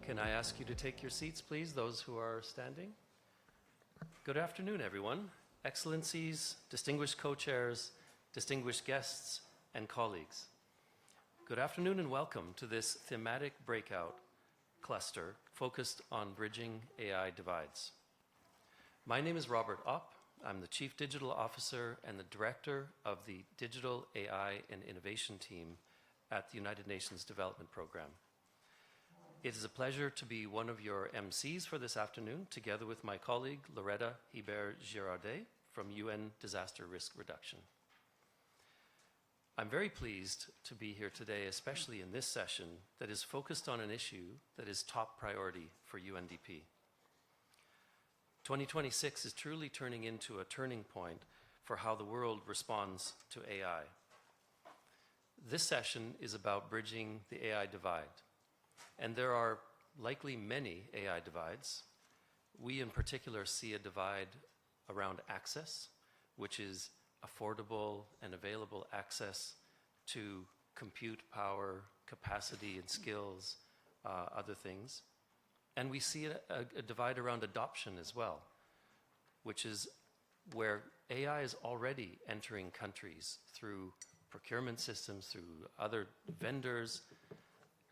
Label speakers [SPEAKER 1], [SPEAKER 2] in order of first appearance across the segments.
[SPEAKER 1] Can I ask you to take your seats, please, those who are standing? Good afternoon, everyone. Excellencies, distinguished co-chairs, distinguished guests, and colleagues. Good afternoon and welcome to this thematic breakout cluster focused on bridging AI divides. My name is Robert Opp. I'm the Chief Digital Officer and the Director of the Digital AI and Innovation Team at the United Nations Development Programme. It is a pleasure to be one of your MCs for this afternoon, together with my colleague Loretta Hibert-Girardet from UN Disaster Risk Reduction. I'm very pleased to be here today, especially in this session that is focused on an issue that is top priority for UNDP. 2026 is truly turning into a turning point for how the world responds to AI. This session is about bridging the AI divide. And there are likely many AI divides. We in particular see a divide around access, which is affordable and available access to compute power, capacity and skills, other things. And we see a divide around adoption as well, which is where AI is already entering countries through procurement systems, through other vendors,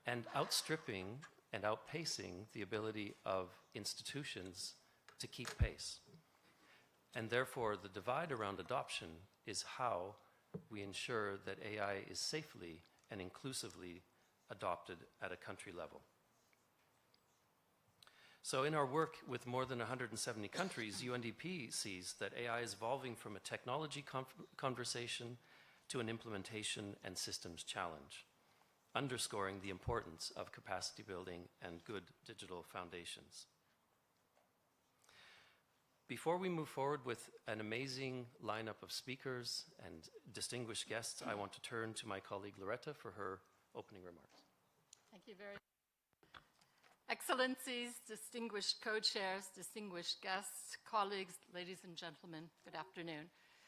[SPEAKER 1] and outstripping and outpacing the ability of institutions to keep pace. And therefore, the divide around adoption is how we ensure that AI is safely and inclusively adopted at a country level. So in our work with more than 170 countries, UNDP sees that AI is evolving from a technology conversation to an implementation and systems challenge, underscoring the importance of capacity building and good digital foundations. Before we move forward with an amazing lineup of speakers and distinguished guests, I want to turn to my colleague Loretta for her opening remarks.
[SPEAKER 2] Thank you very much. Excellencies, distinguished co-chairs, distinguished guests, colleagues, ladies and gentlemen, good afternoon.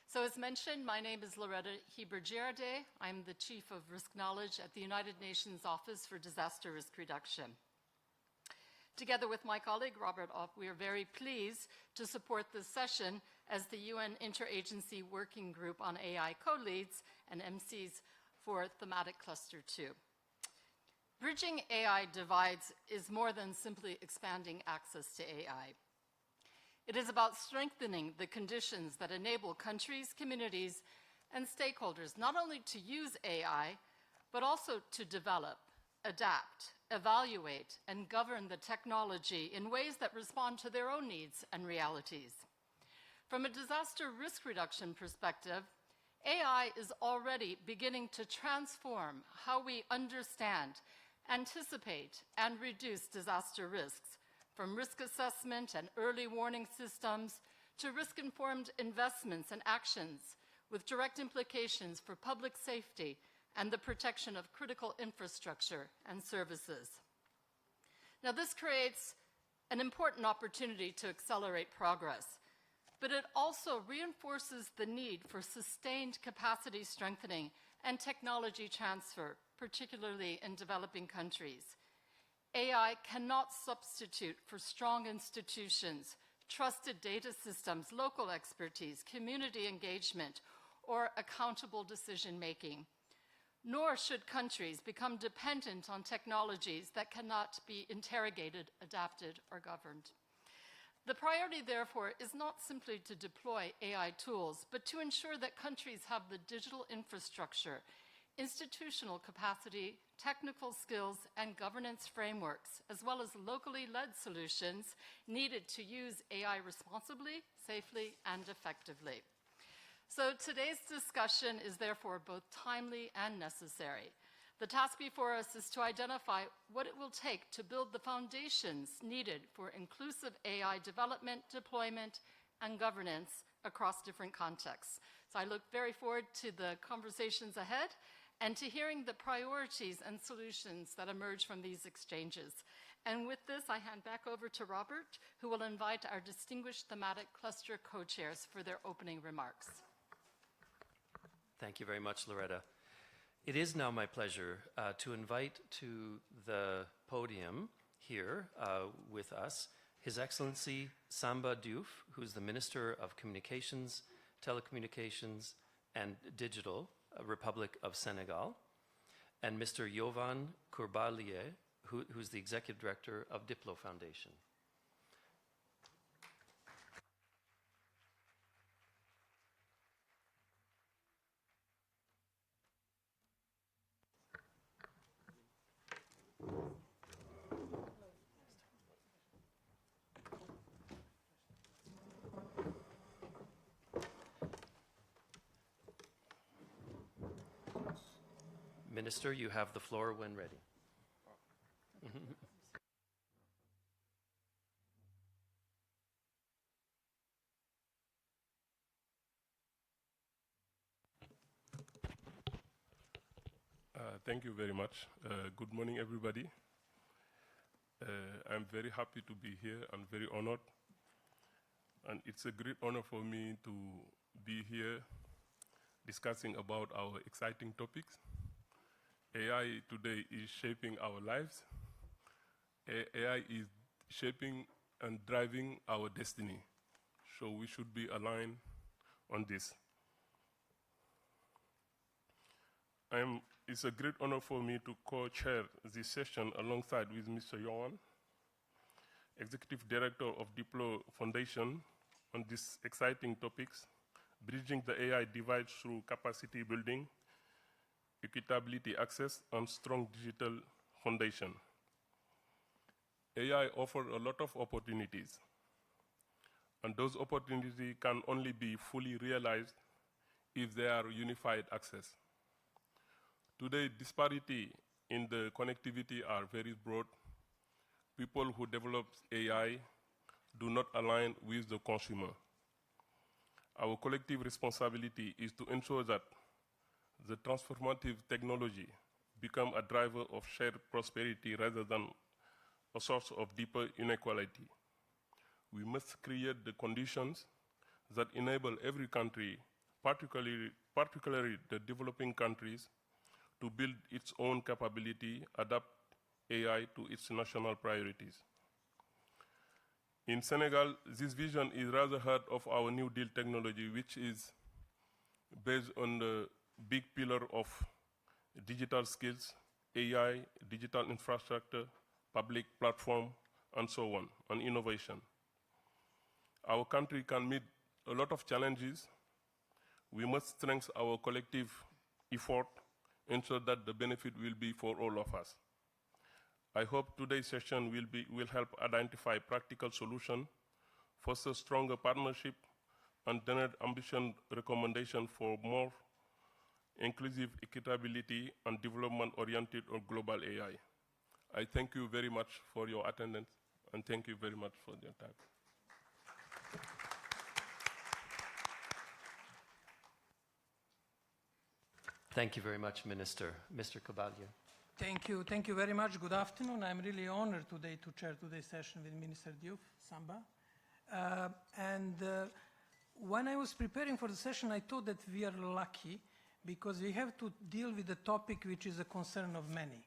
[SPEAKER 2] So as mentioned, my name is Loretta Hibert-Girardet. I'm the Chief of Risk Knowledge at the United Nations Office for Disaster Risk Reduction. Together with my colleague, Robert Opp, we are very pleased to support this session as the UN Interagency Working Group on AI co-leads and MCs for Thematic Cluster 2. Bridging AI divides is more than simply expanding access to AI. It is about strengthening the conditions that enable countries, communities, and stakeholders not only to use AI, but also to develop, adapt, evaluate, and govern the technology in ways that respond to their own needs and realities. From a disaster risk reduction perspective, AI is already beginning to transform how we understand, anticipate, and reduce disaster risks, from risk assessment and early warning systems to risk-informed investments and actions with direct implications for public safety and the protection of critical infrastructure and services. Now, this creates an important opportunity to accelerate progress, but it also reinforces the need for sustained capacity strengthening and technology transfer, particularly in developing countries. AI cannot substitute for strong institutions, trusted data systems, local expertise, community engagement, or accountable decision-making. Nor should countries become dependent on technologies that cannot be interrogated, adapted, or governed. The priority, therefore, is not simply to deploy AI tools, but to ensure that countries have the digital infrastructure, institutional capacity, technical skills, and governance frameworks, as well as locally led solutions needed to use AI responsibly, safely, and effectively. So today's discussion is therefore both timely and necessary. The task before us is to identify what it will take to build the foundations needed for inclusive AI development, deployment, and governance across different contexts. So I look very forward to the conversations ahead and to hearing the priorities and solutions that emerge from these exchanges. And with this, I hand back over to Robert, who will invite our distinguished thematic cluster co-chairs for their opening remarks.
[SPEAKER 1] Thank you very much, Loretta. It is now my pleasure to invite to the podium here with us His Excellency Samba Diouf, who is the Minister of Communications, Telecommunications, and Digital, Republic of Senegal, and Mr. Yovan Courbalier, who's the Executive Director of Diplo Foundation. Minister, you have the floor when ready.
[SPEAKER 3] Thank you very much. Good morning, everybody. I'm very happy to be here and very honored. And it's a great honor for me to be here discussing about our exciting topics. AI today is shaping our lives. AI is shaping and driving our destiny. So we should be aligned on this. It's a great honor for me to co-chair this session alongside with Mr. Yovan, Executive Director of Diplo Foundation, on these exciting topics, bridging the AI divide through capacity building, equitability access, and strong digital foundation. AI offers a lot of opportunities, and those opportunities can only be fully realized if they are unified access. Today, disparity in the connectivity are very broad. People who develop AI do not align with the consumer. Our collective responsibility is to ensure that the transformative technology become a driver of shared prosperity rather than a source of deeper inequality. We must create the conditions that enable every country, particularly the developing countries, to build its own capability, adapt AI to its national priorities. In Senegal, this vision is rather heard of our New Deal technology, which is based on the big pillar of digital skills, AI, digital infrastructure, public platform, and so on, and innovation. Our country can meet a lot of challenges. We must strengthen our collective effort, ensure that the benefit will be for all of us. I hope today's session will help identify practical solutions, foster stronger partnership, and generate ambitious recommendations for more inclusive equitability and development-oriented or global AI. I thank you very much for your attendance, and thank you very much for your time.
[SPEAKER 1] Thank you very much, Minister. Mr. Courbalier.
[SPEAKER 4] Thank you very much. Good afternoon. I'm really honored today to chair today's session with Minister Diouf, Samba. When I was preparing for the session, I thought that we are lucky because we have to deal with a topic which is a concern of many.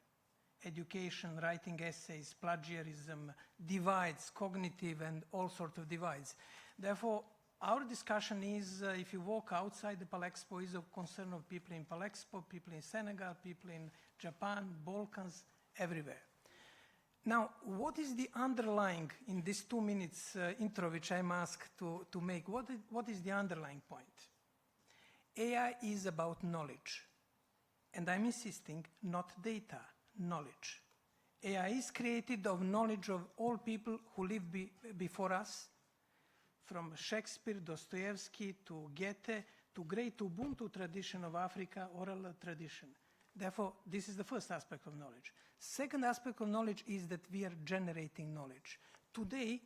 [SPEAKER 4] Education, writing essays, plagiarism, divides, cognitive, and all sorts of divides. Therefore, our discussion is, if you walk outside the Palexpo, is of concern of people in Palexpo, people in Senegal, people in Japan, Balkans, everywhere. Now, what is the underlying, in this 2 minutes intro, which I'm asked to make, what is the underlying point? AI is about knowledge. And I'm insisting, not data, knowledge. AI is created of knowledge of all people who lived before us, from Shakespeare, Dostoevsky, to Goethe, to great Ubuntu tradition of Africa, oral tradition. Therefore, this is the first aspect of knowledge. Second aspect of knowledge is that we are generating knowledge. Today,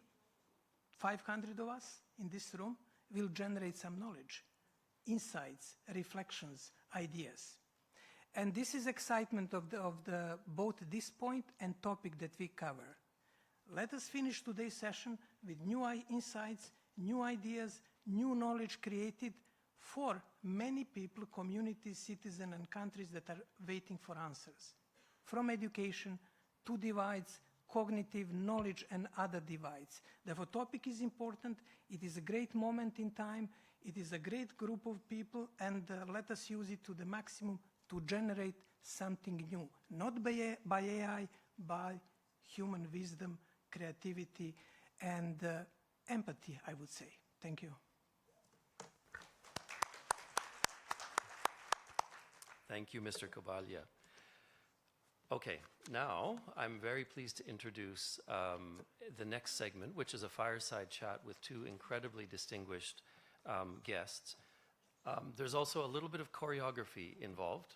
[SPEAKER 4] 500 of us in this room will generate some knowledge, insights, reflections, ideas. And this is excitement of both this point and topic that we cover. Let us finish today's session with new insights, new ideas, new knowledge created for many people, communities, citizens, and countries that are waiting for answers. From education to divides, cognitive, knowledge, and other divides. Therefore, topic is important. It is a great moment in time. It is a great group of people, and let us use it to the maximum to generate something new, not by AI, by human wisdom, creativity, and empathy, I would say. Thank you.
[SPEAKER 1] Thank you, Mr. Kobaglia. Okay, now I'm very pleased to introduce the next segment, which is a fireside chat with two incredibly distinguished guests. There's also a little bit of choreography involved.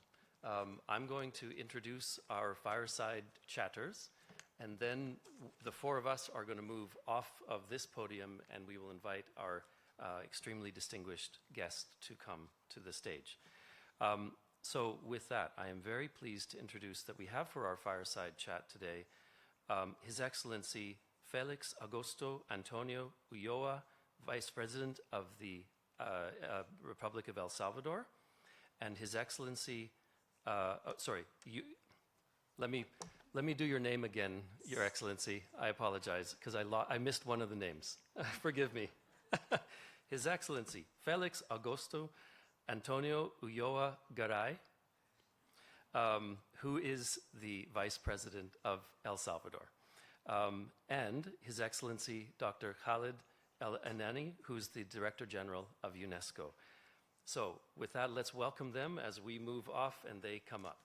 [SPEAKER 1] I'm going to introduce our fireside chatters, and then the four of us are going to move off of this podium, and we will invite our extremely distinguished guest to come to the stage. So with that, I am very pleased to introduce that we have for our fireside chat today His Excellency Felix Augusto Antonio Ulloa, Vice President of the Republic of El Salvador, and His Excellency, let me do your name again, Your Excellency. I apologize, because I missed one of the names. Forgive me. His Excellency Felix Augusto Antonio Ulloa Garay, who is the Vice President of El Salvador, and His Excellency Dr. Khalid El Anani, who's the Director General of UNESCO. So with that, let's welcome them as we move off and they come up.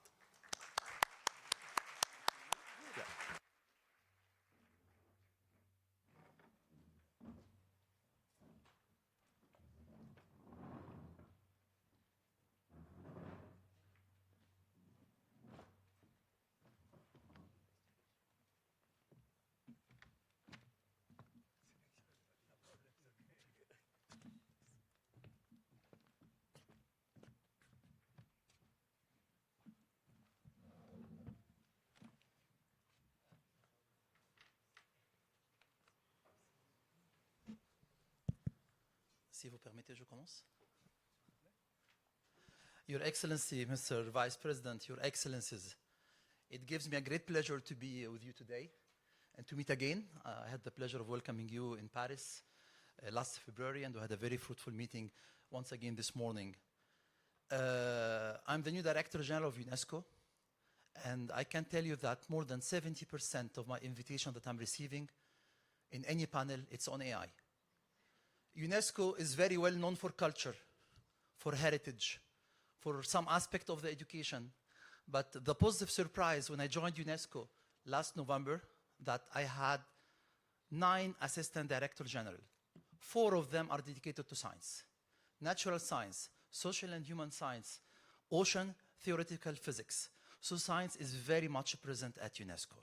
[SPEAKER 5] Si vous permettez, je commence. Your Excellency, Mr. Vice President, Your Excellencies, it gives me a great pleasure to be with you today and to meet again. I had the pleasure of welcoming you in Paris last February, and we had a very fruitful meeting once again this morning. I'm the new Director General of UNESCO, and I can tell you that more than 70% of my invitation that I'm receiving in any panel, it's on AI. UNESCO is very well known for culture, for heritage, for some aspect of the education. But the positive surprise when I joined UNESCO last November, that I had 9 Assistant Director General. 4 of them are dedicated to science, natural science, social and human science, ocean, theoretical physics. So science is very much present at UNESCO.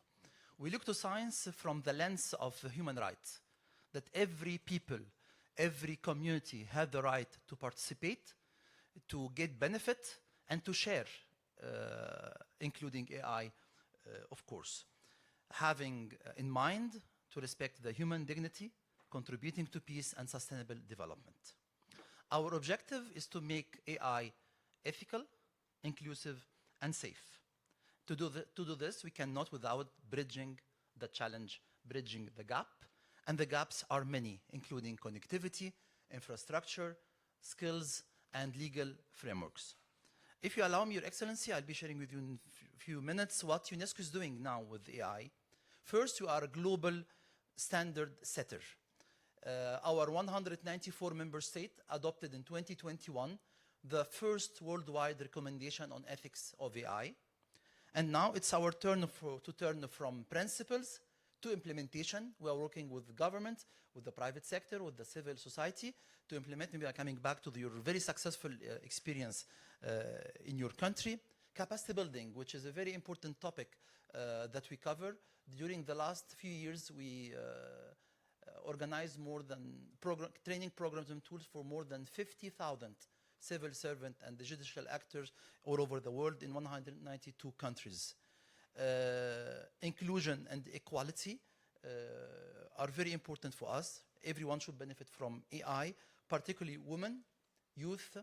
[SPEAKER 5] We look to science from the lens of human rights, that every people, every community had the right to participate, to get benefit, and to share, including AI, of course. Having in mind to respect the human dignity, contributing to peace and sustainable development. Our objective is to make AI ethical, inclusive, and safe. To do this, we cannot without bridging the challenge, bridging the gap. And the gaps are many, including connectivity, infrastructure, skills, and legal frameworks. If you allow me, Your Excellency, I'll be sharing with you in a few minutes what UNESCO is doing now with AI. First, we are a global standard setter. Our 194 member state adopted in 2021 the first worldwide recommendation on ethics of AI. And now it's our turn to turn from principles to implementation. We are working with the government, with the private sector, with the civil society to implement. Maybe I'm coming back to your very successful experience in your country. Capacity building, which is a very important topic that we cover. During the last few years, we organized more than training programs and tools for more than 50,000 civil servant and judicial actors all over the world in 192 countries. Inclusion and equality are very important for us. Everyone should benefit from AI, particularly women, youth,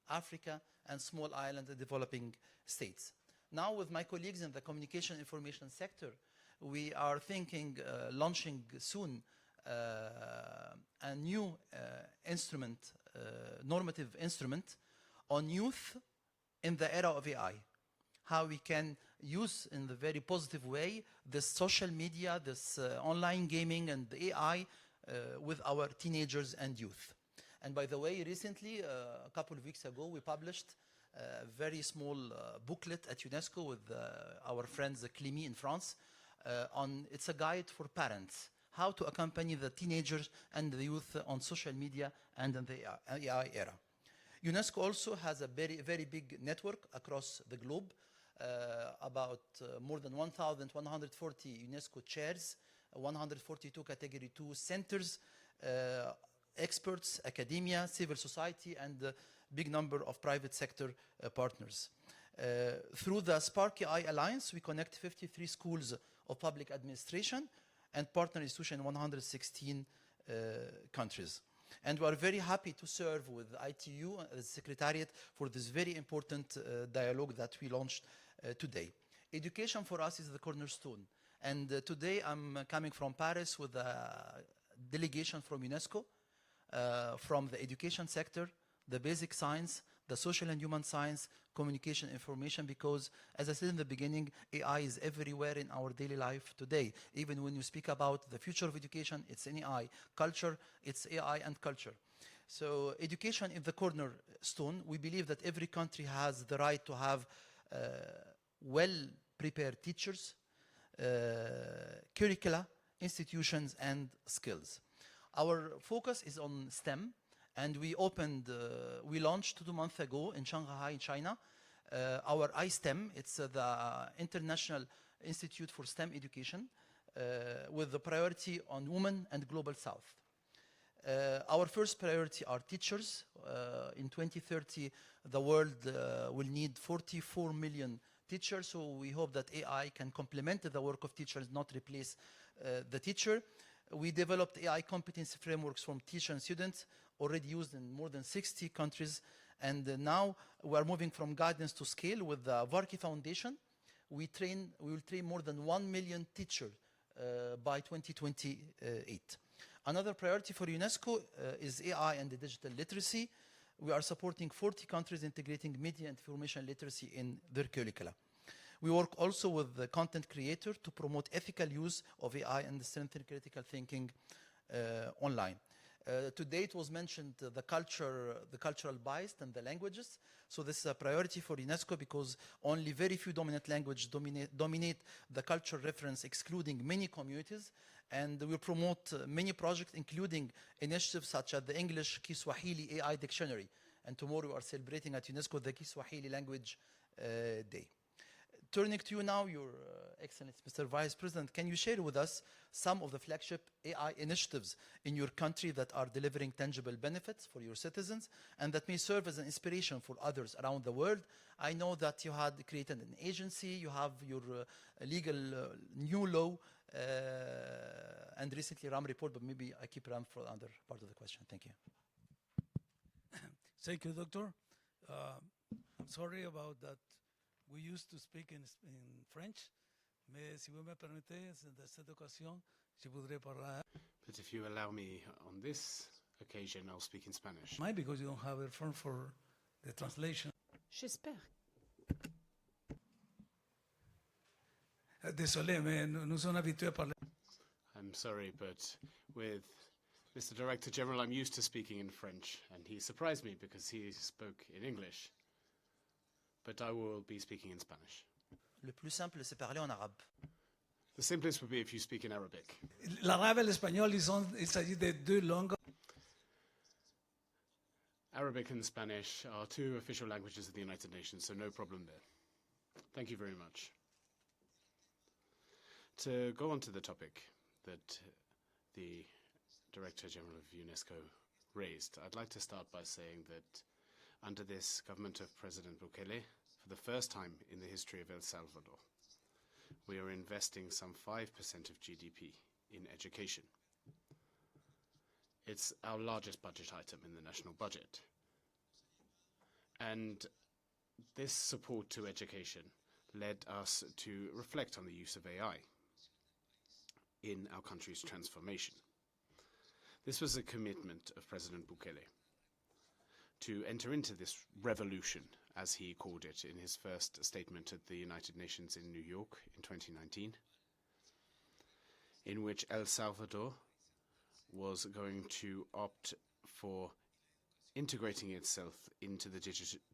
[SPEAKER 5] Africa, and small island and developing states. Now, with my colleagues in the communication information sector, we are thinking launching soon a new instrument, normative instrument on youth in the era of AI. How we can use in the very positive way this social media, this online gaming and AI with our teenagers and youth. And by the way, recently, a couple of weeks ago, we published a very small booklet at UNESCO with our friends Clémy in France. It's a guide for parents, how to accompany the teenagers and the youth on social media and in the AI era. UNESCO also has a very, very big network across the globe, about more than 1,140 UNESCO chairs, 142 Category 2 centers, experts, academia, civil society, and a big number of private sector partners. Through the Spark AI Alliance, we connect 53 schools of public administration and partner institutions in 116 countries. And we are very happy to serve with ITU as Secretariat for this very important dialogue that we launched today. Education for us is the cornerstone. And today I'm coming from Paris with a delegation from UNESCO, from the education sector, the basic science, the social and human science, communication, information, because as I said in the beginning, AI is everywhere in our daily life today. Even when you speak about the future of education, it's in AI. Culture, it's AI and culture. So education is the cornerstone. We believe that every country has the right to have well-prepared teachers, curricula, institutions, and skills. Our focus is on STEM, and we launched 2 months ago in Shanghai, China, our iSTEM. It's the International Institute for STEM Education, with the priority on women and Global South. Our first priority are teachers. In 2030, the world will need 44 million teachers, so we hope that AI can complement the work of teachers, not replace the teacher. We developed AI competency frameworks from teachers and students, already used in more than 60 countries. And now we are moving from guidance to scale with the Varki Foundation. We will train more than 1 million teachers by 2028. Another priority for UNESCO is AI and the digital literacy. We are supporting 40 countries integrating media and information literacy in their curricula. We work also with the content creator to promote ethical use of AI and strengthen critical thinking online. Today it was mentioned the cultural bias and the languages. So this is a priority for UNESCO because only very few dominant languages dominate the cultural reference, excluding many communities. And we promote many projects, including initiatives such as the English Kiswahili AI Dictionary. And tomorrow we are celebrating at UNESCO the Kiswahili Language Day. Turning to you now, Your Excellency, Mr. Vice President, can you share with us some of the flagship AI initiatives in your country that are delivering tangible benefits for your citizens and that may serve as an inspiration for others around the world? I know that you had created an agency, you have your legal new law, and recently RAM report, but maybe I keep RAM for another part of the question. Thank you.
[SPEAKER 6] Thank you, Doctor. I'm sorry about that. We used to speak in French, mais si vous me permettez, de cette occasion, je voudrais parler.
[SPEAKER 7] But if you allow me on this occasion, I'll speak in Spanish.
[SPEAKER 6] Why? Because you don't have a phone for the translation.
[SPEAKER 8] J'espère.
[SPEAKER 6] Désolé, mais nous sommes habitués à parler.
[SPEAKER 7] I'm sorry, but with Mr. Director General, I'm used to speaking in French, and he surprised me because he spoke in English. But I will be speaking in Spanish.
[SPEAKER 5] Le plus simple, c'est parler en arabe.
[SPEAKER 7] The simplest would be if you speak in Arabic.
[SPEAKER 6] L'arabe et l'espagnol, il s'agit de deux langues.
[SPEAKER 7] Arabic and Spanish are 2 official languages of the United Nations, so no problem there. Thank you very much. To go on to the topic that the Director General of UNESCO raised, I'd like to start by saying that under this government of President Bukele, for the first time in the history of El Salvador, we are investing some 5% of GDP in education. It's our largest budget item in the national budget. And this support to education led us to reflect on the use of AI. in our country's transformation. This was a commitment of President Bukele to enter into this revolution, as he called it in his first statement at the United Nations in New York in 2019, in which El Salvador was going to opt for integrating itself into the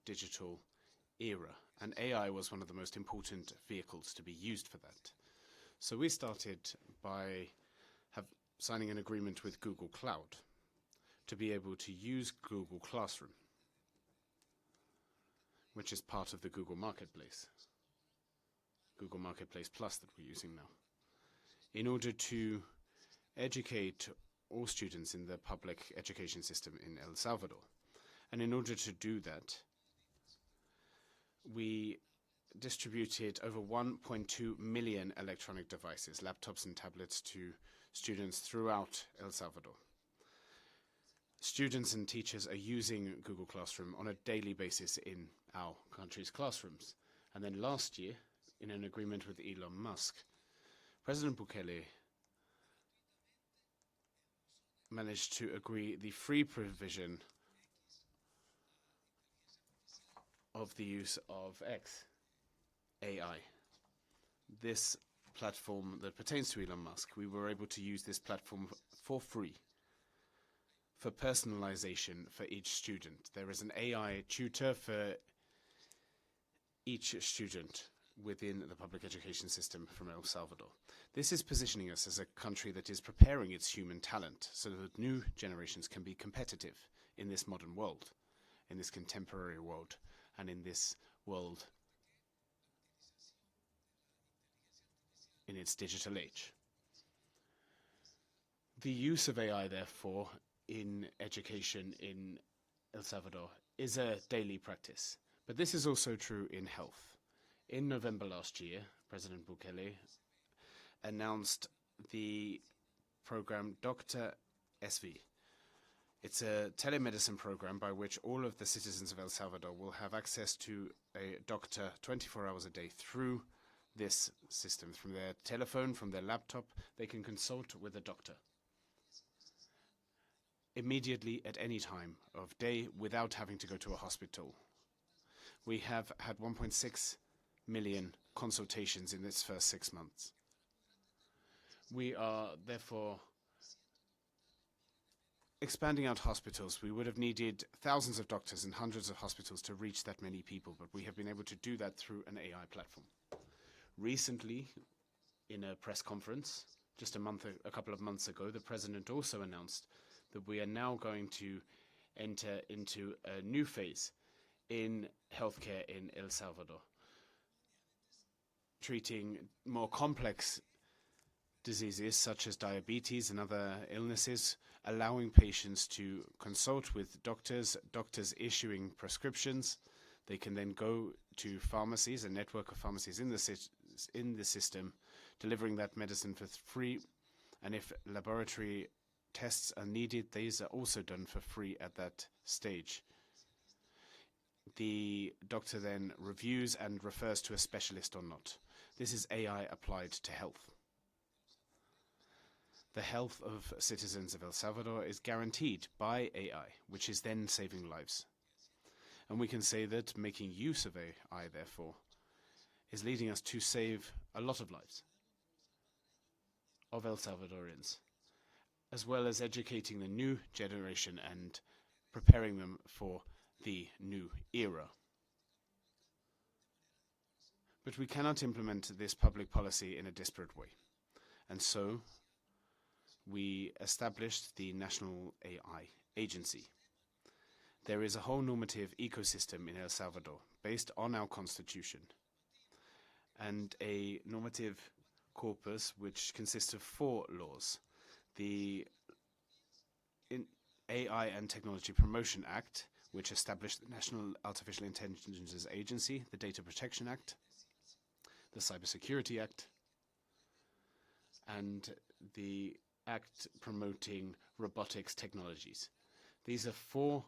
[SPEAKER 7] digital era. And AI was one of the most important vehicles to be used for that. So we started by signing an agreement with Google Cloud to be able to use Google Classroom, which is part of the Google Marketplace Plus that we're using now, in order to educate all students in the public education system in El Salvador. And in order to do that, we distributed over 1.2 million electronic devices, laptops and tablets, to students throughout El Salvador. Students and teachers are using Google Classroom on a daily basis in our country's classrooms. And then last year, in an agreement with Elon Musk, President Bukele managed to agree the free provision of the use of AI. This platform that pertains to Elon Musk, we were able to use this platform for free for personalization for each student. There is an AI tutor for each student within the public education system from El Salvador. This is positioning us as a country that is preparing its human talent so that new generations can be competitive in this modern world, in this contemporary world, and in this world in its digital age. The use of AI, therefore, in education in El Salvador is a daily practice. But this is also true in health. In November last year, President Bukele announced the program Dr. SV. It's a telemedicine program by which all of the citizens of El Salvador will have access to a doctor 24 hours a day through this system. From their telephone, from their laptop, they can consult with a doctor immediately at any time of day without having to go to a hospital. We have had 1.6 million consultations in this first 6 months. We are therefore expanding out hospitals. We would have needed thousands of doctors and hundreds of hospitals to reach that many people, but we have been able to do that through an AI platform. Recently, in a press conference, just a couple of months ago, the president also announced that we are now going to enter into a new phase in healthcare in El Salvador, treating more complex diseases such as diabetes and other illnesses, allowing patients to consult with doctors issuing prescriptions. They can then go to pharmacies, a network of pharmacies in the system, delivering that medicine for free. And if laboratory tests are needed, these are also done for free at that stage. The doctor then reviews and refers to a specialist or not. This is AI applied to health. The health of citizens of El Salvador is guaranteed by AI, which is then saving lives. And we can say that making use of AI, therefore, is leading us to save a lot of lives of El Salvadorians, as well as educating the new generation and preparing them for the new era. But we cannot implement this public policy in a disparate way. And so we established the National AI Agency. There is a whole normative ecosystem in El Salvador based on our constitution and a normative corpus which consists of 4 laws. The AI and Technology Promotion Act, which established the National Artificial Intelligence Agency, the Data Protection Act, the Cybersecurity Act, and the Act promoting robotics technologies. These are 4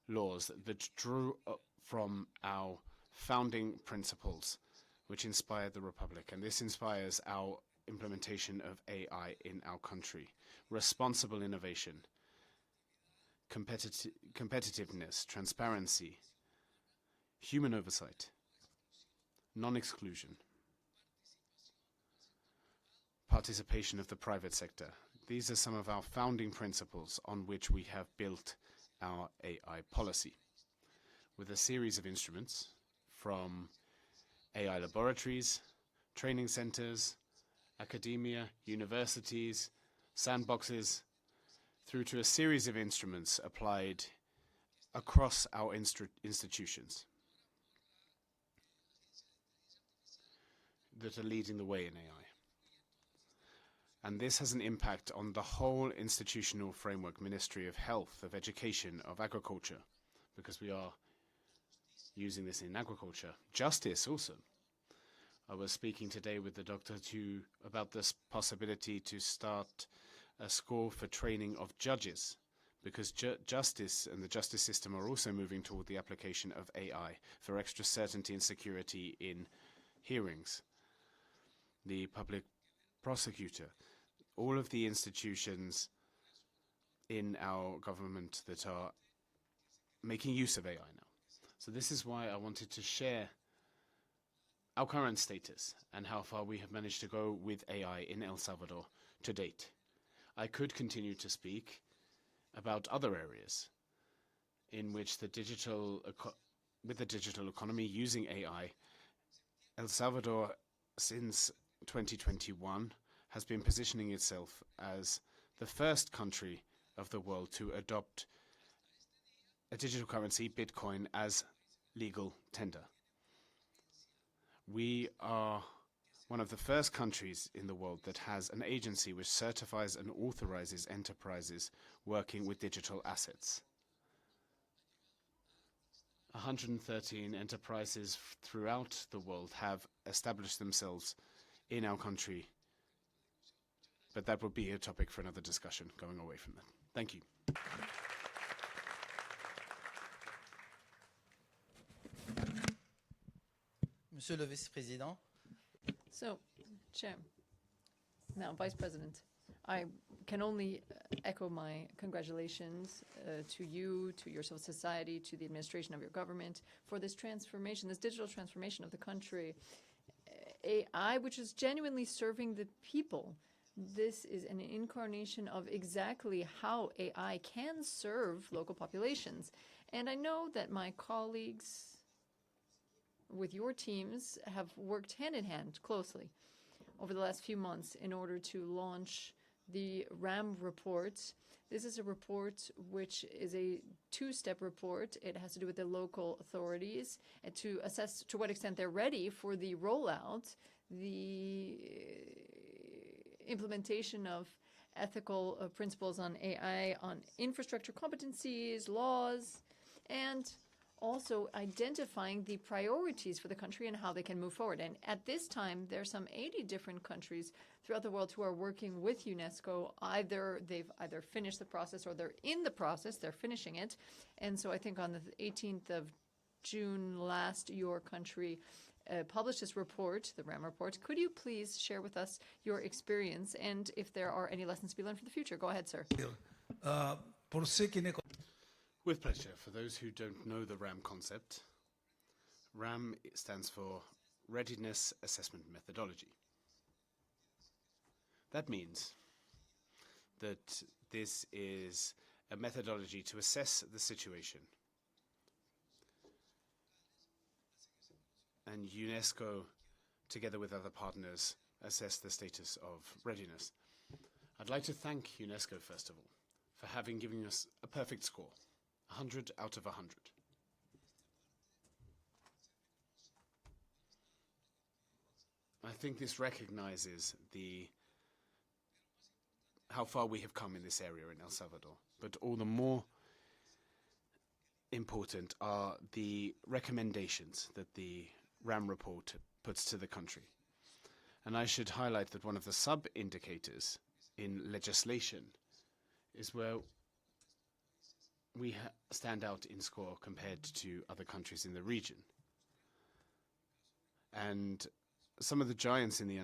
[SPEAKER 7] laws that drew from our founding principles, which inspired the Republic. And this inspires our implementation of AI in our country. Responsible innovation, competitiveness, transparency, human oversight, non-exclusion, participation of the private sector. These are some of our founding principles on which we have built our AI policy, with a series of instruments from AI laboratories, training centers, academia, universities, sandboxes, through to a series of instruments applied across our institutions that are leading the way in AI. And this has an impact on the whole institutional framework, Ministry of Health, of Education, of Agriculture, because we are using this in agriculture. Justice also. I was speaking today with the doctor about this possibility to start a school for training of judges, because justice and the justice system are also moving toward the application of AI for extra certainty and security in hearings. The public prosecutor, all of the institutions in our government that are making use of AI now. So this is why I wanted to share our current status and how far we have managed to go with AI in El Salvador to date. I could continue to speak about other areas in which with the digital economy using AI, El Salvador since 2021 has been positioning itself as the first country of the world to adopt a digital currency, Bitcoin, as legal tender. We are one of the first countries in the world that has an agency which certifies and authorizes enterprises working with digital assets. 113 enterprises throughout the world have established themselves in our country, but that would be a topic for another discussion going away from that. Thank you.
[SPEAKER 5] Monsieur le Vice-Président.
[SPEAKER 8] So, Chair, now Vice President, I can only echo my congratulations to you, to your civil society, to the administration of your government for this transformation, this digital transformation of the country. AI, which is genuinely serving the people. This is an incarnation of exactly how AI can serve local populations. And I know that my colleagues with your teams have worked hand in hand closely over the last few months in order to launch the RAM report. This is a report which is a two-step report. It has to do with the local authorities and to assess to what extent they're ready for the rollout, the implementation of ethical principles on AI, on infrastructure competencies, laws, and also identifying the priorities for the country and how they can move forward. And at this time, there are some 80 different countries throughout the world who are working with UNESCO. They've either finished the process or they're in the process, they're finishing it. And so I think on the 18th of June last, your country published this report, the RAM report. Could you please share with us your experience and if there are any lessons to be learned for the future? Go ahead, sir.
[SPEAKER 7] With pleasure. For those who don't know the RAM concept, RAM stands for Readiness Assessment Methodology. That means that this is a methodology to assess the situation. And UNESCO, together with other partners, assess the status of readiness. I'd like to thank UNESCO, first of all, for having given us a perfect score. 100 out of 100. I think this recognizes how far we have come in this area in El Salvador. But all the more important are the recommendations that the RAM report puts to the country. And I should highlight that one of the sub-indicators in legislation is where we stand out in score compared to other countries in the region. And some of the giants in the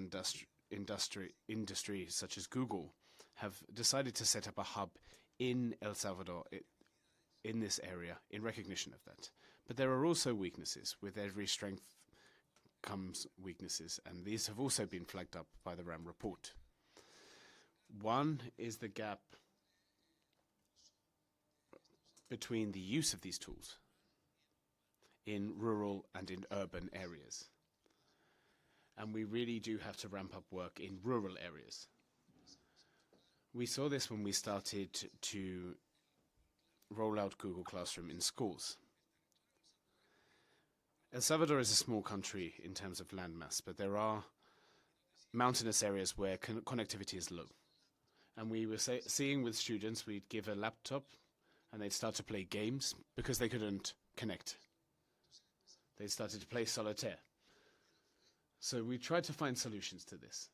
[SPEAKER 7] industry such as Google have decided to set up a hub in El Salvador in this area in recognition of that. But there are also weaknesses. With every strength comes weaknesses, and these have also been flagged up by the RAM report. One is the gap between the use of these tools in rural and in urban areas. And we really do have to ramp up work in rural areas. We saw this when we started to roll out Google Classroom in schools. El Salvador is a small country in terms of landmass, but there are mountainous areas where connectivity is low. And we were seeing with students, we'd give a laptop and they'd start to play games because they couldn't connect. They started to play solitaire. So we tried to find solutions to this.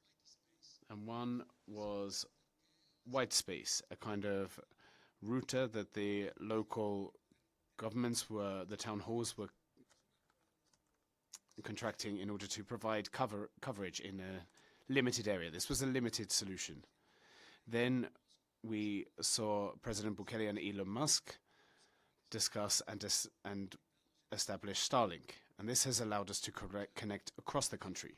[SPEAKER 7] And one was white space, a kind of router that the local governments the town halls were contracting in order to provide coverage in a limited area. This was a limited solution. Then we saw President Bukele and Elon Musk discuss and establish Starlink. And this has allowed us to connect across the country.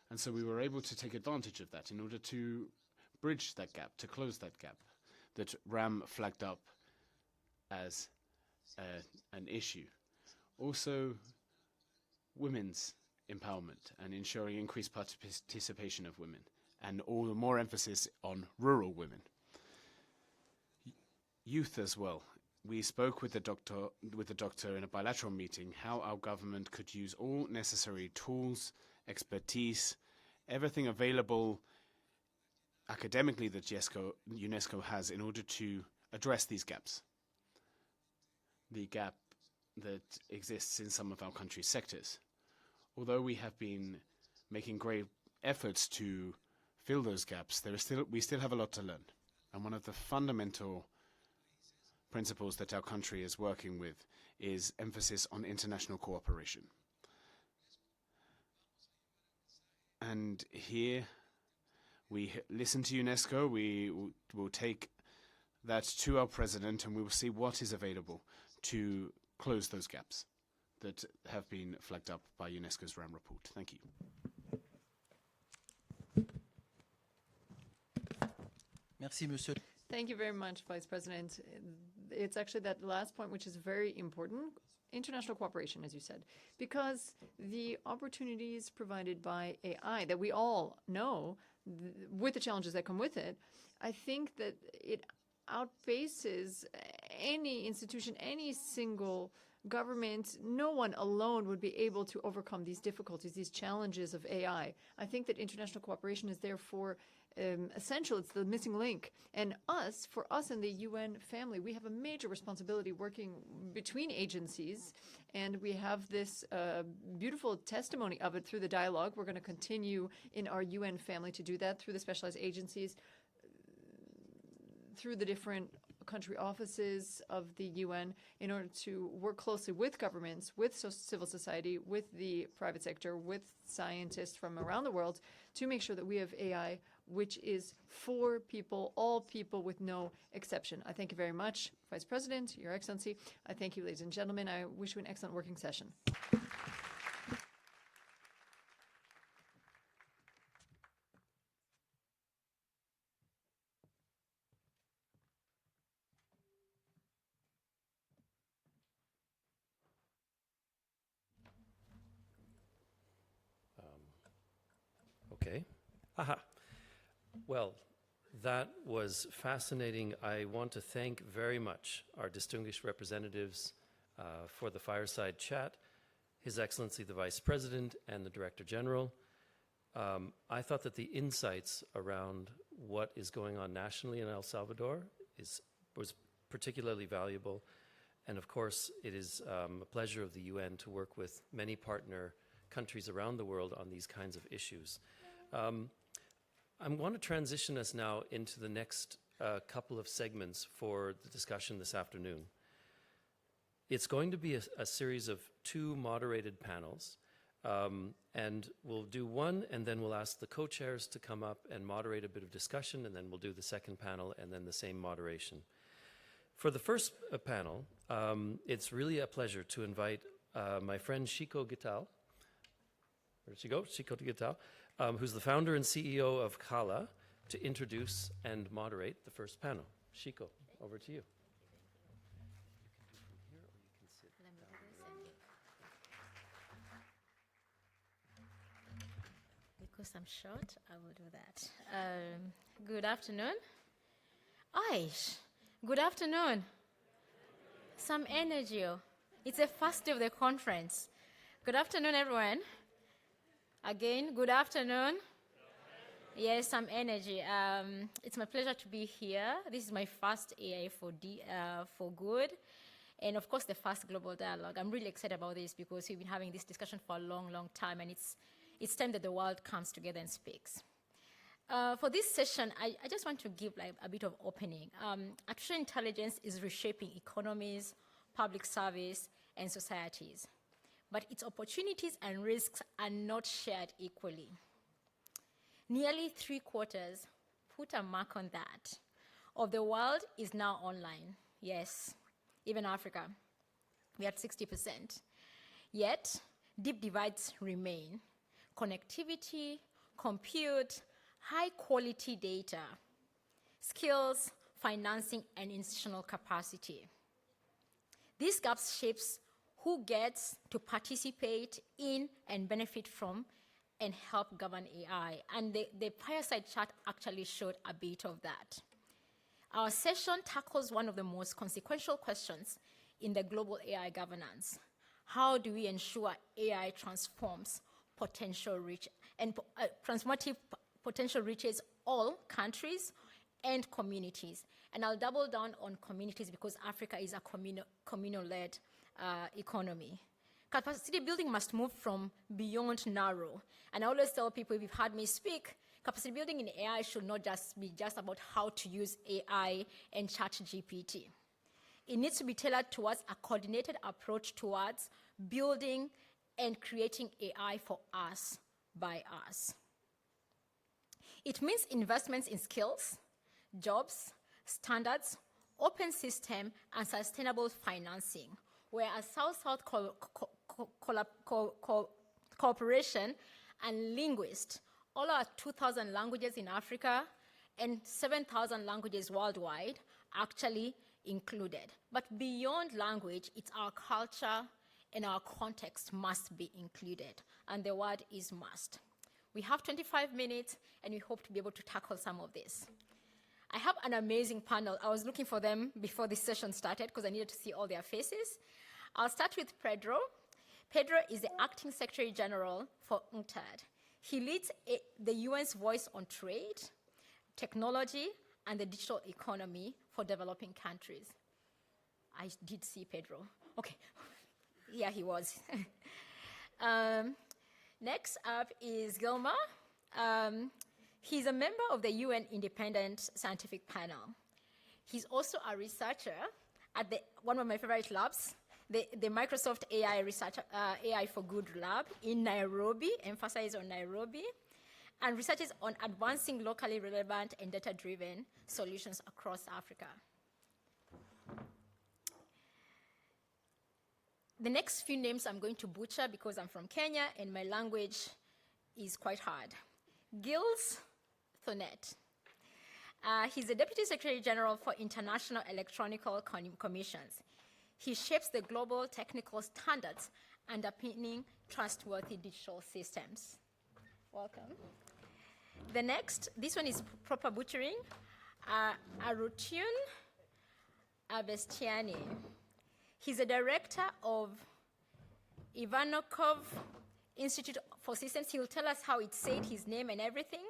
[SPEAKER 7] And so we were able to take advantage of that in order to bridge that gap, to close that gap that RAM flagged up as an issue. Also, women's empowerment and ensuring increased participation of women, and all the more emphasis on rural women. Youth as well. We spoke with the doctor in a bilateral meeting how our government could use all necessary tools, expertise, everything available academically that UNESCO has in order to address these gaps. The gap that exists in some of our country's sectors. Although we have been making great efforts to fill those gaps, we still have a lot to learn. And one of the fundamental principles that our country is working with is emphasis on international cooperation. And here we listen to UNESCO, we will take that to our president and we will see what is available to close those gaps that have been flagged up by UNESCO's RAM report. Thank you.
[SPEAKER 5] Merci, Monsieur.
[SPEAKER 8] Thank you very much, Vice President. It's actually that last point which is very important, international cooperation, as you said, because the opportunities provided by AI that we all know, with the challenges that come with it, I think that it outpaces any institution, any single government. No one alone would be able to overcome these difficulties, these challenges of AI. I think that international cooperation is therefore essential. It's the missing link. And for us in the UN family, we have a major responsibility working between agencies, and we have this beautiful testimony of it through the dialogue. We're going to continue in our UN family to do that through the specialized agencies, through the different country offices of the UN, in order to work closely with governments, with civil society, with the private sector, with scientists from around the world, to make sure that we have AI which is for people, all people, with no exception. I thank you very much, Vice President, Your Excellency. I thank you, ladies and gentlemen. I wish you an excellent working session.
[SPEAKER 1] Okay. Aha. Well, that was fascinating. I want to thank very much our distinguished representatives for the fireside chat, His Excellency the Vice President and the Director General. I thought that the insights around what is going on nationally in El Salvador was particularly valuable. And of course, it is a pleasure of the UN to work with many partner countries around the world on these kinds of issues. I want to transition us now into the next couple of segments for the discussion this afternoon. It's going to be a series of two moderated panels. And we'll do one, and then we'll ask the co-chairs to come up and moderate a bit of discussion, and then we'll do the second panel, and then the same moderation. For the first panel, it's really a pleasure to invite my friend Chico Gital. Where did she go? Chico Gital, who's the founder and CEO of Kala, to introduce and moderate the first panel. Chico, over to you.
[SPEAKER 9] Because I'm short, I will do that. Good afternoon. Aish, good afternoon. Some energy. It's the first day of the conference. Good afternoon, everyone. Again, good afternoon. Yes, some energy. It's my pleasure to be here. This is my first AI for Good, and of course the first global dialogue. I'm really excited about this because we've been having this discussion for a long, long time, and it's time that the world comes together and speaks. For this session, I just want to give like a bit of opening. Artificial intelligence is reshaping economies, public service, and societies. But its opportunities and risks are not shared equally. Nearly 3/4, put a mark on that, of the world is now online. Yes, even Africa. We are at 60%. Yet, deep divides remain. Connectivity, compute, high-quality data, skills, financing, and institutional capacity. These gaps shapes who gets to participate in and benefit from and help govern AI. And the prior side chart actually showed a bit of that. Our session tackles one of the most consequential questions in the global AI governance. How do we ensure AI transforms potential reach and transformative potential reaches all countries and communities? And I'll double down on communities because Africa is a communal-led economy. Capacity building must move from beyond narrow. And I always tell people, if you've heard me speak, capacity building in AI should not just be about how to use AI and ChatGPT. It needs to be tailored towards a coordinated approach towards building and creating AI for us, by us. It means investments in skills, jobs, standards, open system, and sustainable financing, where a South-South cooperation and linguists, all our 2,000 languages in Africa and 7,000 languages worldwide actually included. But beyond language, it's our culture and our context must be included, and the word is must. We have 25 minutes, and we hope to be able to tackle some of this. I have an amazing panel. I was looking for them before this session started because I needed to see all their faces. I'll start with Pedro. Pedro is the Acting Secretary General for UNCTAD. He leads the UN's Voice on Trade, Technology, and the Digital Economy for developing countries. I did see Pedro. Okay, yeah, he was. Next up is Gilma. He's a member of the UN Independent Scientific Panel. He's also a researcher at one of my favorite labs, the Microsoft AI for Good lab in Nairobi, emphasize on Nairobi, and researches on advancing locally relevant and data-driven solutions across Africa. The next few names I'm going to butcher because I'm from Kenya and my language is quite hard. Gilles Thonet. He's the Deputy Secretary General for International Electronical Commissions. He shapes the global technical standards underpinning trustworthy digital systems. Welcome. The next, this one is proper butchering, Arutun Abestiani. He's a director of Ivanokov Institute for Systems. He will tell us how it said his name and everything.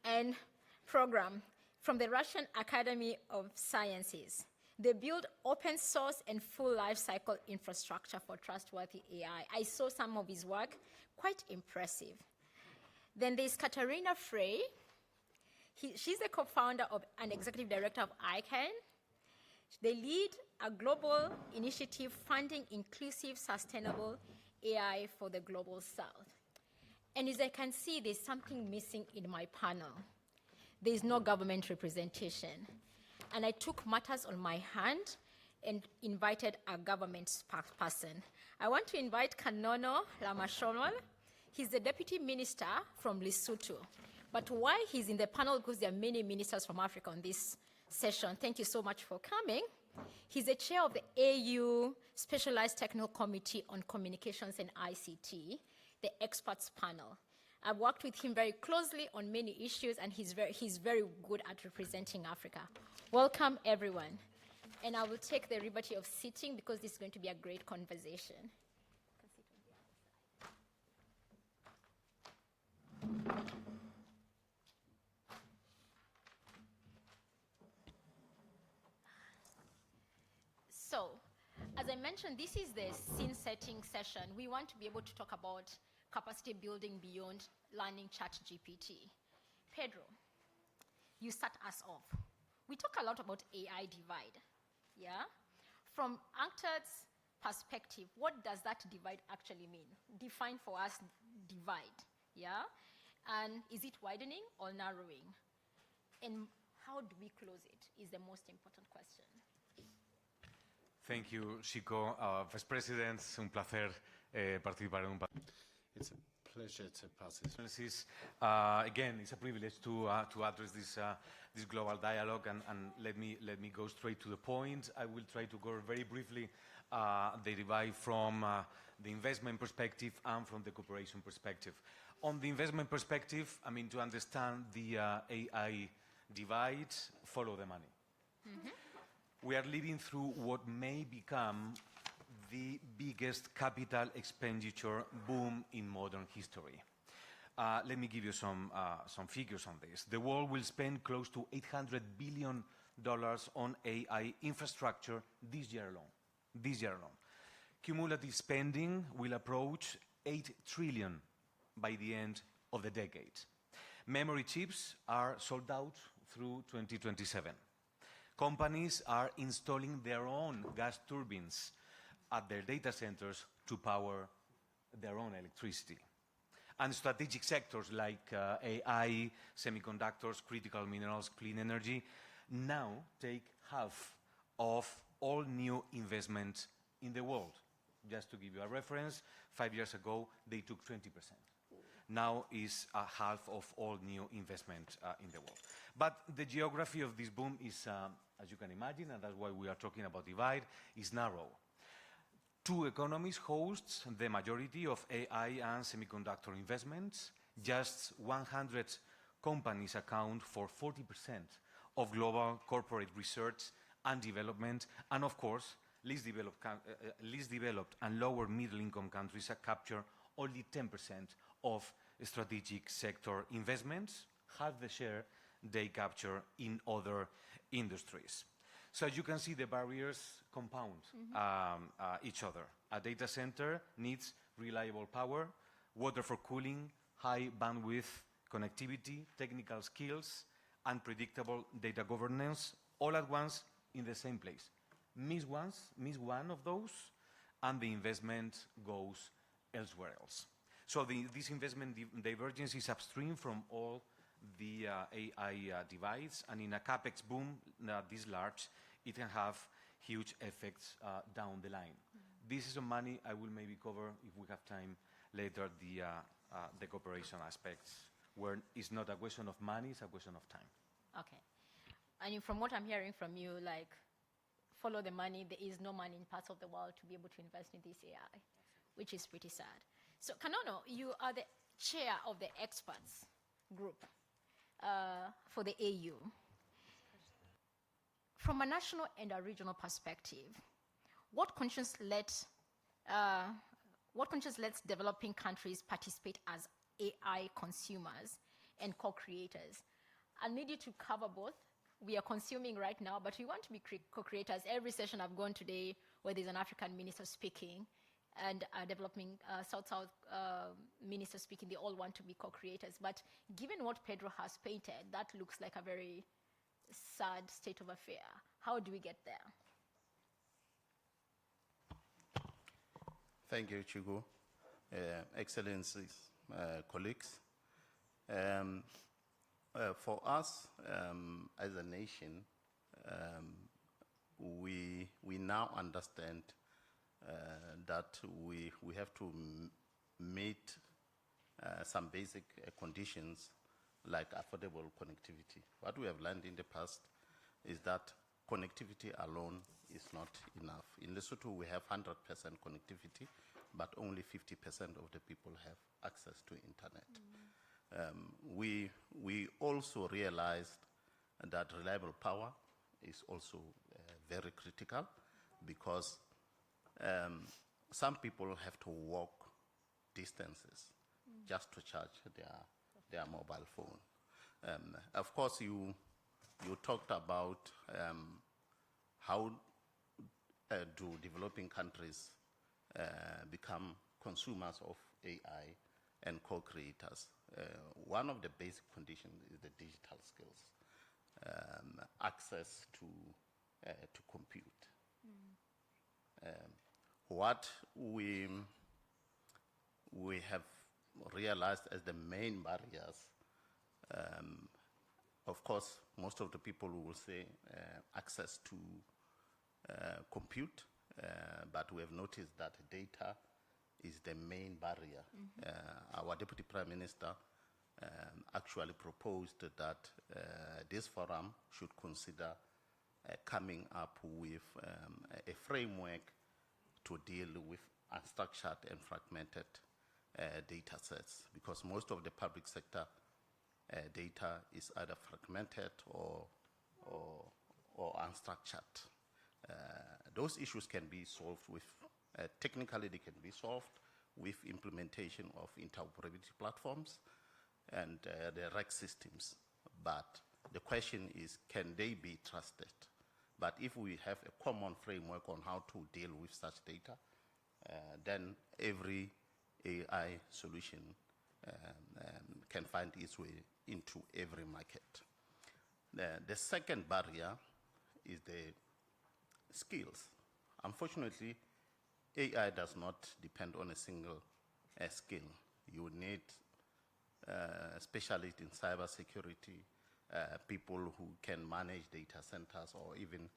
[SPEAKER 9] And program from the Russian Academy of Sciences. They build open source and full life cycle infrastructure for trustworthy AI. I saw some of his work, quite impressive. Then there's Katarina Frey. She's the co-founder and executive director of ICANN. They lead a global initiative funding inclusive, sustainable, AI for the Global South. And as I can see, there's something missing in my panel. There's no government representation. And I took matters on my hand and invited a government spokesperson. I want to invite Kanono Lamashomol. He's the deputy minister from Lesotho. But why he's in the panel, because there are many ministers from Africa on this session. Thank you so much for coming. He's the chair of the AU Specialized Technical Committee on Communications and ICT, the experts panel. I've worked with him very closely on many issues, and he's very good at representing Africa. Welcome, everyone. And I will take the liberty of sitting because this is going to be a great conversation. So, as I mentioned, this is the scene-setting session. We want to be able to talk about capacity building beyond learning ChatGPT. Pedro, you start us off. We talk a lot about AI divide, yeah? From UNCTAD's perspective, what does that divide actually mean? Define for us divide, yeah? And is it widening or narrowing? And how do we close it is the most important question.
[SPEAKER 10] Thank you, Chico. Vice President, es un placer participar en un panel.
[SPEAKER 7] It's a pleasure to participate.
[SPEAKER 10] Again, it's a privilege to address this global dialogue, and let me go straight to the point. I will try to go very briefly the divide from the investment perspective and from the cooperation perspective. On the investment perspective, I mean, to understand the AI divide, follow the money. Mm-hmm. We are living through what may become the biggest capital expenditure boom in modern history. Let me give you some figures on this. The world will spend close to $800 billion on AI infrastructure this year alone. Cumulative spending will approach $8 trillion by the end of the decade. Memory chips are sold out through 2027. Companies are installing their own gas turbines at their data centers to power their own electricity. And strategic sectors like AI, semiconductors, critical minerals, clean energy now take half of all new investment in the world. Just to give you a reference, 5 years ago, they took 20%. Now is half of all new investment in the world. But the geography of this boom is, as you can imagine, and that's why we are talking about divide, is narrow. 2 economies host the majority of AI and semiconductor investments. Just 100 companies account for 40% of global corporate research and development, and of course, least developed and lower middle-income countries capture only 10% of strategic sector investments, half the share they capture in other industries. So as you can see, the barriers compound each other. A data center needs reliable power, water for cooling, high bandwidth connectivity, technical skills, and predictable data governance, all at once in the same place. Miss one of those, and the investment goes elsewhere else. So this investment divergence is upstream from all the AI divides, and in a capex boom this large, it can have huge effects down the line. This is some money I will maybe cover, if we have time later, the cooperation aspects, where it's not a question of money, it's a question of time.
[SPEAKER 9] Okay. And from what I'm hearing from you, like, follow the money, there is no money in parts of the world to be able to invest in this AI, which is pretty sad. So, Kanono, you are the chair of the experts group for the AU. From a national and a regional perspective, what conscience lets developing countries participate as AI consumers and co-creators? I'll need you to cover both. We are consuming right now, but we want to be co-creators. Every session I've gone today where there's an African minister speaking and a developing South-South minister speaking, they all want to be co-creators. But given what Pedro has painted, that looks like a very sad state of affair. How do we get there?
[SPEAKER 11] Thank you, Chigu. Excellencies, colleagues. For us, as a nation, we now understand that we have to meet some basic conditions like affordable connectivity. What we have learned in the past is that connectivity alone is not enough. In Lesotho, we have 100% connectivity, but only 50% of the people have access to internet. We also realized that reliable power is also very critical, because some people have to walk distances just to charge their mobile phone. Of course, you talked about how do developing countries become consumers of AI and co-creators. One of the basic conditions is the digital skills, access to compute. What we have realized as the main barriers, of course, most of the people will say access to compute, but we have noticed that data is the main barrier. Our Deputy Prime Minister actually proposed that this forum should consider coming up with a framework to deal with unstructured and fragmented data sets, because most of the public sector data is either fragmented or unstructured. Those issues can be solved with, technically they can be solved with implementation of interoperability platforms and the REC systems. But the question is, can they be trusted? But if we have a common framework on how to deal with such data, then every AI solution can find its way into every market. The second barrier is the skills. Unfortunately, AI does not depend on a single skill. You need specialists in cybersecurity, people who can manage data centers or even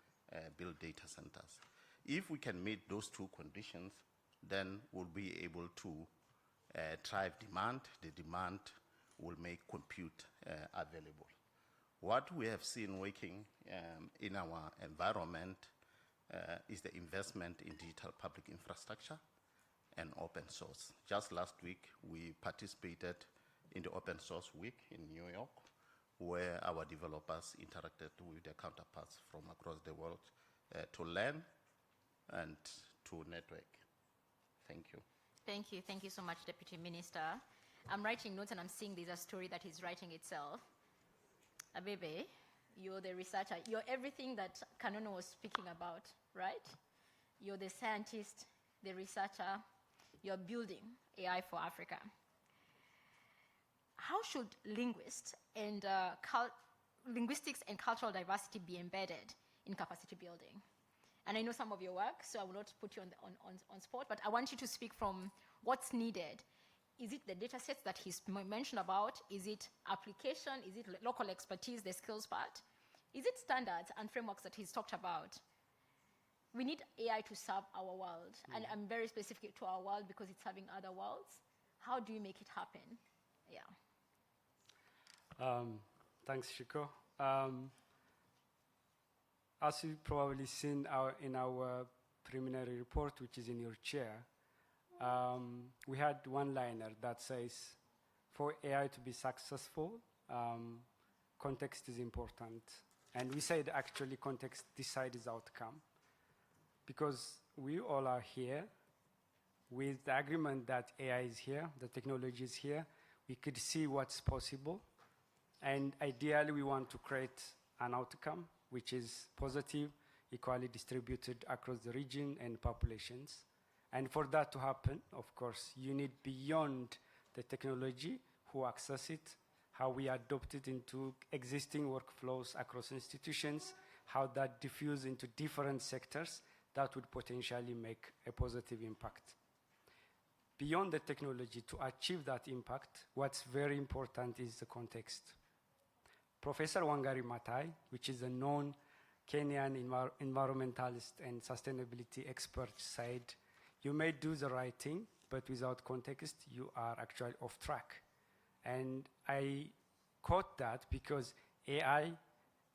[SPEAKER 11] build data centers. If we can meet those two conditions, then we'll be able to drive demand. The demand will make compute available. What we have seen working in our environment is the investment in digital public infrastructure and open source. Just last week, we participated in the Open Source Week in New York, where our developers interacted with their counterparts from across the world to learn and to network. Thank you.
[SPEAKER 9] Thank you. Thank you so much, Deputy Minister. I'm writing notes and I'm seeing there's a story that is writing itself. Abebe, you're the researcher. You're everything that Kanono was speaking about, right? You're the scientist, the researcher. You're building AI for Africa. How should linguists and linguistics and cultural diversity be embedded in capacity building? And I know some of your work, so I will not put you on spot, but I want you to speak from what's needed. Is it the data sets that he's mentioned about? Is it application? Is it local expertise, the skills part? Is it standards and frameworks that he's talked about? We need AI to serve our world, and I'm very specific to our world because it's serving other worlds. How do you make it happen? Yeah.
[SPEAKER 12] Thanks, Shiko. As you've probably seen in our preliminary report, which is in your chair, we had one liner that says, for AI to be successful, context is important. And we said actually context decides outcome, because we all are here with the agreement that AI is here, the technology is here, we could see what's possible. And ideally, we want to create an outcome which is positive, equally distributed across the region and populations. And for that to happen, of course, you need beyond the technology, who access it, how we adopt it into existing workflows across institutions, how that diffuse into different sectors that would potentially make a positive impact. beyond the technology, to achieve that impact, what's very important is the context. Professor Wangari Maathai, which is a known Kenyan environmentalist and sustainability expert, said, "You may do the right thing, but without context, you are actually off track." And I quote that because AI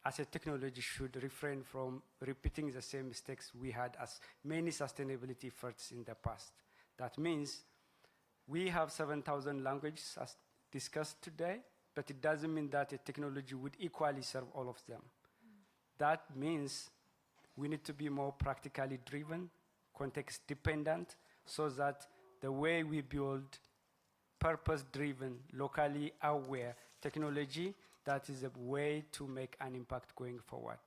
[SPEAKER 12] as a technology should refrain from repeating the same mistakes we had as many sustainability efforts in the past. That means we have 7,000 languages as discussed today, but it doesn't mean that a technology would equally serve all of them. That means we need to be more practically driven, context dependent, so that the way we build purpose-driven, locally aware technology, that is a way to make an impact going forward.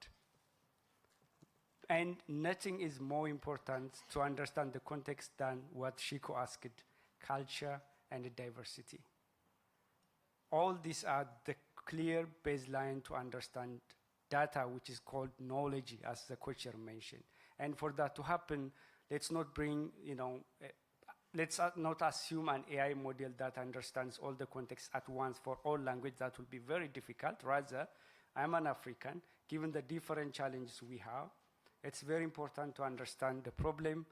[SPEAKER 12] And nothing is more important to understand the context than what Shiko asked, culture and diversity. All these are the clear baseline to understand data, which is called knowledge, as the co-chair mentioned. And for that to happen, let's not bring, let's not assume an AI model that understands all the context at once for all language. That will be very difficult. Rather, I'm an African. Given the different challenges we have, it's very important to understand the problem,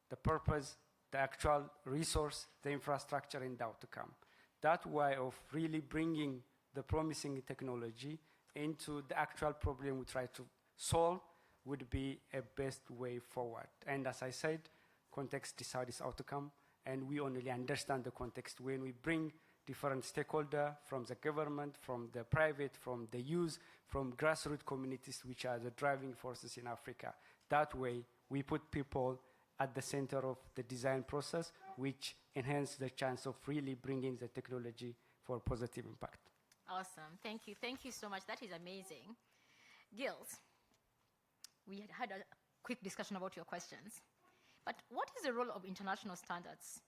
[SPEAKER 12] the purpose, the actual resource, the infrastructure, and the outcome. That way of really bringing the promising technology into the actual problem we try to solve would be a best way forward. And as I said, context decides outcome, and we only understand the context when we bring different stakeholders from the government, from the private, from the youth, from grassroots communities, which are the driving forces in Africa. That way, we put people at the center of the design process, which enhance the chance of really bringing the technology for positive impact.
[SPEAKER 9] Awesome. Thank you. Thank you so much. That is amazing. Gilles, we had a quick discussion about your questions. But what is the role of international standards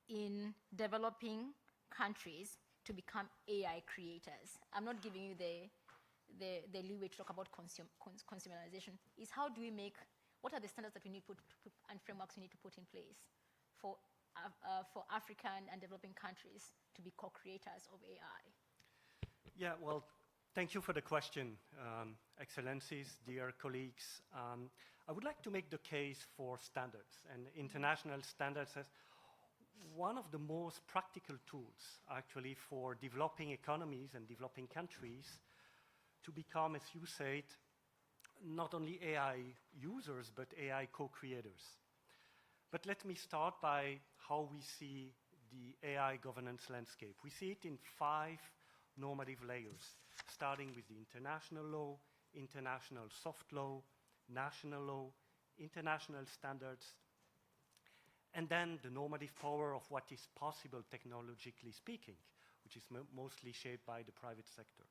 [SPEAKER 9] in developing countries to become AI creators? I'm not giving you the leeway to talk about consumerization. Is how do we make, what are the standards that we need to put and frameworks we need to put in place for African and developing countries to be co-creators of AI?
[SPEAKER 13] Yeah, well, thank you for the question, Excellencies, dear colleagues. I would like to make the case for standards, and international standards as one of the most practical tools, actually, for developing economies and developing countries to become, as you said, not only AI users, but AI co-creators. But let me start by how we see the AI governance landscape. We see it in 5 normative layers, starting with the international law, international soft law, national law, international standards, and then the normative power of what is possible technologically speaking, which is mostly shaped by the private sector.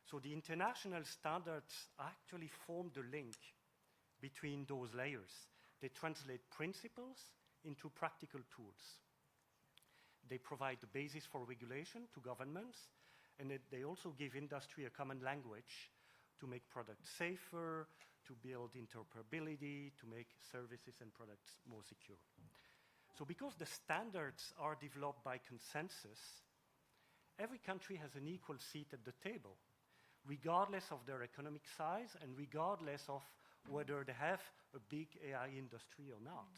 [SPEAKER 13] So the international standards actually form the link between those layers. They translate principles into practical tools. They provide the basis for regulation to governments, and they also give industry a common language to make products safer, to build interoperability, to make services and products more secure. So because the standards are developed by consensus, every country has an equal seat at the table, regardless of their economic size and regardless of whether they have a big AI industry or not.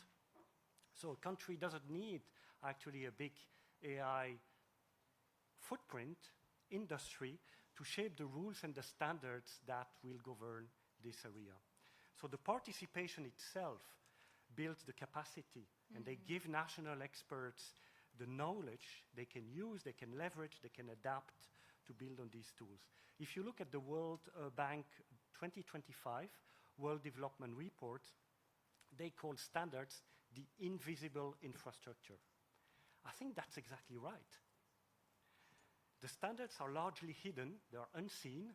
[SPEAKER 13] So a country doesn't need actually a big AI footprint industry to shape the rules and the standards that will govern this area. So the participation itself builds the capacity, and they give national experts the knowledge they can use, they can leverage, they can adapt to build on these tools. If you look at the World Bank 2025 World Development Report, they call standards the invisible infrastructure. I think that's exactly right. The standards are largely hidden, they are unseen,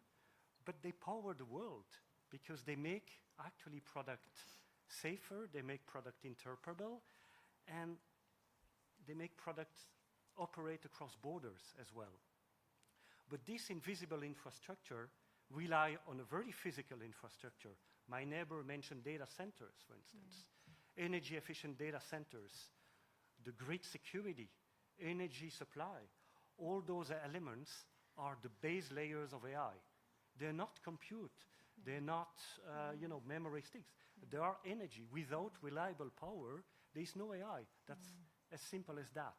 [SPEAKER 13] but they power the world because they make actually product safer, they make product interoperable, and they make products operate across borders as well. But this invisible infrastructure rely on a very physical infrastructure. My neighbor mentioned data centers, for instance, energy efficient data centers, the grid security, energy supply, all those elements are the base layers of AI. They're not compute. They're not, memory sticks. They are energy. Without reliable power, there is no AI. That's as simple as that.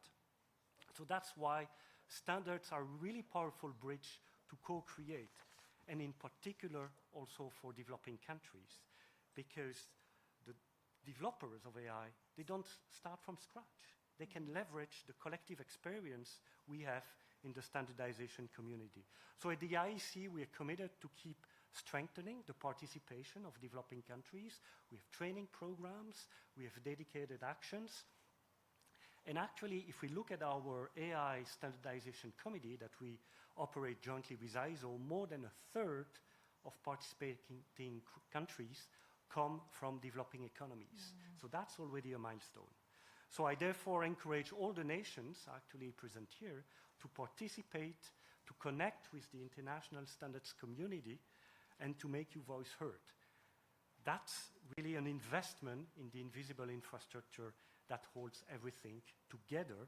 [SPEAKER 13] So that's why standards are a really powerful bridge to co-create, and in particular also for developing countries, because the developers of AI, they don't start from scratch. They can leverage the collective experience we have in the standardization community. So at the IEC, we are committed to keep strengthening the participation of developing countries. We have training programs, we have dedicated actions. And actually, if we look at our AI standardization committee that we operate jointly with ISO, more than a third of participating countries come from developing economies. So that's already a milestone. So I therefore encourage all the nations, actually present here, to participate, to connect with the international standards community, and to make your voice heard. That's really an investment in the invisible infrastructure that holds everything together,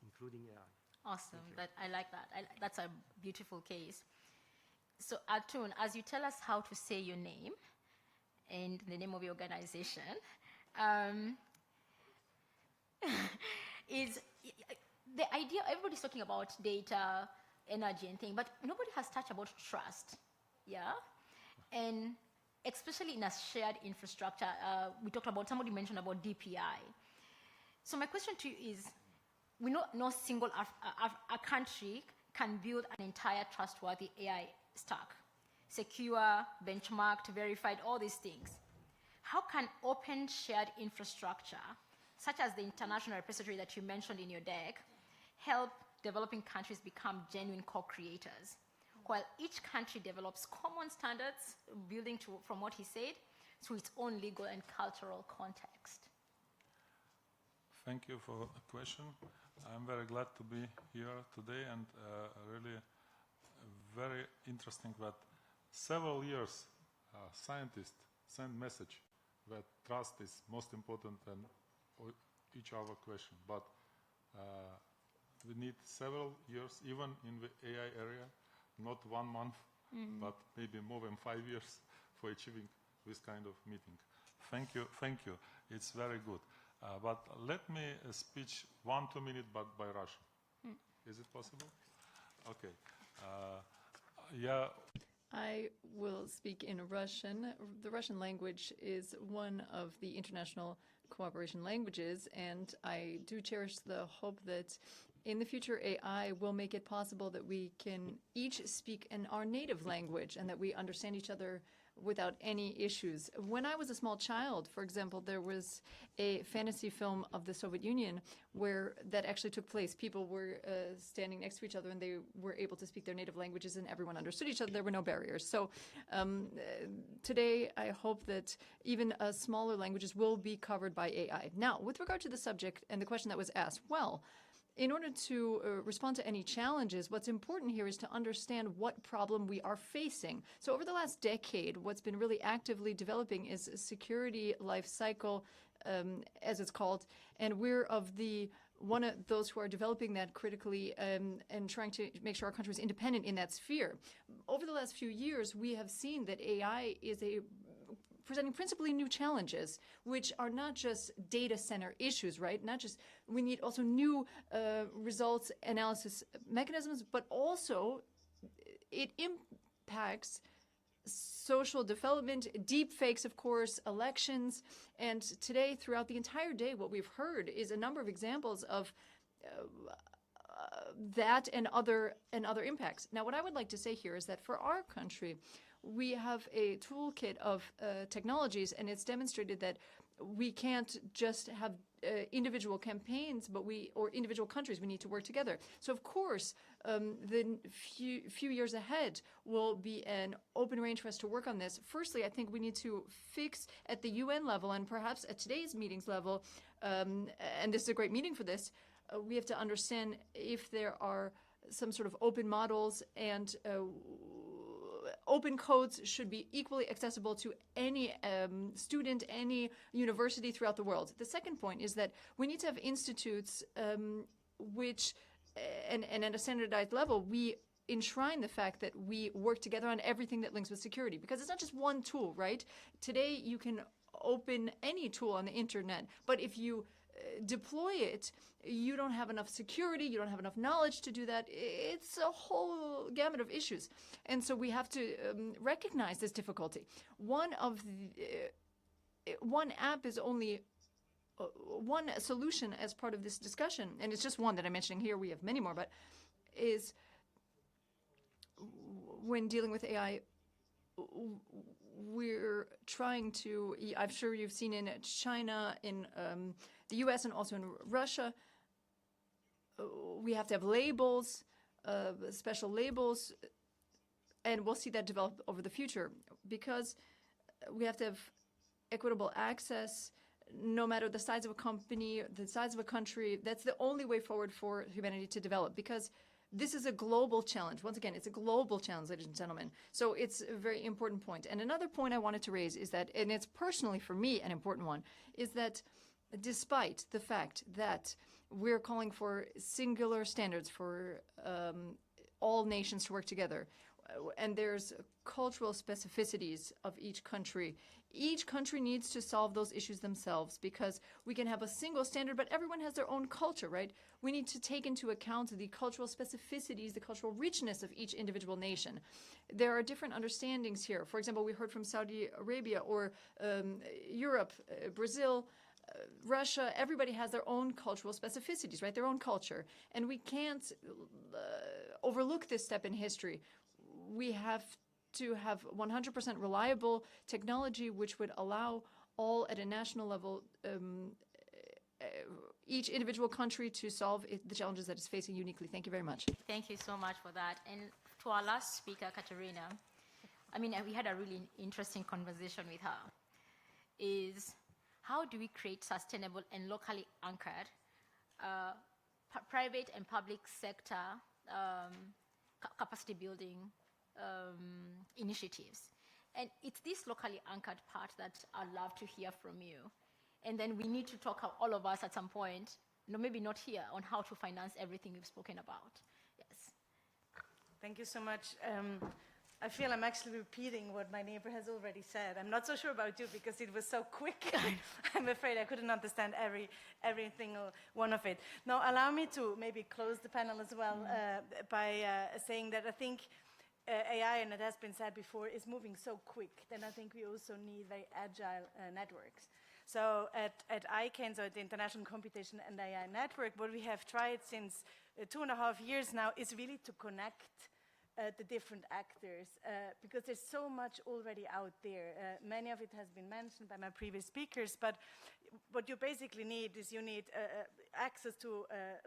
[SPEAKER 13] including AI.
[SPEAKER 9] Awesome. I like that. That's a beautiful case. So, Artun, as you tell us how to say your name and the name of your organization, is the idea, everybody's talking about data, energy and things, but nobody has touched about trust, yeah? And especially in a shared infrastructure, we talked about, somebody mentioned about DPI. So my question to you is, we know no single a country can build an entire trustworthy AI stack, secure, benchmarked, verified, all these things. How can open shared infrastructure, such as the international repository that you mentioned in your deck, help developing countries become genuine co-creators, while each country develops common standards, building to, from what he said, through its own legal and cultural context?
[SPEAKER 14] Thank you for the question. I'm very glad to be here today, and really very interesting that several years scientists send message that trust is most important than each other question. But we need several years, even in the AI area, not 1 month, but maybe more than 5 years for achieving this kind of meeting. Thank you. It's very good. But let me speak 1-2 minutes by Russian. Is it possible? Okay. Yeah.
[SPEAKER 8] I will speak in Russian. The Russian language is one of the international cooperation languages, and I do cherish the hope that in the future AI will make it possible that we can each speak in our native language and that we understand each other without any issues. When I was a small child, for example, there was a fantasy film of the Soviet Union where that actually took place. People were standing next to each other and they were able to speak their native languages and everyone understood each other. There were no barriers. So today I hope that even smaller languages will be covered by AI. Now, with regard to the subject and the question that was asked, well, in order to respond to any challenges, what's important here is to understand what problem we are facing. So over the last decade, what's been really actively developing is security life cycle, as it's called, and we're of one of those who are developing that critically and trying to make sure our country is independent in that sphere. Over the last few years, we have seen that AI is presenting principally new challenges, which are not just data center issues, right? Not just, we need also new results analysis mechanisms, but also it impacts social development, deep fakes, of course, elections. And today, throughout the entire day, what we've heard is a number of examples of that and other impacts. Now, what I would like to say here is that for our country, we have a toolkit of technologies, and it's demonstrated that we can't just have individual campaigns, or individual countries. We need to work together. So, of course, the few years ahead will be an open range for us to work on this. Firstly, I think we need to fix at the UN level, and perhaps at today's meetings level, and this is a great meeting for this, we have to understand if there are some sort of open models and open codes should be equally accessible to any student, any university throughout the world. The second point is that we need to have institutes which, and at a standardized level, we enshrine the fact that we work together on everything that links with security, because it's not just one tool, right? Today you can open any tool on the internet, but if you deploy it, you don't have enough security, you don't have enough knowledge to do that. It's a whole gamut of issues. And so we have to recognize this difficulty. One app is only one solution as part of this discussion, and it's just one that I'm mentioning here, we have many more, but is when dealing with AI, we're trying to, I'm sure you've seen in China, in the US, and also in Russia, we have to have labels, special labels, and we'll see that develop over the future, because we have to have equitable access, no matter the size of a company, the size of a country. That's the only way forward for humanity to develop, because this is a global challenge. Once again, it's a global challenge, ladies and gentlemen. So it's a very important point. And another point I wanted to raise is that, and it's personally for me an important one, is that despite the fact that we're calling for singular standards for all nations to work together, and there's cultural specificities of each country needs to solve those issues themselves, because we can have a single standard, but everyone has their own culture, right? We need to take into account the cultural specificities, the cultural richness of each individual nation. There are different understandings here. For example, we heard from Saudi Arabia or Europe, Brazil, Russia. Everybody has their own cultural specificities, right? Their own culture. And we can't overlook this step in history. We have to have 100% reliable technology, which would allow all at a national level, each individual country to solve the challenges that it's facing uniquely. Thank you very much.
[SPEAKER 9] Thank you so much for that. And to our last speaker, Katerina, I mean, we had a really interesting conversation with her, is how do we create sustainable and locally anchored private and public sector capacity building initiatives. And it's this locally anchored part that I'd love to hear from you. And then we need to talk, all of us at some point, maybe not here, on how to finance everything we've spoken about. Yes.
[SPEAKER 15] Thank you so much. I feel I'm actually repeating what my neighbor has already said. I'm not so sure about you because it was so quick. I'm afraid I couldn't understand every single one of it. Now, allow me to maybe close the panel as well by saying that I think AI, and it has been said before, is moving so quick. Then I think we also need very agile networks. So at ICANN, so at the International Computation and AI Network, what we have tried since 2.5 years now is really to connect the different actors, because there's so much already out there. Many of it has been mentioned by my previous speakers, but what you basically need is you need access to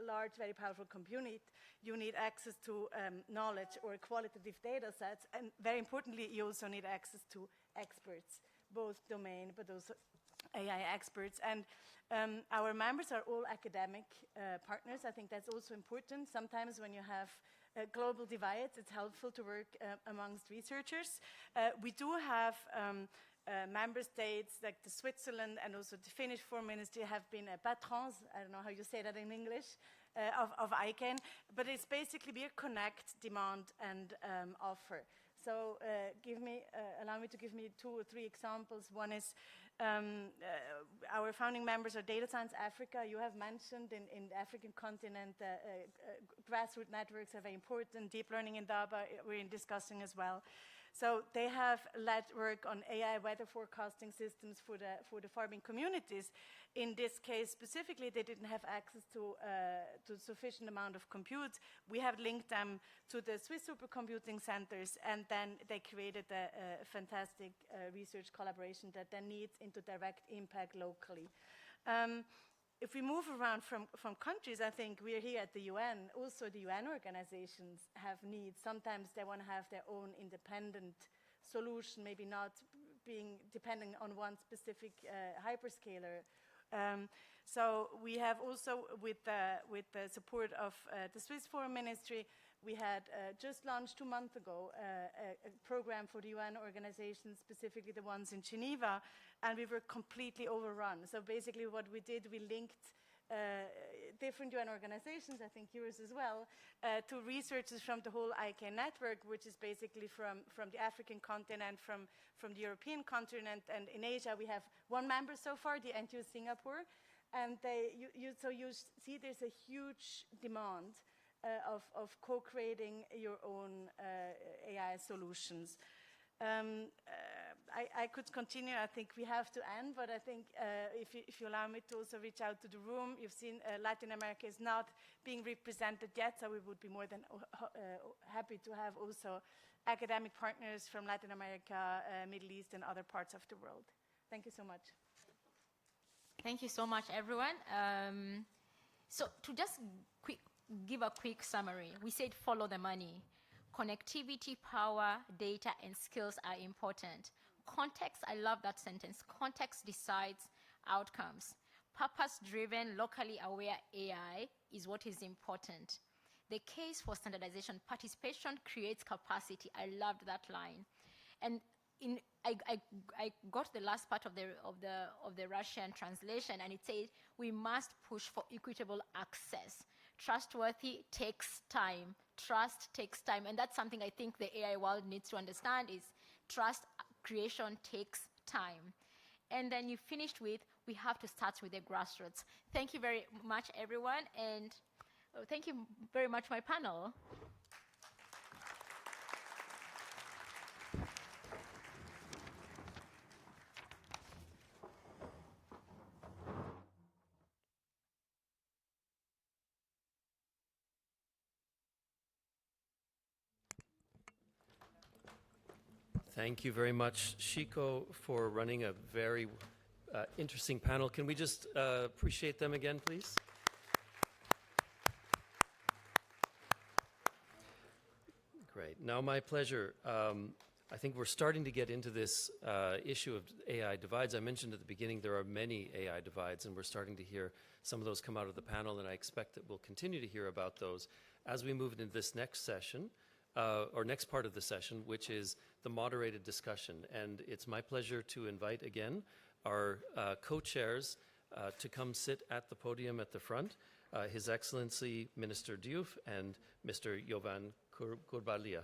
[SPEAKER 15] large, very powerful compute. You need access to knowledge or qualitative data sets, and very importantly, you also need access to experts, both domain, but also AI experts. And our members are all academic partners. I think that's also important. Sometimes when you have global divides, it's helpful to work amongst researchers. We do have member states like the Switzerland and also the Finnish Foreign Ministry have been patrons, I don't know how you say that in English, of ICANN, but it's basically we connect, demand, and offer. So allow me to give me 2 or 3 examples. One is our founding members are Data Science Africa. You have mentioned in the African continent, grassroots networks are very important. Deep learning in Daba, we're discussing as well. So they have led work on AI weather forecasting systems for the farming communities. In this case specifically, they didn't have access to sufficient amount of compute. We have linked them to the Swiss supercomputing centers, and then they created a fantastic research collaboration that then needs into direct impact locally. If we move around from countries, I think we're here at the UN. Also, the UN organizations have needs. Sometimes they want to have their own independent solution, maybe not being depending on one specific hyperscaler. So we have also, with the support of the Swiss Foreign Ministry, We had just launched 2 months ago a program for the UN organizations, specifically the ones in Geneva, and we were completely overrun. So basically what we did, we linked different UN organizations, I think yours as well, to researchers from the whole IK network, which is basically from the African continent, from the European continent, and in Asia we have 1 member so far, the NTU Singapore, and so you see there's a huge demand of co-creating your own AI solutions. I could continue. I think we have to end, but I think if you allow me to also reach out to the room, you've seen Latin America is not being represented yet, so we would be more than happy to have also academic partners from Latin America, Middle East, and other parts of the world. Thank you so much.
[SPEAKER 9] Thank you so much, everyone. So to just give a quick summary, we said follow the money. Connectivity, power, data, and skills are important. Context, I love that sentence. Context decides outcomes. Purpose-driven, locally aware AI is what is important. The case for standardization, participation creates capacity. I loved that line. And I got the last part of the Russian translation, and it said, we must push for equitable access. Trustworthy takes time. Trust takes time. And that's something I think the AI world needs to understand is trust creation takes time. And then you finished with, we have to start with the grassroots. Thank you very much, everyone. And thank you very much, my panel.
[SPEAKER 1] Thank you very much, Shiko, for running a very interesting panel. Can we just appreciate them again, please? Great. Now, my pleasure. I think we're starting to get into this issue of AI divides. I mentioned at the beginning there are many AI divides, and we're starting to hear some of those come out of the panel, and I expect that we'll continue to hear about those as we move into this next session. Or next part of the session, which is the moderated discussion. And it's my pleasure to invite again our co-chairs to come sit at the podium at the front, His Excellency Minister Diouf and Mr. Jovan Kurbalia.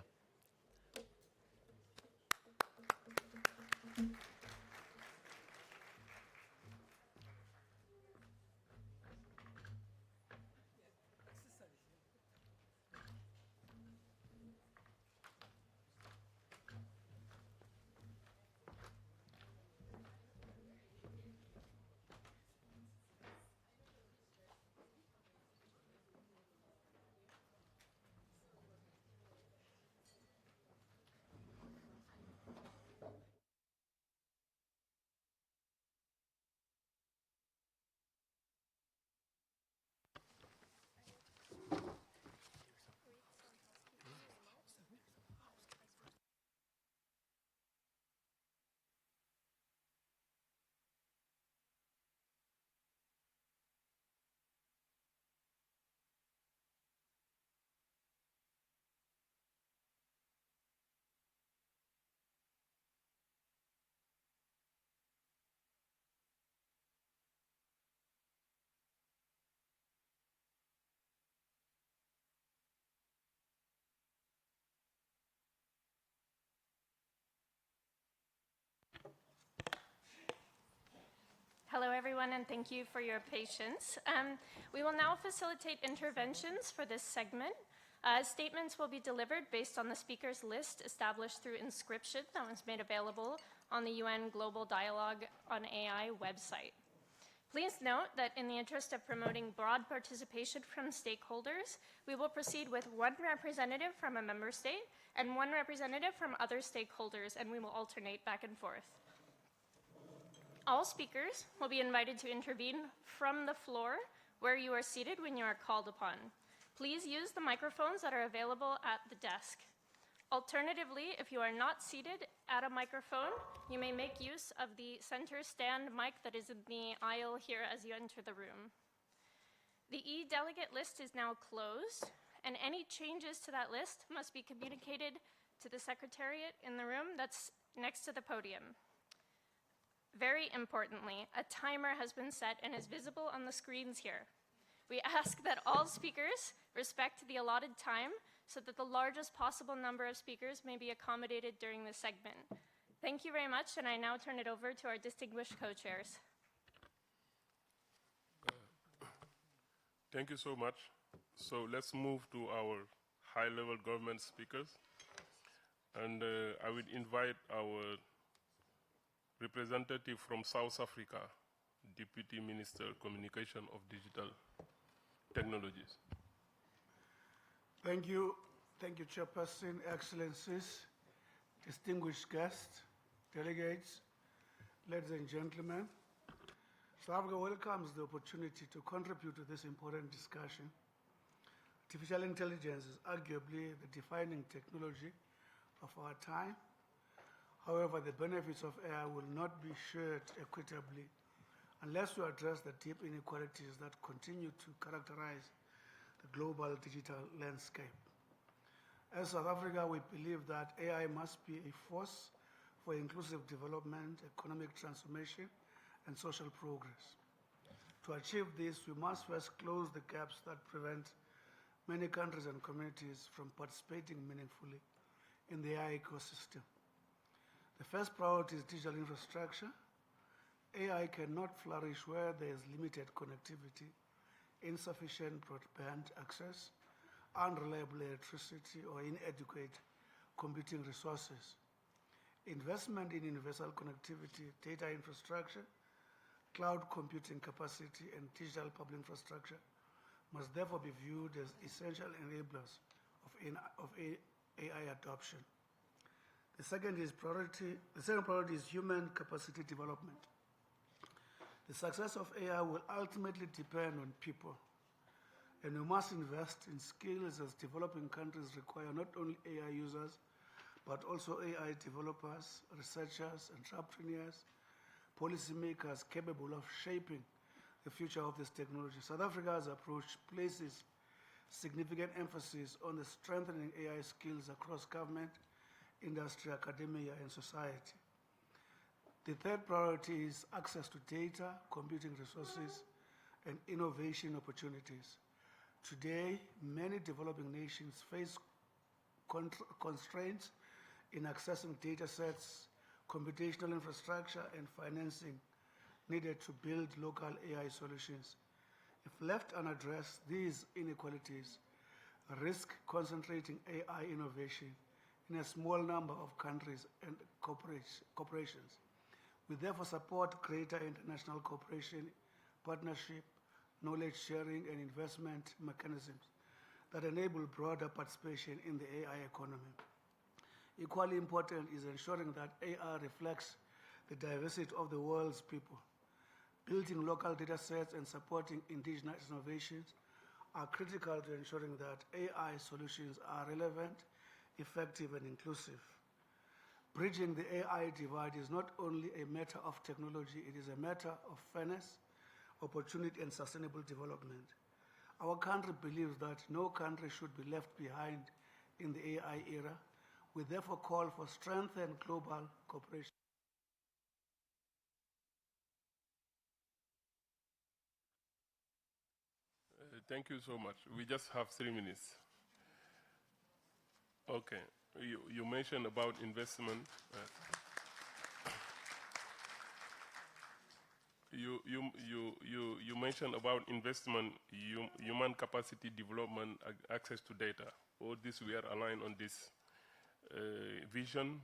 [SPEAKER 16] Hello, everyone, and thank you for your patience. We will now facilitate interventions for this segment. Statements will be delivered based on the speakers list established through inscription that was made available on the UN Global Dialogue on AI website. Please note that in the interest of promoting broad participation from stakeholders, we will proceed with 1 representative from a member state and 1 representative from other stakeholders, and we will alternate back and forth. All speakers will be invited to intervene from the floor where you are seated when you are called upon. Please use the microphones that are available at the desk. Alternatively, if you are not seated at a microphone, you may make use of the center stand mic that is in the aisle here as you enter the room. The e-delegate list is now closed, and any changes to that list must be communicated to the Secretariat in the room that's next to the podium. Very importantly, a timer has been set and is visible on the screens here. We ask that all speakers respect the allotted time so that the largest possible number of speakers may be accommodated during this segment. Thank you very much, and I now turn it over to our distinguished co-chairs.
[SPEAKER 3] Thank you so much. So let's move to our high-level government speakers. And I will invite our representative from South Africa, Deputy Minister, Communication of Digital Technologies.
[SPEAKER 17] Thank you, Chairperson, Excellencies, distinguished guests, delegates, ladies and gentlemen. South Africa welcomes the opportunity to contribute to this important discussion. Artificial intelligence is arguably the defining technology of our time. However, the benefits of AI will not be shared equitably unless we address the deep inequalities that continue to characterize the global digital landscape. As South Africa, we believe that AI must be a force for inclusive development, economic transformation, and social progress. To achieve this, we must first close the gaps that prevent many countries and communities from participating meaningfully in the AI ecosystem. The first priority is digital infrastructure. AI cannot flourish where there is limited connectivity, insufficient broadband access, unreliable electricity, or inadequate computing resources. Investment in universal connectivity, data infrastructure, cloud computing capacity, and digital public infrastructure must therefore be viewed as essential enablers of AI adoption. The second priority is human capacity development. The success of AI will ultimately depend on people, and we must invest in skills as developing countries require not only AI users, but also AI developers, researchers, entrepreneurs, policymakers capable of shaping the future of this technology. South Africa's approach places significant emphasis on the strengthening AI skills across government, industry, academia, and society. The third priority is access to data, computing resources, and innovation opportunities. Today, many developing nations face constraints in accessing data sets, computational infrastructure, and financing needed to build local AI solutions. If left unaddressed, these inequalities risk concentrating AI innovation in a small number of countries and corporations. We therefore support greater international cooperation, partnership, knowledge sharing, and investment mechanisms that enable broader participation in the AI economy. Equally important is ensuring that AI reflects the diversity of the world's people. Building local data sets and supporting indigenous innovations are critical to ensuring that AI solutions are relevant, effective, and inclusive. Bridging the AI divide is not only a matter of technology, it is a matter of fairness, opportunity, and sustainable development. Our country believes that no country should be left behind in the AI era. We therefore call for strengthened global cooperation.
[SPEAKER 3] Thank you so much. We just have 3 minutes. Okay, you mentioned about investment. You mentioned about investment, human capacity development, access to data. All this, we are aligned on this vision,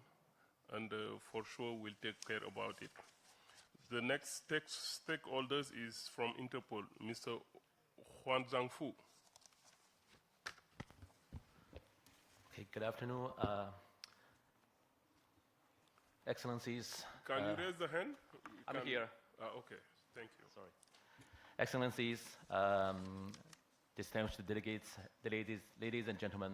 [SPEAKER 3] and for sure we'll take care about it. The next stakeholders is from Interpol, Mr. Huan Zhangfu.
[SPEAKER 18] Okay, good afternoon, Excellencies.
[SPEAKER 3] Can you raise the hand?
[SPEAKER 18] I'm here.
[SPEAKER 3] Okay, thank you.
[SPEAKER 18] Sorry. Excellencies, distinguished delegates, ladies and gentlemen,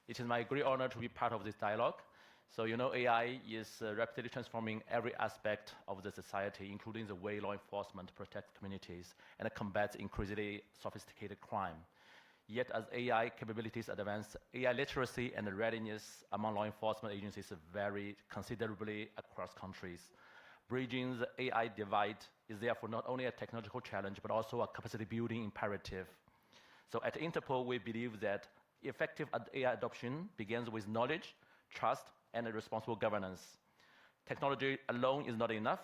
[SPEAKER 18] it is my great honor to be part of this dialogue. So you know AI is rapidly transforming every aspect of the society, including the way law enforcement protects communities and combats increasingly sophisticated crime. Yet as AI capabilities advance, AI literacy and readiness among law enforcement agencies vary considerably across countries. Bridging the AI divide is therefore not only a technological challenge, but also a capacity building imperative. So at Interpol, we believe that effective AI adoption begins with knowledge, trust, and responsible governance. Technology alone is not enough.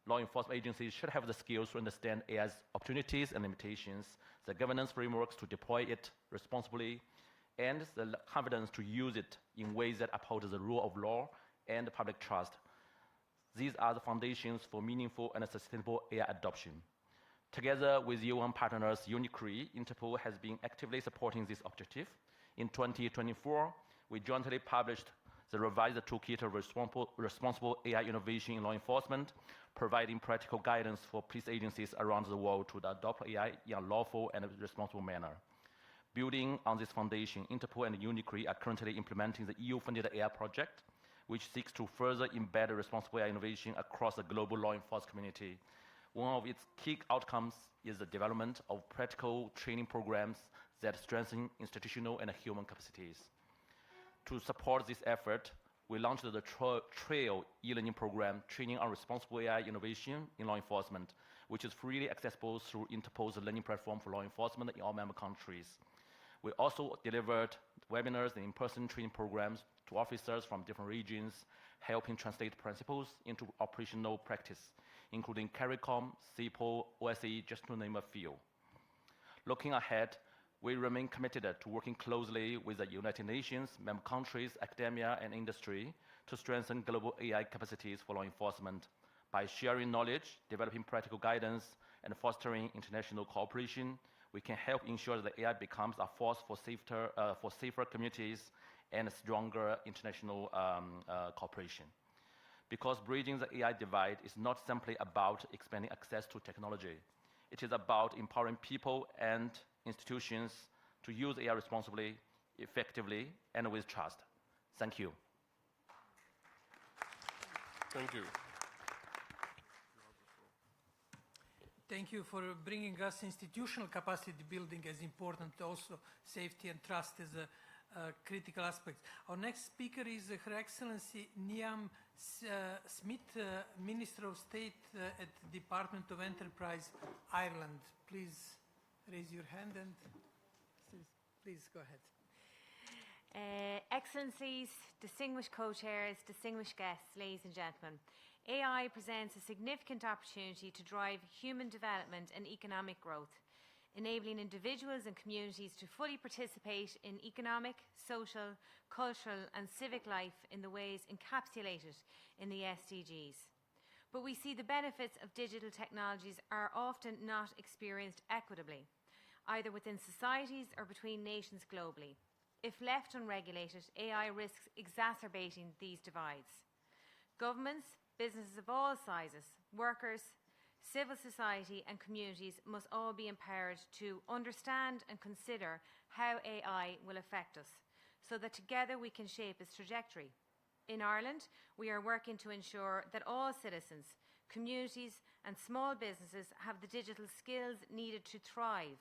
[SPEAKER 18] Law enforcement agencies should have the skills to understand AI's opportunities and limitations, the governance frameworks to deploy it responsibly, and the confidence to use it in ways that uphold the rule of law and public trust. These are the foundations for meaningful and sustainable AI adoption. Together with UN partners UNICRI, Interpol has been actively supporting this objective. In 2024, we jointly published the revised toolkit of responsible AI innovation in law enforcement, providing practical guidance for police agencies around the world to adopt AI in a lawful and responsible manner. Building on this foundation, Interpol and UNICRI are currently implementing the EU-funded AI project, which seeks to further embed responsible AI innovation across the global law enforcement community. One of its key outcomes is the development of practical training programs that strengthen institutional and human capacities. To support this effort, we launched the TRAIL e-learning program, Training on Responsible AI Innovation in Law Enforcement, which is freely accessible through Interpol's learning platform for law enforcement in all member countries. We also delivered webinars and in-person training programs to officers from different regions, helping translate principles into operational practice, including CARICOM, CIPO, OSCE, just to name a few. Looking ahead, we remain committed to working closely with the United Nations, member countries, academia, and industry to strengthen global AI capacities for law enforcement. By sharing knowledge, developing practical guidance, and fostering international cooperation, we can help ensure that AI becomes a force for safer communities and stronger international cooperation. Because bridging the AI divide is not simply about expanding access to technology. It is about empowering people and institutions to use AI responsibly, effectively, and with trust. Thank you.
[SPEAKER 3] Thank you.
[SPEAKER 4] Thank you for bringing us institutional capacity building as important, also safety and trust as a critical aspect. Our next speaker is Her Excellency Niam Smith, Minister of State at the Department of Enterprise, Ireland. Please raise your hand and please go ahead.
[SPEAKER 19] Excellencies, distinguished co-chairs, distinguished guests, ladies and gentlemen, AI presents a significant opportunity to drive human development and economic growth, enabling individuals and communities to fully participate in economic, social, cultural and civic life in the ways encapsulated in the SDGs. But we see the benefits of digital technologies are often not experienced equitably, either within societies or between nations globally. If left unregulated, AI risks exacerbating these divides. Governments, businesses of all sizes, workers, civil society and communities must all be empowered to understand and consider how AI will affect us, so that together we can shape its trajectory. In Ireland, we are working to ensure that all citizens, communities and small businesses have the digital skills needed to thrive,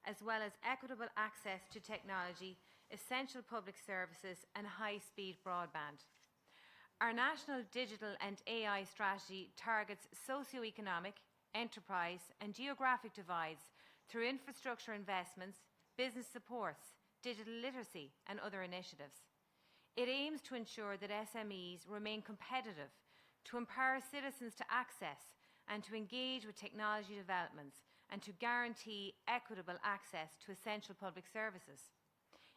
[SPEAKER 19] as well as equitable access to technology, essential public services and high-speed broadband. Our national digital and AI strategy targets socio-economic, enterprise and geographic divides through infrastructure investments, business supports, digital literacy and other initiatives. It aims to ensure that SMEs remain competitive, to empower citizens to access and to engage with technology developments, and to guarantee equitable access to essential public services.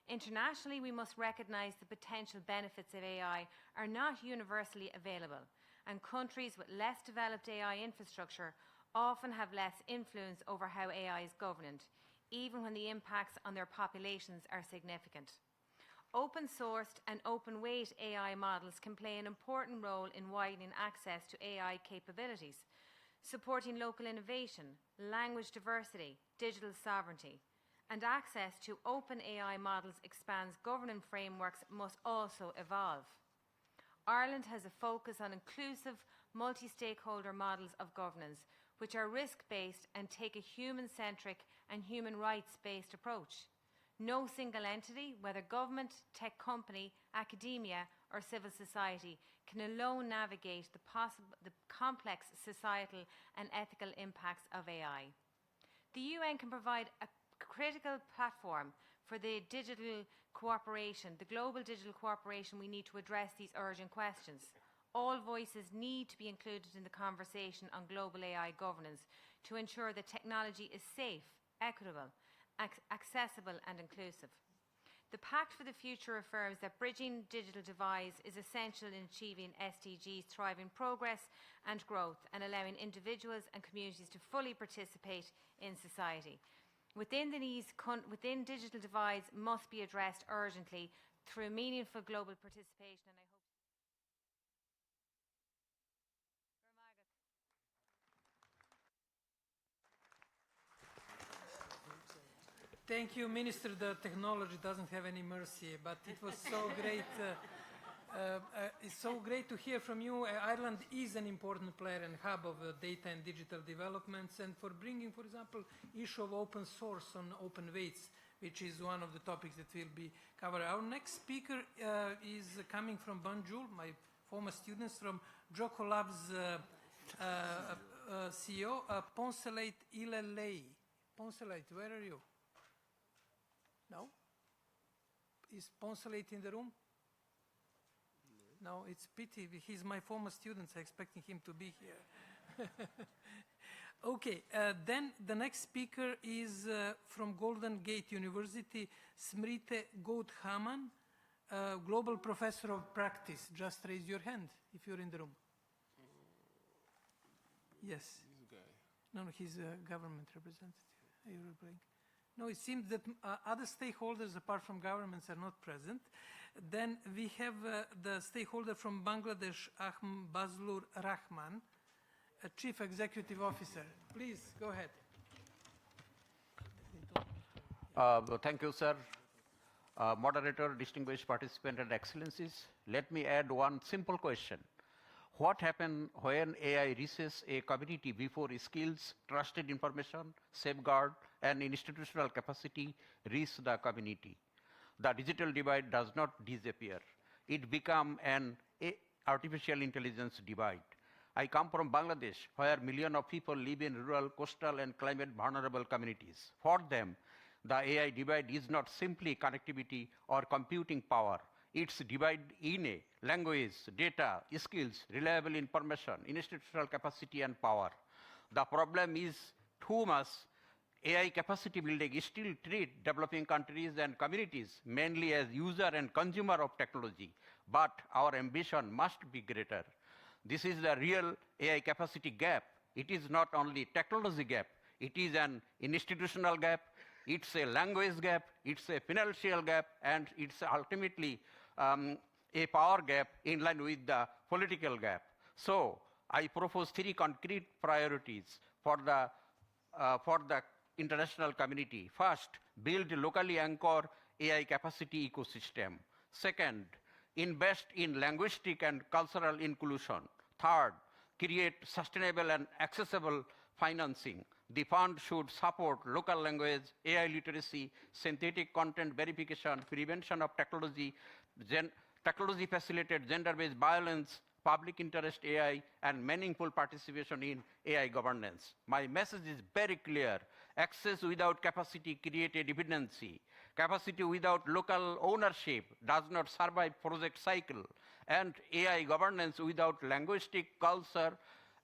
[SPEAKER 19] Internationally, we must recognise the potential benefits of AI are not universally available, and countries with less developed AI infrastructure often have less influence over how AI is governed, even when the impacts on their populations are significant. Open-sourced and open-weight AI models can play an important role in widening access to AI capabilities, supporting local innovation, language diversity, digital sovereignty, and access to open AI models expands governance frameworks must also evolve. Ireland has a focus on inclusive, multi-stakeholder models of governance, which are risk-based and take a human-centric and human rights-based approach. No single entity, whether government, tech company, academia, or civil society, can alone navigate the complex societal and ethical impacts of AI. The UN can provide a critical platform for the digital cooperation, the global digital cooperation we need to address these urgent questions. All voices need to be included in the conversation on global AI governance to ensure that technology is safe, equitable, accessible and inclusive. The Pact for the Future affirms that bridging digital divides is essential in achieving SDGs' thriving progress and growth and allowing individuals and communities to fully participate in society. Within digital divides must be addressed urgently through meaningful global participation, and I hope
[SPEAKER 4] Thank you, Minister. The technology doesn't have any mercy, but it was so great. It's so great to hear from you. Ireland is an important player and hub of data and digital developments, and for bringing, for example, issue of open source on open weights, which is one of the topics that will be covered. Our next speaker is coming from Banjul, my former students from Joko Labs CEO, Poncelate Ilelei. Poncelate, where are you? No? Is Poncelate in the room? No, it's pity. He's my former student. I'm expecting him to be here. Okay, then the next speaker is from Golden Gate University, Smriti Gauthaman, Global Professor of Practice. Just raise your hand if you're in the room. Yes. No, he's a government representative. No, it seems that other stakeholders apart from governments are not present. Then we have the stakeholder from Bangladesh, Ahmed Bazlur Rahman, a Chief Executive Officer. Please, go ahead.
[SPEAKER 20] Thank you, sir. Moderator, distinguished participants and excellencies, let me add one simple question. What happens when AI reaches a community before skills, trusted information, safeguard, and institutional capacity reach the community? The digital divide does not disappear. It becomes an artificial intelligence divide. I come from Bangladesh, where millions of people live in rural, coastal, and climate vulnerable communities. For them, the AI divide is not simply connectivity or computing power. It's divided in a language, data, skills, reliable information, institutional capacity, and power. The problem is too much AI capacity building still treat developing countries and communities mainly as user and consumer of technology, but our ambition must be greater. This is the real AI capacity gap. It is not only technology gap, it is an institutional gap, it's a language gap, it's a financial gap, and it's ultimately a power gap in line with the political gap. So I propose 3 concrete priorities for the international community. First, build locally anchored AI capacity ecosystem. Second, invest in linguistic and cultural inclusion. Third, create sustainable and accessible financing. The fund should support local language, AI literacy, synthetic content verification, prevention of technology-facilitated gender-based violence, public interest AI, and meaningful participation in AI governance. My message is very clear. Access without capacity creates a dependency. Capacity without local ownership does not survive project cycle. And AI governance without linguistic, culture,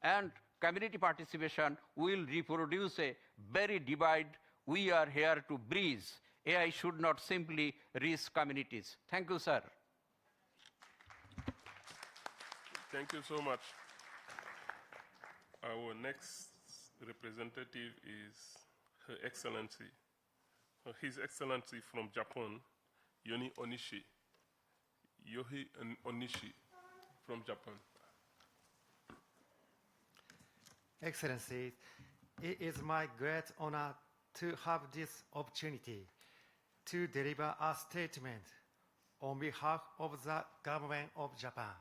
[SPEAKER 20] and community participation will reproduce a very divide we are here to bridge. AI should not simply reach communities. Thank you, sir.
[SPEAKER 3] Thank you so much. Our next representative is Her Excellency, His Excellency from Japan, Yohi Onishi from Japan.
[SPEAKER 21] Excellencies, it is my great honor to have this opportunity to deliver a statement on behalf of the government of Japan.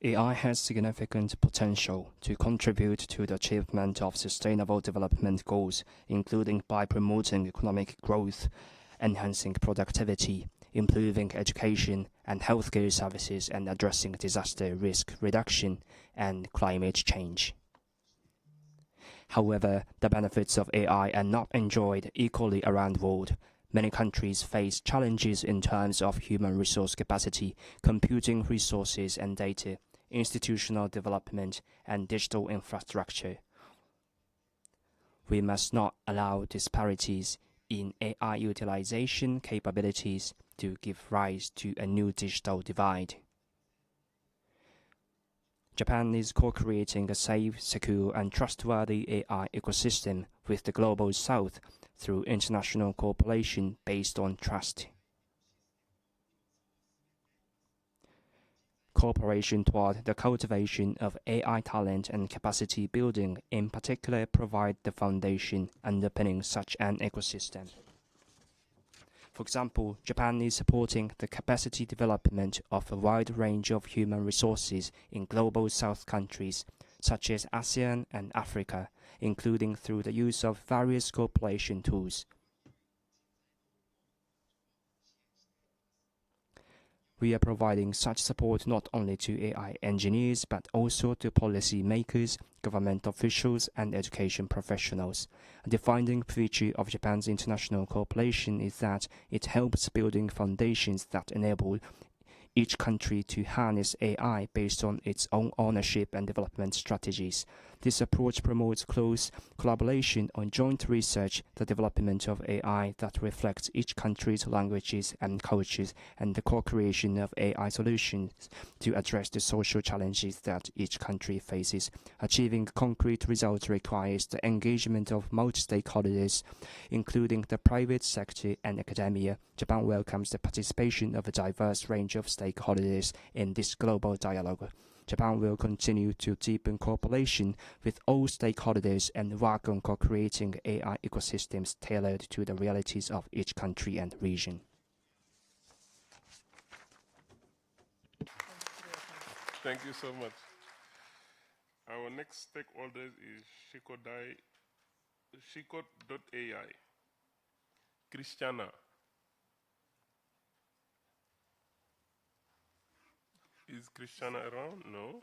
[SPEAKER 22] AI has significant potential to contribute to the achievement of sustainable development goals, including by promoting economic growth enhancing productivity, improving education and healthcare services, and addressing disaster risk reduction and climate change. However, the benefits of AI are not enjoyed equally around the world. Many countries face challenges in terms of human resource capacity, computing resources and data, institutional development, and digital infrastructure. We must not allow disparities in AI utilization capabilities to give rise to a new digital divide. Japan is co-creating a safe, secure, and trustworthy AI ecosystem with the Global South through international cooperation based on trust. Cooperation toward the cultivation of AI talent and capacity building in particular provide the foundation underpinning such an ecosystem. For example, Japan is supporting the capacity development of a wide range of human resources in Global South countries, such as ASEAN and Africa, including through the use of various cooperation tools. We are providing such support not only to AI engineers, but also to policy makers, government officials, and education professionals. A defining feature of Japan's international cooperation is that it helps building foundations that enable each country to harness AI based on its own ownership and development strategies. This approach promotes close collaboration on joint research, the development of AI that reflects each country's languages and cultures, and the co-creation of AI solutions to address the social challenges that each country faces. Achieving concrete results requires the engagement of multi-stakeholders, including the private sector and academia. Japan welcomes the participation of a diverse range of stakeholders in this global dialogue. Japan will continue to deepen cooperation with all stakeholders and work on co-creating AI ecosystems tailored to the realities of each country and region.
[SPEAKER 3] Thank you so much. Our next stakeholder is Shikot.ai. Christiana. Is Christiana around? No.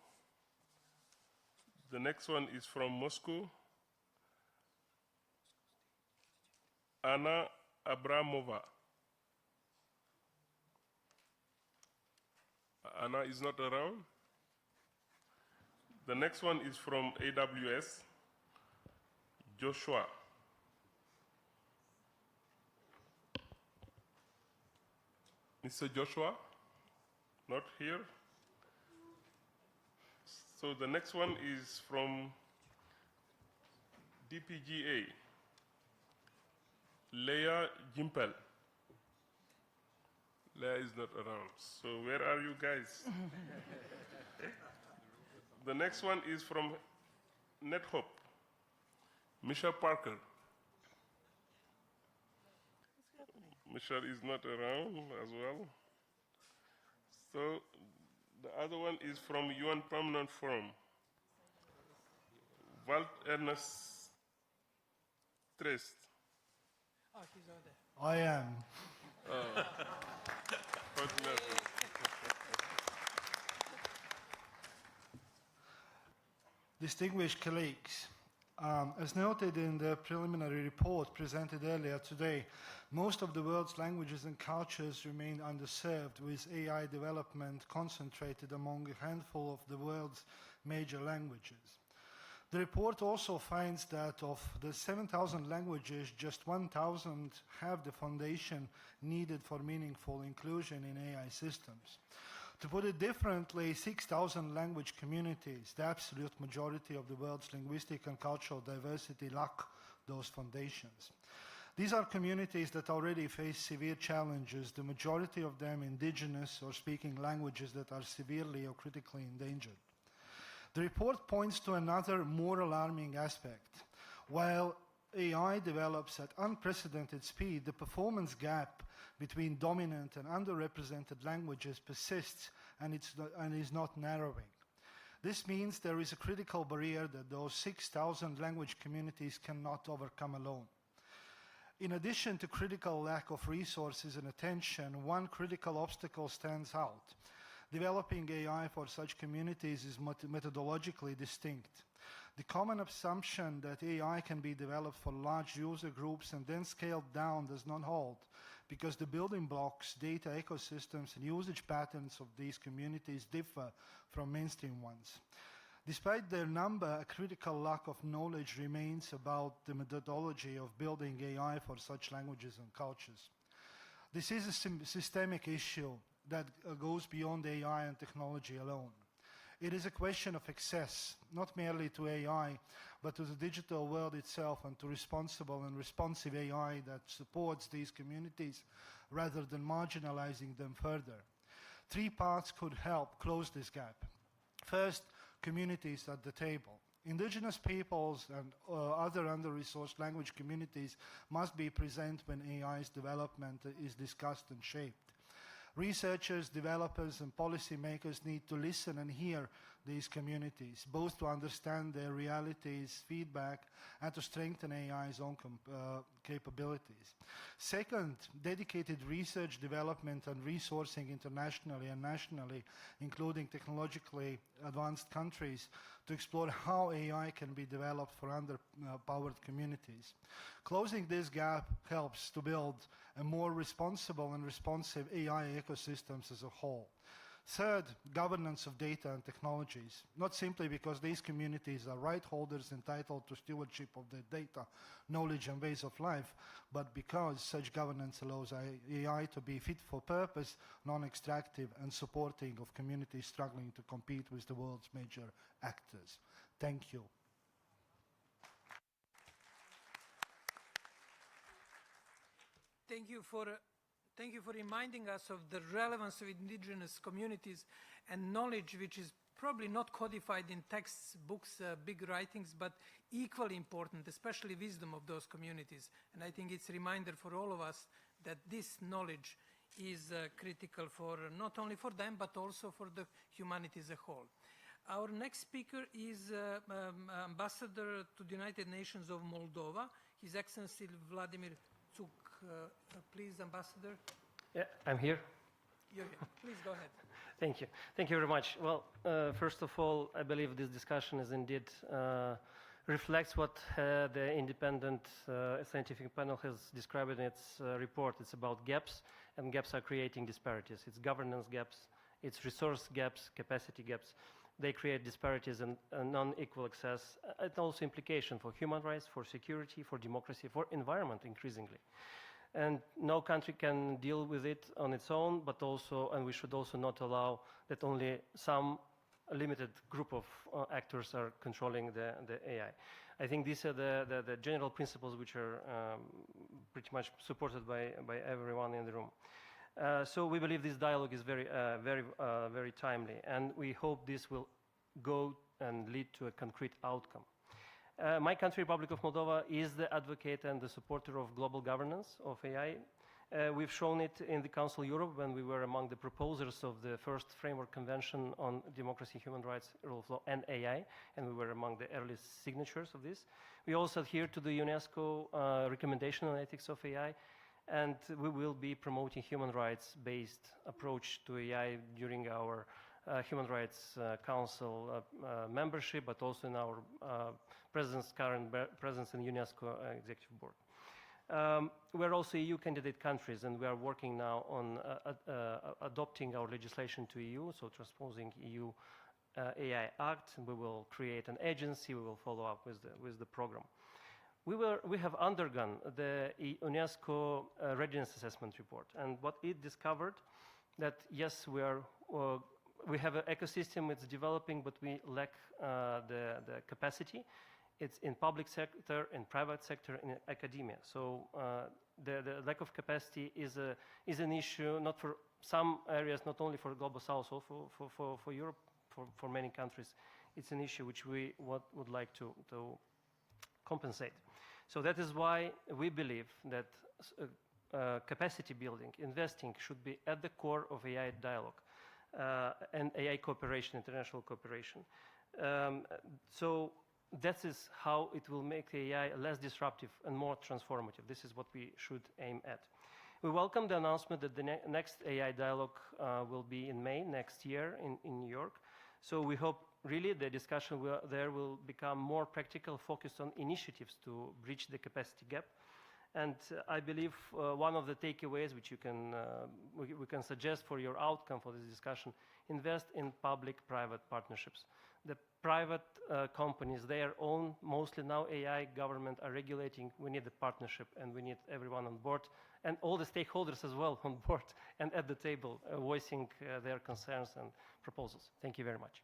[SPEAKER 3] The next one is from Moscow. Anna Abramova. Anna is not around. The next one is from AWS. Joshua. Mr. Joshua? Not here. So the next one is from DPGA, Leah Gimpel. Leah is not around. So where are you guys? The next one is from NetHope, Michelle Parker. Michelle is not around as well. So the other one is from UN Permanent Forum, Walt Ernest Trest.
[SPEAKER 4] Oh, he's over there.
[SPEAKER 17] I am.
[SPEAKER 3] Oh. Fortunately.
[SPEAKER 17] Distinguished colleagues, as noted in the preliminary report presented earlier today, most of the world's languages and cultures remain underserved, with AI development concentrated among a handful of the world's major languages. The report also finds that of the 7,000 languages, just 1,000 have the foundation needed for meaningful inclusion in AI systems. To put it differently, 6,000 language communities, the absolute majority of the world's linguistic and cultural diversity, lack those foundations. These are communities that already face severe challenges, the majority of them indigenous or speaking languages that are severely or critically endangered. The report points to another more alarming aspect. While AI develops at unprecedented speed, the performance gap between dominant and underrepresented languages persists and is not narrowing. This means there is a critical barrier that those 6,000 language communities cannot overcome alone.
[SPEAKER 2] In addition to critical lack of resources and attention, one critical obstacle stands out. Developing AI for such communities is methodologically distinct. The common assumption that AI can be developed for large user groups and then scaled down does not hold, because the building blocks, data ecosystems, and usage patterns of these communities differ from mainstream ones. Despite their number, a critical lack of knowledge remains about the methodology of building AI for such languages and cultures. This is a systemic issue that goes beyond AI and technology alone. It is a question of access, not merely to AI, but to the digital world itself and to responsible and responsive AI that supports these communities rather than marginalizing them further. 3 parts could help close this gap. First, communities at the table. Indigenous peoples and other under-resourced language communities must be present when AI's development is discussed and shaped. Researchers, developers, and policymakers need to listen and hear these communities, both to understand their realities, feedback, and to strengthen AI's own capabilities. Second, dedicated research, development, and resourcing internationally and nationally, including technologically advanced countries, to explore how AI can be developed for underpowered communities. Closing this gap helps to build a more responsible and responsive AI ecosystems as a whole. Third, governance of data and technologies, not simply because these communities are right holders entitled to stewardship of their data, knowledge, and ways of life, but because such governance allows AI to be fit for purpose, non-extractive, and supporting of communities struggling to compete with the world's major actors. Thank you.
[SPEAKER 4] Thank you for reminding us of the relevance of indigenous communities and knowledge which is probably not codified in texts, books, big writings, but equally important, especially wisdom of those communities. And I think it's a reminder for all of us that this knowledge is critical for not only for them, but also for the humanity as a whole. Our next speaker is Ambassador to the United Nations of Moldova, His Excellency Vladimir Tsuk. Please, Ambassador.
[SPEAKER 6] Yeah, I'm here.
[SPEAKER 4] You're here. Please go ahead.
[SPEAKER 6] Thank you. Thank you very much. Well, first of all, I believe this discussion is indeed reflects what the independent scientific panel has described in its report. It's about gaps, and gaps are creating disparities. It's governance gaps, it's resource gaps, capacity gaps. They create disparities and non-equal access, and also implication for human rights, for security, for democracy, for environment increasingly. And no country can deal with it on its own, but also, and we should also not allow that only some limited group of actors are controlling the AI. I think these are the general principles which are pretty much supported by everyone in the room. So we believe this dialogue is very timely, and we hope this will go and lead to a concrete outcome. My country, Republic of Moldova, is the advocate and the supporter of global governance of AI. We've shown it in the Council of Europe when we were among the proposers of the first framework convention on democracy, human rights, rule of law, and AI, and we were among the earliest signatures of this. We also adhere to the UNESCO recommendation on ethics of AI, and we will be promoting human rights-based approach to AI during our Human Rights Council membership, but also in our current presence in UNESCO Executive Board. We're also EU candidate countries, and we are working now on adopting our legislation to EU, so transposing EU AI Act. We will create an agency. We will follow up with the program. We have undergone the UNESCO readiness assessment report, and what it discovered that yes, we have an ecosystem, it's developing, but we lack the capacity. It's in public sector, in private sector, in academia. So the lack of capacity is an issue, not for some areas, not only for Global South, also for Europe, for many countries. It's an issue which we would like to compensate. So that is why we believe that capacity building, investing should be at the core of AI dialogue and AI cooperation, international cooperation. So that is how it will make AI less disruptive and more transformative. This is what we should aim at. We welcome the announcement that the next AI dialogue will be in May next year in New York. So we hope really the discussion there will become more practical, focused on initiatives to bridge the capacity gap. And I believe one of the takeaways which you can, we can suggest for your outcome for this discussion, invest in public-private partnerships. The private companies, their own, mostly now AI, government are regulating. We need the partnership and we need everyone on board and all the stakeholders as well on board and at the table voicing their concerns and proposals. Thank you very much.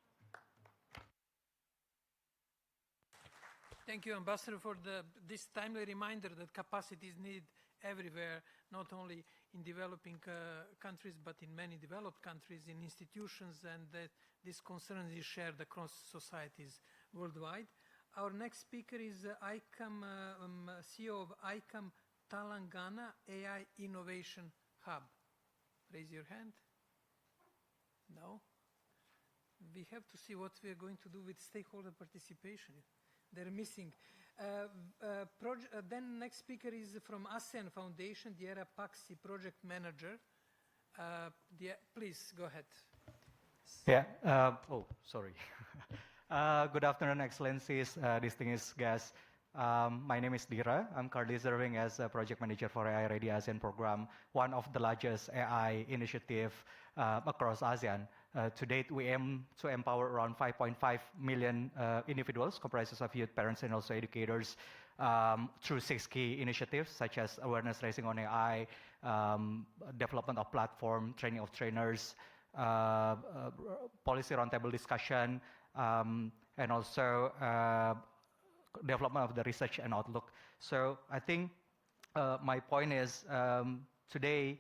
[SPEAKER 4] Thank you, Ambassador, for this timely reminder that capacity is needed everywhere, not only in developing countries, but in many developed countries, in institutions, and that this concern is shared across societies worldwide. Our next speaker is ICAM, CEO of ICAM Telangana AI Innovation Hub. Raise your hand. No? We have to see what we are going to do with stakeholder participation. They're missing. Then next speaker is from ASEAN Foundation, Diera Paxi, Project Manager. Please, go ahead.
[SPEAKER 5] Yeah, sorry. Good afternoon, Excellencies, distinguished guests. My name is Dira. I'm currently serving as a Project Manager for AI Ready ASEAN program, one of the largest AI initiative across ASEAN. To date, we aim to empower around 5.5 million individuals, comprises of youth, parents, and also educators, through 6 key initiatives, such as awareness raising on AI, development of platform, training of trainers, policy roundtable discussion, and also development of the research and outlook. So I think my point is, today,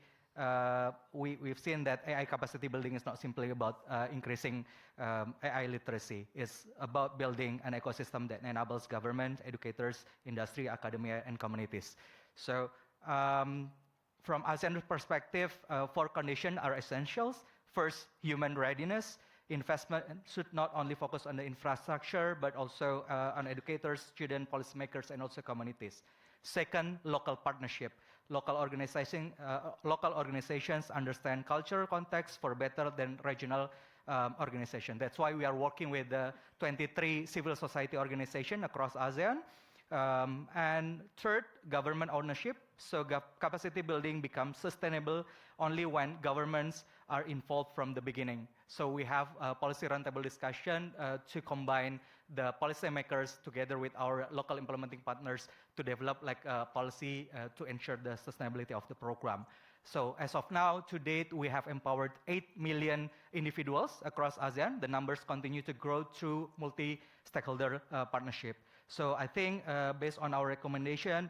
[SPEAKER 5] we've seen that AI capacity building is not simply about increasing AI literacy. It's about building an ecosystem that enables government, educators, industry, academia, and communities. So from ASEAN perspective, 4 conditions are essentials. First, human readiness. Investment should not only focus on the infrastructure, but also on educators, students, policymakers, and also communities. Second, local partnership. Local organizations understand cultural context for better than regional organization. That's why we are working with 23 civil society organizations across ASEAN. And third, government ownership. So capacity building becomes sustainable only when governments are involved from the beginning. So we have a policy roundtable discussion to combine the policymakers together with our local implementing partners to develop like a policy to ensure the sustainability of the program. So as of now, to date, we have empowered 8 million individuals across ASEAN. The numbers continue to grow through multi-stakeholder partnership. So I think based on our recommendation,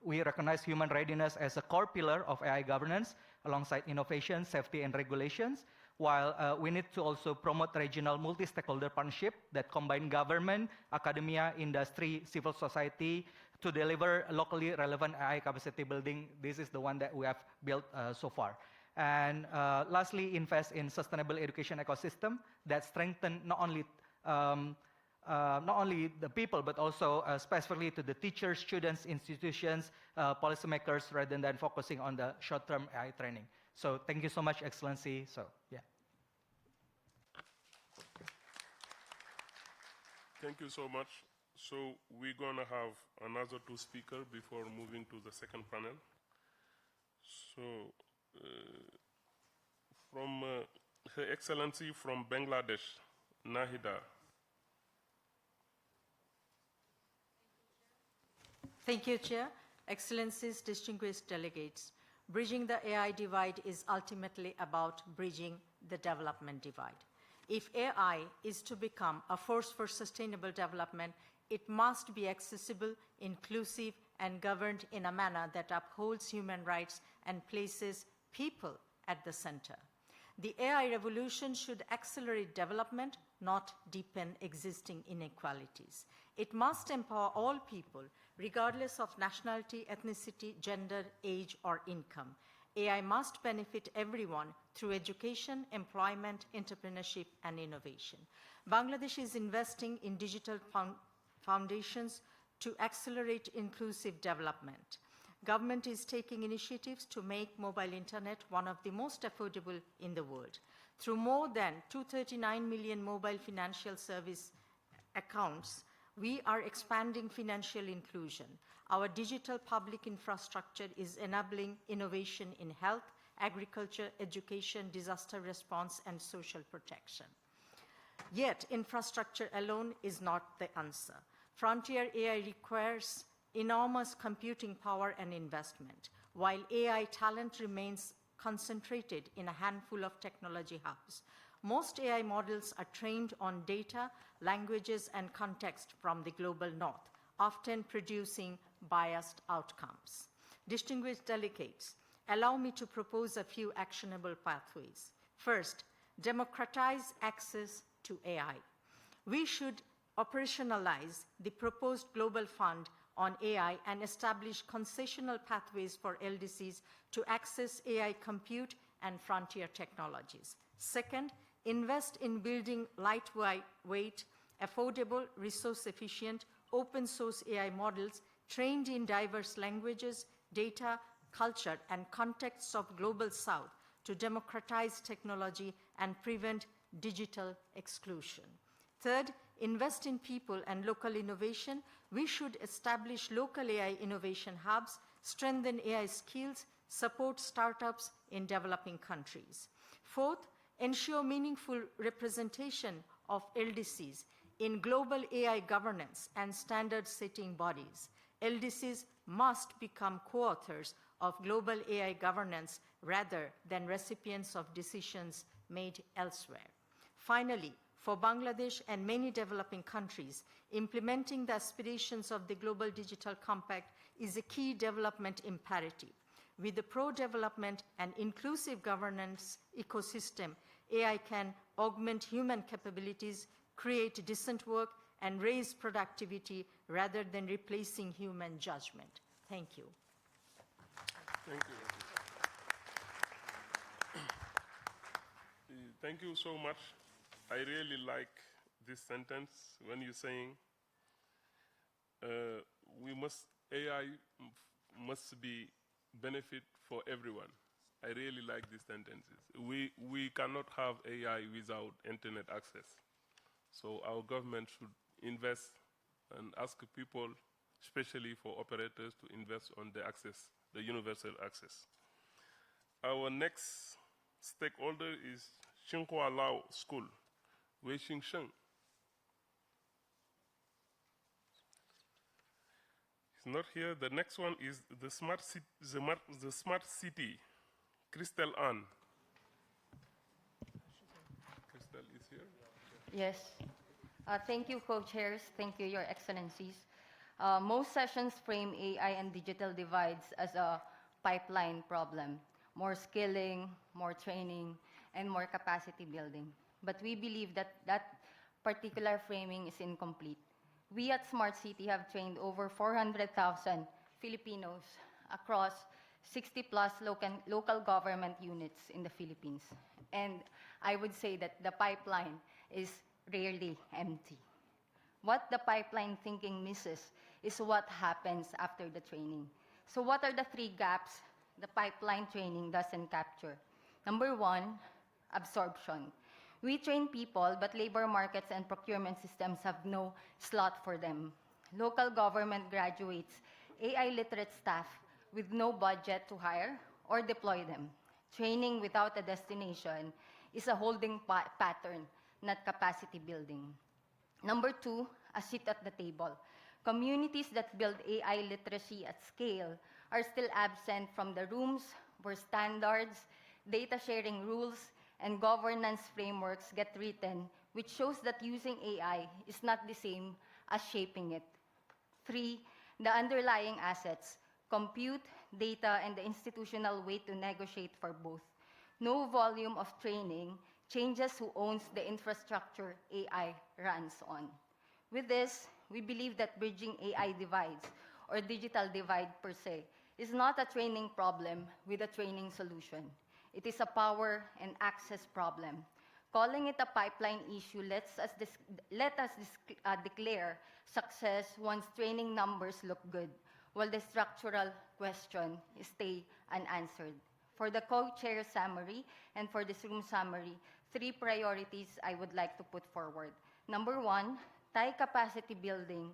[SPEAKER 5] we recognize human readiness as a core pillar of AI governance alongside innovation, safety, and regulations, while we need to also promote regional multi-stakeholder partnership that combine government, academia, industry, civil society to deliver locally relevant AI capacity building. This is the one that we have built so far. And lastly, invest in sustainable education ecosystem that strengthen not only the people, but also specifically to the teachers, students, institutions, policymakers, rather than focusing on the short-term AI training. So thank you so much, Excellency. So, yeah.
[SPEAKER 3] Thank you so much. So we're going to have another 2 speakers before moving to the second panel. So from Her Excellency from Bangladesh, Nahida.
[SPEAKER 7] Thank you, Chair. Excellencies, distinguished delegates. Bridging the AI divide is ultimately about bridging the development divide. If AI is to become a force for sustainable development, it must be accessible, inclusive, and governed in a manner that upholds human rights and places people at the center. The AI revolution should accelerate development, not deepen existing inequalities. It must empower all people, regardless of nationality, ethnicity, gender, age, or income. AI must benefit everyone through education, employment, entrepreneurship, and innovation. Bangladesh is investing in digital foundations to accelerate inclusive development. Government is taking initiatives to make mobile internet one of the most affordable in the world. Through more than 239 million mobile financial service accounts, we are expanding financial inclusion. Our digital public infrastructure is enabling innovation in health, agriculture, education, disaster response, and social protection. Yet, infrastructure alone is not the answer. Frontier AI requires enormous computing power and investment, while AI talent remains concentrated in a handful of technology hubs. Most AI models are trained on data, languages, and context from the global north, often producing biased outcomes. Distinguished delegates, allow me to propose a few actionable pathways. First, democratize access to AI. We should operationalize the proposed global fund on AI and establish concessional pathways for LDCs to access AI compute and frontier technologies. Second, invest in building lightweight, affordable, resource-efficient, open-source AI models trained in diverse languages, data, culture, and contexts of Global South to democratize technology and prevent digital exclusion. Third, invest in people and local innovation. We should establish local AI innovation hubs, strengthen AI skills, support startups in developing countries. Fourth, ensure meaningful representation of LDCs in global AI governance and standard-setting bodies. LDCs must become co-authors of global AI governance rather than recipients of decisions made elsewhere. Finally, for Bangladesh and many developing countries, implementing the aspirations of the Global Digital Compact is a key development imperative. With the pro-development and inclusive governance ecosystem, AI can augment human capabilities, create decent work, and raise productivity rather than replacing human judgment. Thank you.
[SPEAKER 3] Thank you. Thank you so much. I really like this sentence when you're saying AI must be benefit for everyone. I really like these sentences. We cannot have AI without internet access. So our government should invest and ask people, especially for operators, to invest on the access, the universal access. Our next stakeholder is Xinhua Lao School, Wei Xingsheng. He's not here. The next one is the Smart City, Crystal Ann. Crystal is here.
[SPEAKER 10] Yes. Thank you, co-chairs. Thank you, Your Excellencies. Most sessions frame AI and digital divides as a pipeline problem. More skilling, more training, and more capacity building. But we believe that that particular framing is incomplete. We at Smart City have trained over 400,000 Filipinos across 60-plus local government units in the Philippines. And I would say that the pipeline is rarely empty. What the pipeline thinking misses is what happens after the training. So what are the three gaps the pipeline training doesn't capture? Number one, absorption. We train people, but labor markets and procurement systems have no slot for them. Local government graduates AI literate staff with no budget to hire or deploy them. Training without a destination is a holding pattern, not capacity building. Number two, a seat at the table. Communities that build AI literacy at scale are still absent from the rooms where standards, data sharing rules, and governance frameworks get written, which shows that using AI is not the same as shaping it. Three, the underlying assets, compute, data, and the institutional way to negotiate for both. No volume of training changes who owns the infrastructure AI runs on. With this, we believe that bridging AI divides, or digital divide per se, is not a training problem with a training solution. It is a power and access problem. Calling it a pipeline issue lets us declare success once training numbers look good, while the structural question stay unanswered. For the co-chair summary and for this room summary, 3 priorities I would like to put forward. Number 1, tie capacity building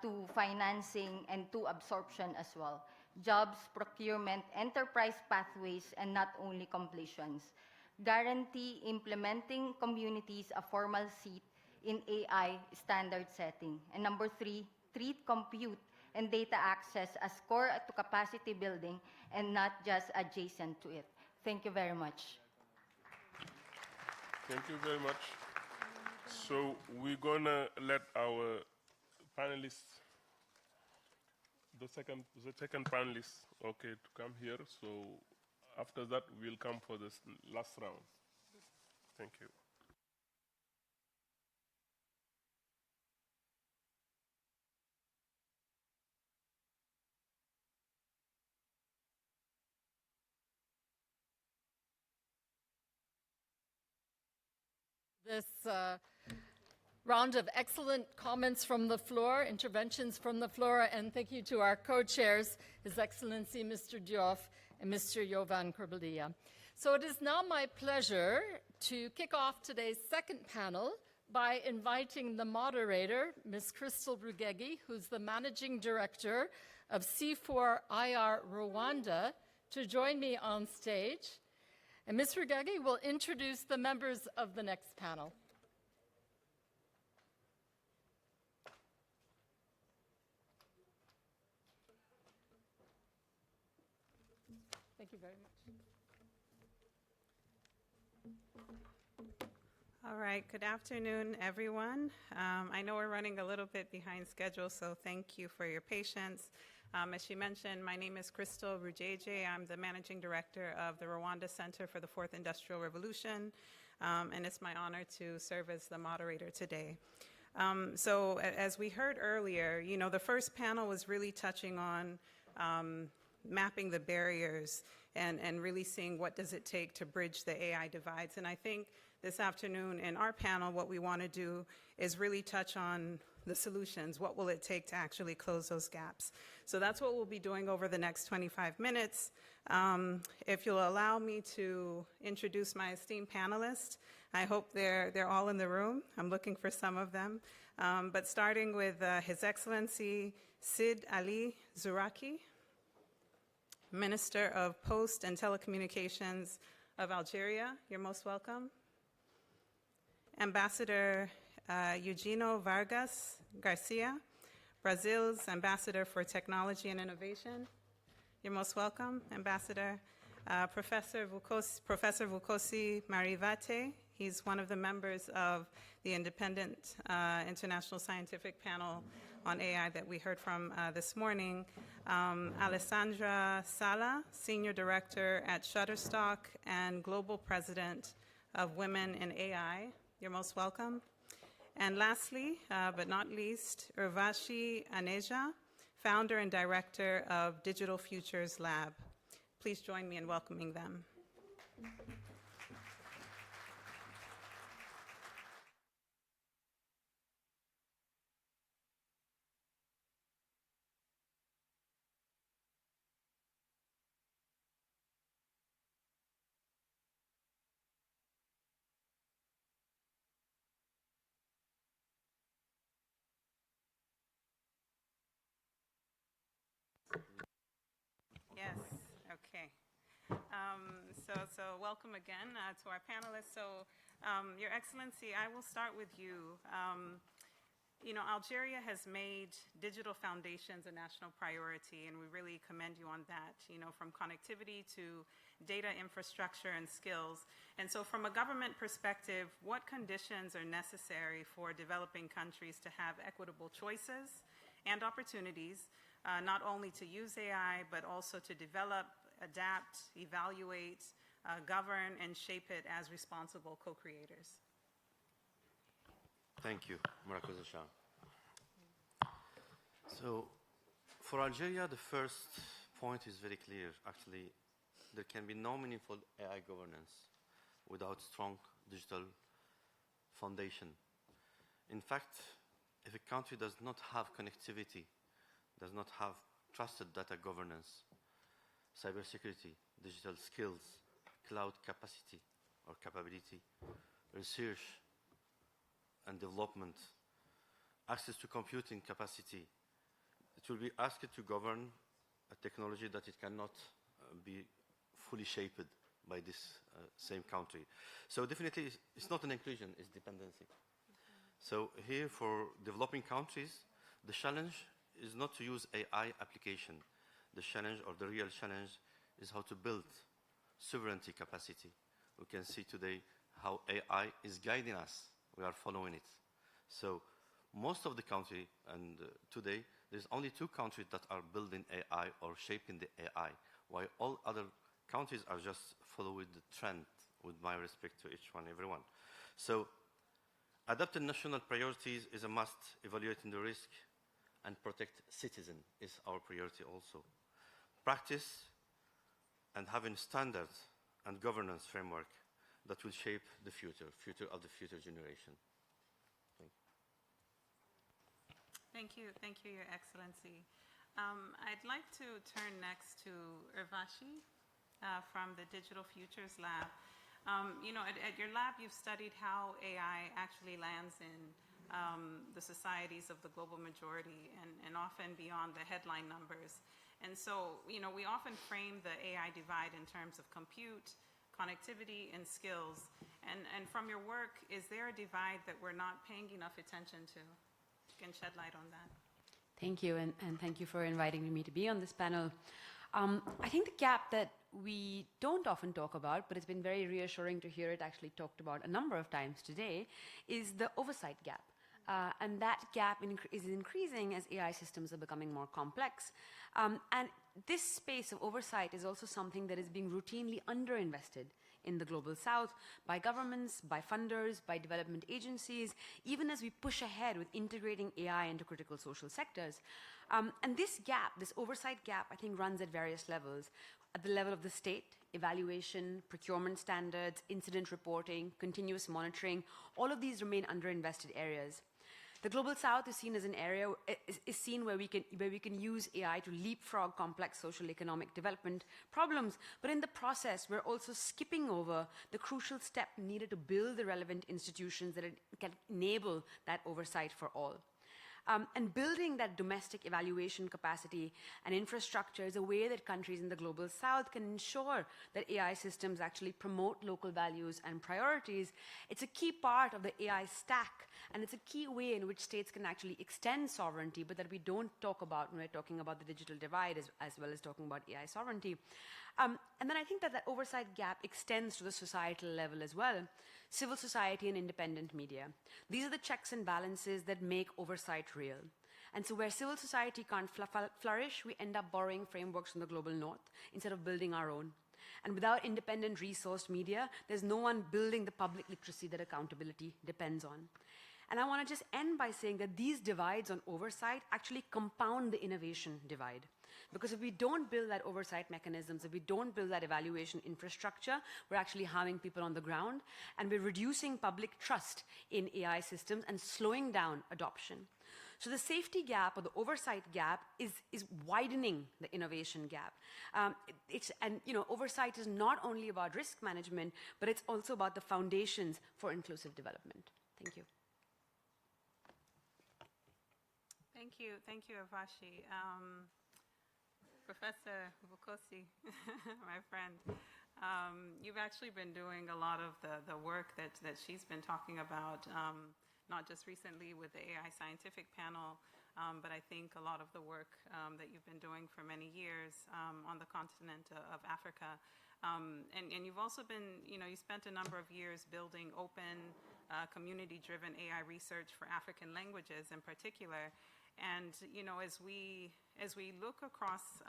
[SPEAKER 10] to financing and to absorption as well. Jobs, procurement, enterprise pathways, and not only completions. Guarantee implementing communities a formal seat in AI standard setting. And number 3, treat compute and data access as core to capacity building and not just adjacent to it. Thank you very much.
[SPEAKER 3] Thank you very much. So we're gonna let our panelists, the second panelist, okay, to come here. So after that, we'll come for this last round. Thank you.
[SPEAKER 11] This round of excellent comments from the floor, interventions from the floor, and thank you to our co-chairs, His Excellency Mr. Diouf and Mr. Jovan Kurbaldia. So it is now my pleasure to kick off today's second panel by inviting the moderator, Ms. Crystal Rugegi, who's the Managing Director of C4IR Rwanda, to join me on stage. And Ms. Rugegi will introduce the members of the next panel. Thank you very much.
[SPEAKER 12] All right, good afternoon, everyone. I know we're running a little bit behind schedule, so thank you for your patience. As she mentioned, my name is Crystal Rujeje. I'm the Managing Director of the Rwanda Center for the Fourth Industrial Revolution, and it's my honor to serve as the moderator today. So as we heard earlier, you know, the first panel was really touching on mapping the barriers and really seeing what does it take to bridge the AI divides. And I think this afternoon in our panel, what we want to do is really touch on the solutions. What will it take to actually close those gaps? So that's what we'll be doing over the next 25 minutes. If you'll allow me to introduce my esteemed panelists, I hope they're all in the room. I'm looking for some of them. But starting with His Excellency Sid Ali Zouraki, Minister of Post and Telecommunications of Algeria. You're most welcome. Ambassador Eugenio Vargas Garcia, Brazil's Ambassador for Technology and Innovation. You're most welcome, Ambassador. Professor Vukosi Marivate, he's one of the members of the Independent International Scientific Panel on AI that we heard from this morning. Alessandra Sala, Senior Director at Shutterstock and Global President of Women in AI. You're most welcome. And lastly, but not least, Urvashi Aneja, Founder and Director of Digital Futures Lab. Please join me in welcoming them. Yes, okay. So welcome again to our panelists. So, Your Excellency, I will start with you. You know, Algeria has made digital foundations a national priority, and we really commend you on that, you know, from connectivity to data infrastructure and skills. And so from a government perspective, what conditions are necessary for developing countries to have equitable choices and opportunities, not only to use AI, but also to develop, adapt, evaluate, govern, and shape it as responsible co-creators?
[SPEAKER 23] Thank you, Murakoze Shah. So, for Algeria, the first
[SPEAKER 13] point is very clear. Actually, there can be no meaningful AI governance without strong digital foundation. In fact, if a country does not have connectivity, does not have trusted data governance, cybersecurity, digital skills, cloud capacity or capability, research and development, access to computing capacity, it will be asked to govern a technology that it cannot be fully shaped by this same country. So definitely it's not an inclusion, it's dependency. So here for developing countries, the challenge is not to use AI application. The challenge or the real challenge is how to build sovereignty capacity. We can see today how AI is guiding us. We are following it. So most of the country, and today, there's only 2 countries that are building AI or shaping the AI, while all other countries are just following the trend, with my respect to each one, everyone. So adopting national priorities is a must. Evaluating the risk and protect citizens is our priority also. Practice and having standards and governance framework that will shape the future of the future generation.
[SPEAKER 12] Thank you, Your Excellency. I'd like to turn next to Urvashi from the Digital Futures Lab. You know, at your lab, you've studied how AI actually lands in the societies of the global majority and often beyond the headline numbers. And so, you know, we often frame the AI divide in terms of compute, connectivity, and skills. And from your work, is there a divide that we're not paying enough attention to? You can shed light on that.
[SPEAKER 14] Thank you, and thank you for inviting me to be on this panel. I think the gap that we don't often talk about, but it's been very reassuring to hear it actually talked about a number of times today, is the oversight gap. And that gap is increasing as AI systems are becoming more complex. And this space of oversight is also something that is being routinely underinvested in the global south by governments, by funders, by development agencies, even as we push ahead with integrating AI into critical social sectors. And this gap, this oversight gap, I think runs at various levels. At the level of the state, evaluation, procurement standards, incident reporting, continuous monitoring, all of these remain underinvested areas. The global south is seen as an area where we can use AI to leapfrog complex social economic development problems, but in the process we're also skipping over the crucial step needed to build the relevant institutions that can enable that oversight for all. And building that domestic evaluation capacity and infrastructure is a way that countries in the global south can ensure that AI systems actually promote local values and priorities. It's a key part of the AI stack, and it's a key way in which states can actually extend sovereignty, but that we don't talk about when we're talking about the digital divide as well as talking about AI sovereignty. And then I think that oversight gap extends to the societal level as well. Civil society and independent media. These are the checks and balances that make oversight real. And so where civil society can't flourish, we end up borrowing frameworks from the global north instead of building our own. And without independent resourced media, there's no one building the public literacy that accountability depends on. And I want to just end by saying that these divides on oversight actually compound the innovation divide. Because if we don't build that oversight mechanisms, if we don't build that evaluation infrastructure, we're actually harming people on the ground, and we're reducing public trust in AI systems and slowing down adoption. So the safety gap or the oversight gap is widening the innovation gap. And you know, oversight is not only about risk management, but it's also about the foundations for inclusive development. Thank you.
[SPEAKER 12] Thank you, Urvashi. Professor Vukosi, my friend, you've actually been doing a lot of the work that she's been talking about, not just recently with the AI scientific panel, but I think a lot of the work that you've been doing for many years on the continent of Africa. And you've also been, you know, you spent a number of years building open, community-driven AI research for African languages in particular. And you know, as we look across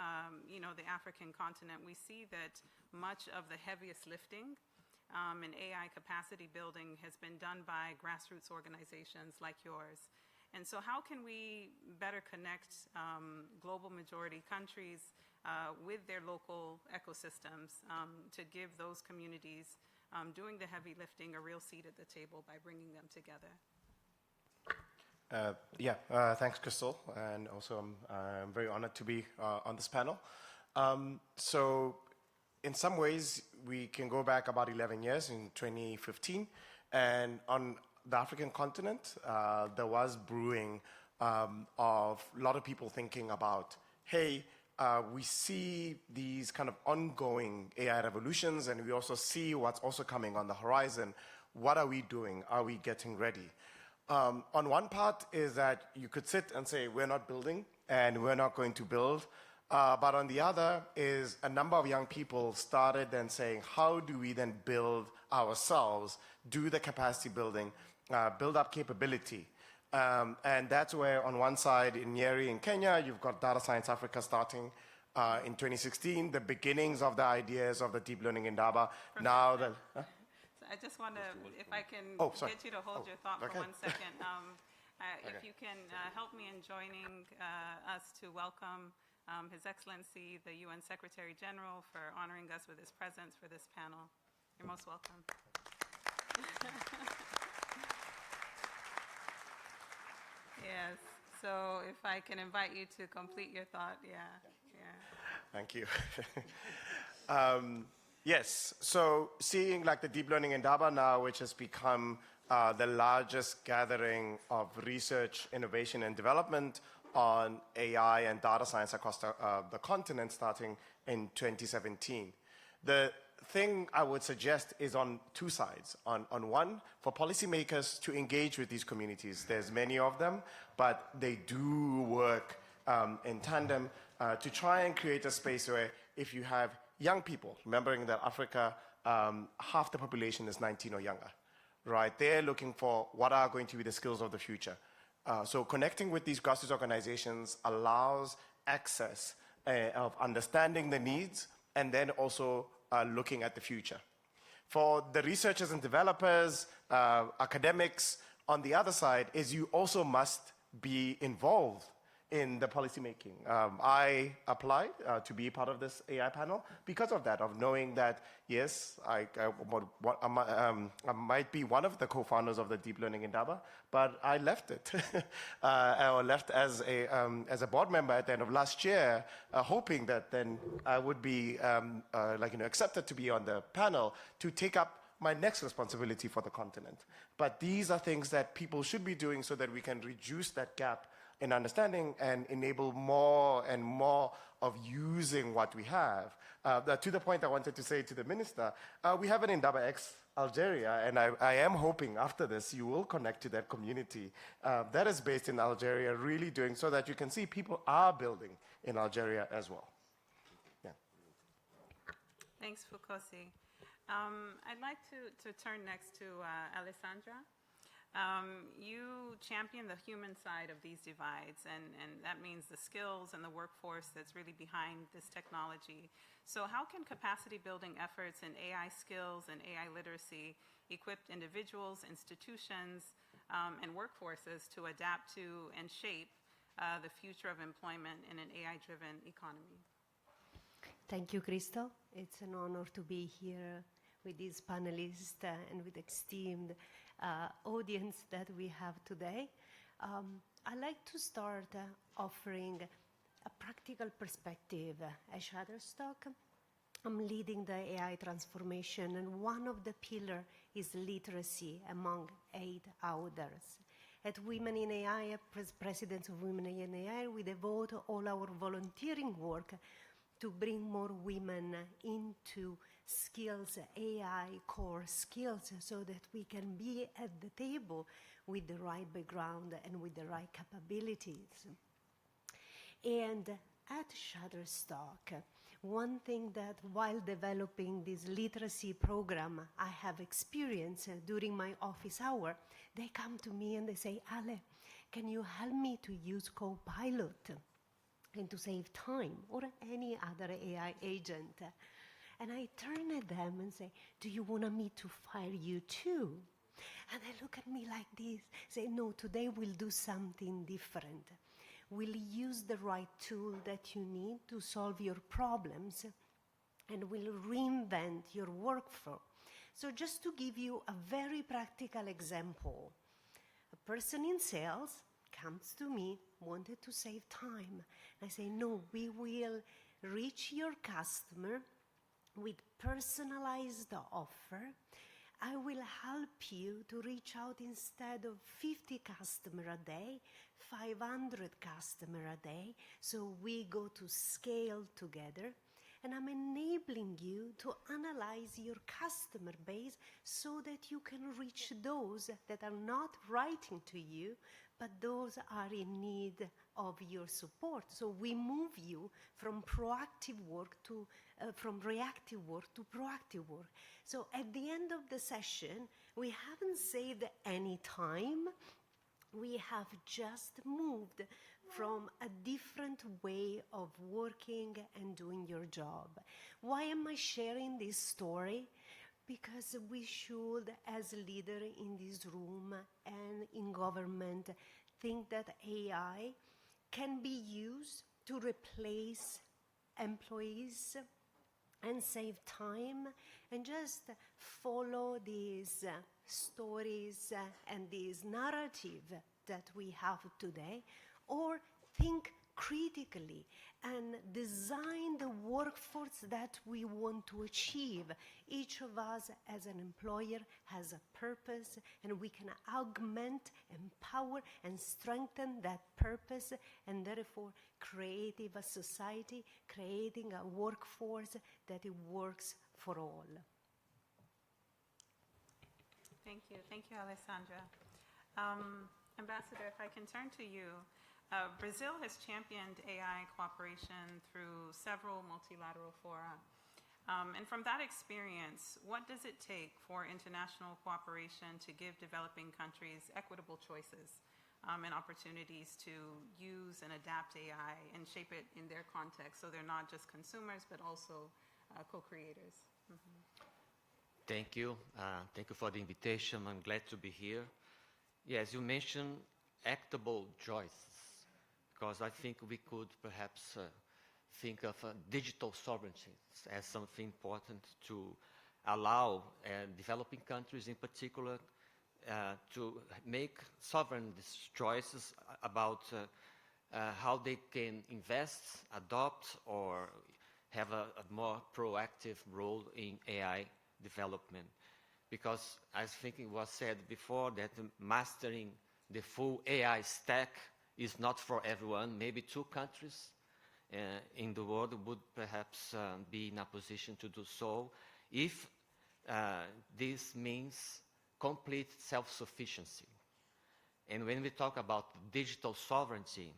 [SPEAKER 12] you know, the African continent, we see that much of the heaviest lifting in AI capacity building has been done by grassroots organizations like yours. And so how can we better connect global majority countries with their local ecosystems to give those communities doing the heavy lifting a real seat at the table by bringing them together.
[SPEAKER 8] Thanks, Crystal. And also, I'm very honored to be on this panel. In some ways, we can go back about 11 years in 2015, and on the African continent, there was brewing of a lot of people thinking about, hey, we see these kind of ongoing AI revolutions, and we also see what's also coming on the horizon. What are we doing? Are we getting ready? On one part is that you could sit and say, we're not building, and we're not going to build. But on the other is a number of young people started then saying, how do we then build ourselves, do the capacity building, build up capability? And that's where on one side in Nyeri in Kenya, you've got Data Science Africa starting in 2016, the beginnings of the ideas of the deep learning indaba. Now that...
[SPEAKER 12] I just want to, if I can get you to hold your thought for 1 second. If you can help me in joining us to welcome His Excellency, the UN Secretary General, for honoring us with his presence for this panel. You're most welcome. Yes, so if I can invite you to complete your thought,
[SPEAKER 8] Thank you. Yes, so seeing like the deep learning indaba now, which has become the largest gathering of research, innovation, and development on AI and data science across the continent starting in 2017. The thing I would suggest is on two sides. On one, for policymakers to engage with these communities. There's many of them, but they do work in tandem to try and create a space where if you have young people, remembering that Africa, half the population is 19 or younger, right? They're looking for what are going to be the skills of the future. So connecting with these grassroots organizations allows access of understanding the needs and then also looking at the future. For the researchers and developers, academics, on the other side is you also must be involved in the policymaking. I applied to be part of this AI panel because of that, of knowing that, yes, I might be one of the co-founders of the Deep Learning Indaba, but I left it. I left as a board member at the end of last year, hoping that then I would be accepted to be on the panel to take up my next responsibility for the continent. But these are things that people should be doing so that we can reduce that gap in understanding and enable more and more of using what we have. To the point I wanted to say to the minister, we have an Indaba X Algeria, and I am hoping after this you will connect to that community that is based in Algeria, really doing so that you can see people are building in Algeria as well. Yeah.
[SPEAKER 12] Thanks, Fukosi. I'd like to turn next to Alessandra. You champion the human side of these divides, and that means the skills and the workforce that's really behind this technology. So how can capacity building efforts in AI skills and AI literacy equip individuals, institutions, and workforces to adapt to and shape the future of employment in an AI-driven economy?
[SPEAKER 15] Thank you, Crystal. It's an honor to be here with these panelists and with the esteemed audience that we have today. I'd like to start offering a practical perspective. At Shutterstock, I'm leading the AI transformation, and one of the pillars is literacy among 8 others. At Women in AI, as presidents of Women in AI, we devote all our volunteering work to bring more women into skills, AI core skills, so that we can be at the table with the right background and with the right capabilities. And at Shutterstock, one thing that while developing this literacy program I have experienced during my office hour, they come to me and they say, Ale, can you help me to use Copilot and to save time, or any other AI agent? And I turn at them and say, do you want me to fire you too? And they look at me like this, say, no, today we'll do something different. will use the right tool that you need to solve your problems and will reinvent your workflow. So just to give you a very practical example, a person in sales comes to me, wanted to save time. I say, no, we will reach your customer with personalized offer. I will help you to reach out instead of 50 customers a day, 500 customers a day. So we go to scale together. And I'm enabling you to analyze your customer base so that you can reach those that are not writing to you, but those are in need of your support. So we move you from proactive work to from reactive work to proactive work. So at the end of the session, we haven't saved any time. We have just moved from a different way of working and doing your job. Why am I sharing this story? Because we should, as a leader in this room and in government, think that AI can be used to replace employees and save time, and just follow these stories and this narrative that we have today, or think critically and design the workforce that we want to achieve. Each of us as an employer has a purpose, and we can augment, empower, and strengthen that purpose, and therefore creating a society, creating a workforce that it works for all.
[SPEAKER 12] Thank you, Alessandra. Ambassador, if I can turn to you. Brazil has championed AI cooperation through several multilateral fora. And from that experience, what does it take for international cooperation to give developing countries equitable choices and opportunities to use and adapt AI and shape it in their context so they're not just consumers but also co-creators? Mm-hmm.
[SPEAKER 1] Thank you. Thank you for the invitation. I'm glad to be here. Yes, you mentioned actable choices, because I think we could perhaps think of digital sovereignty as something important to allow developing countries in particular to make sovereign choices about how they can invest, adopt, or have a more proactive role in AI development. Because I think it was said before that mastering the full AI stack is not for everyone. Maybe 2 countries in the world would perhaps be in a position to do so if this means complete self-sufficiency. And when we talk about digital sovereignty,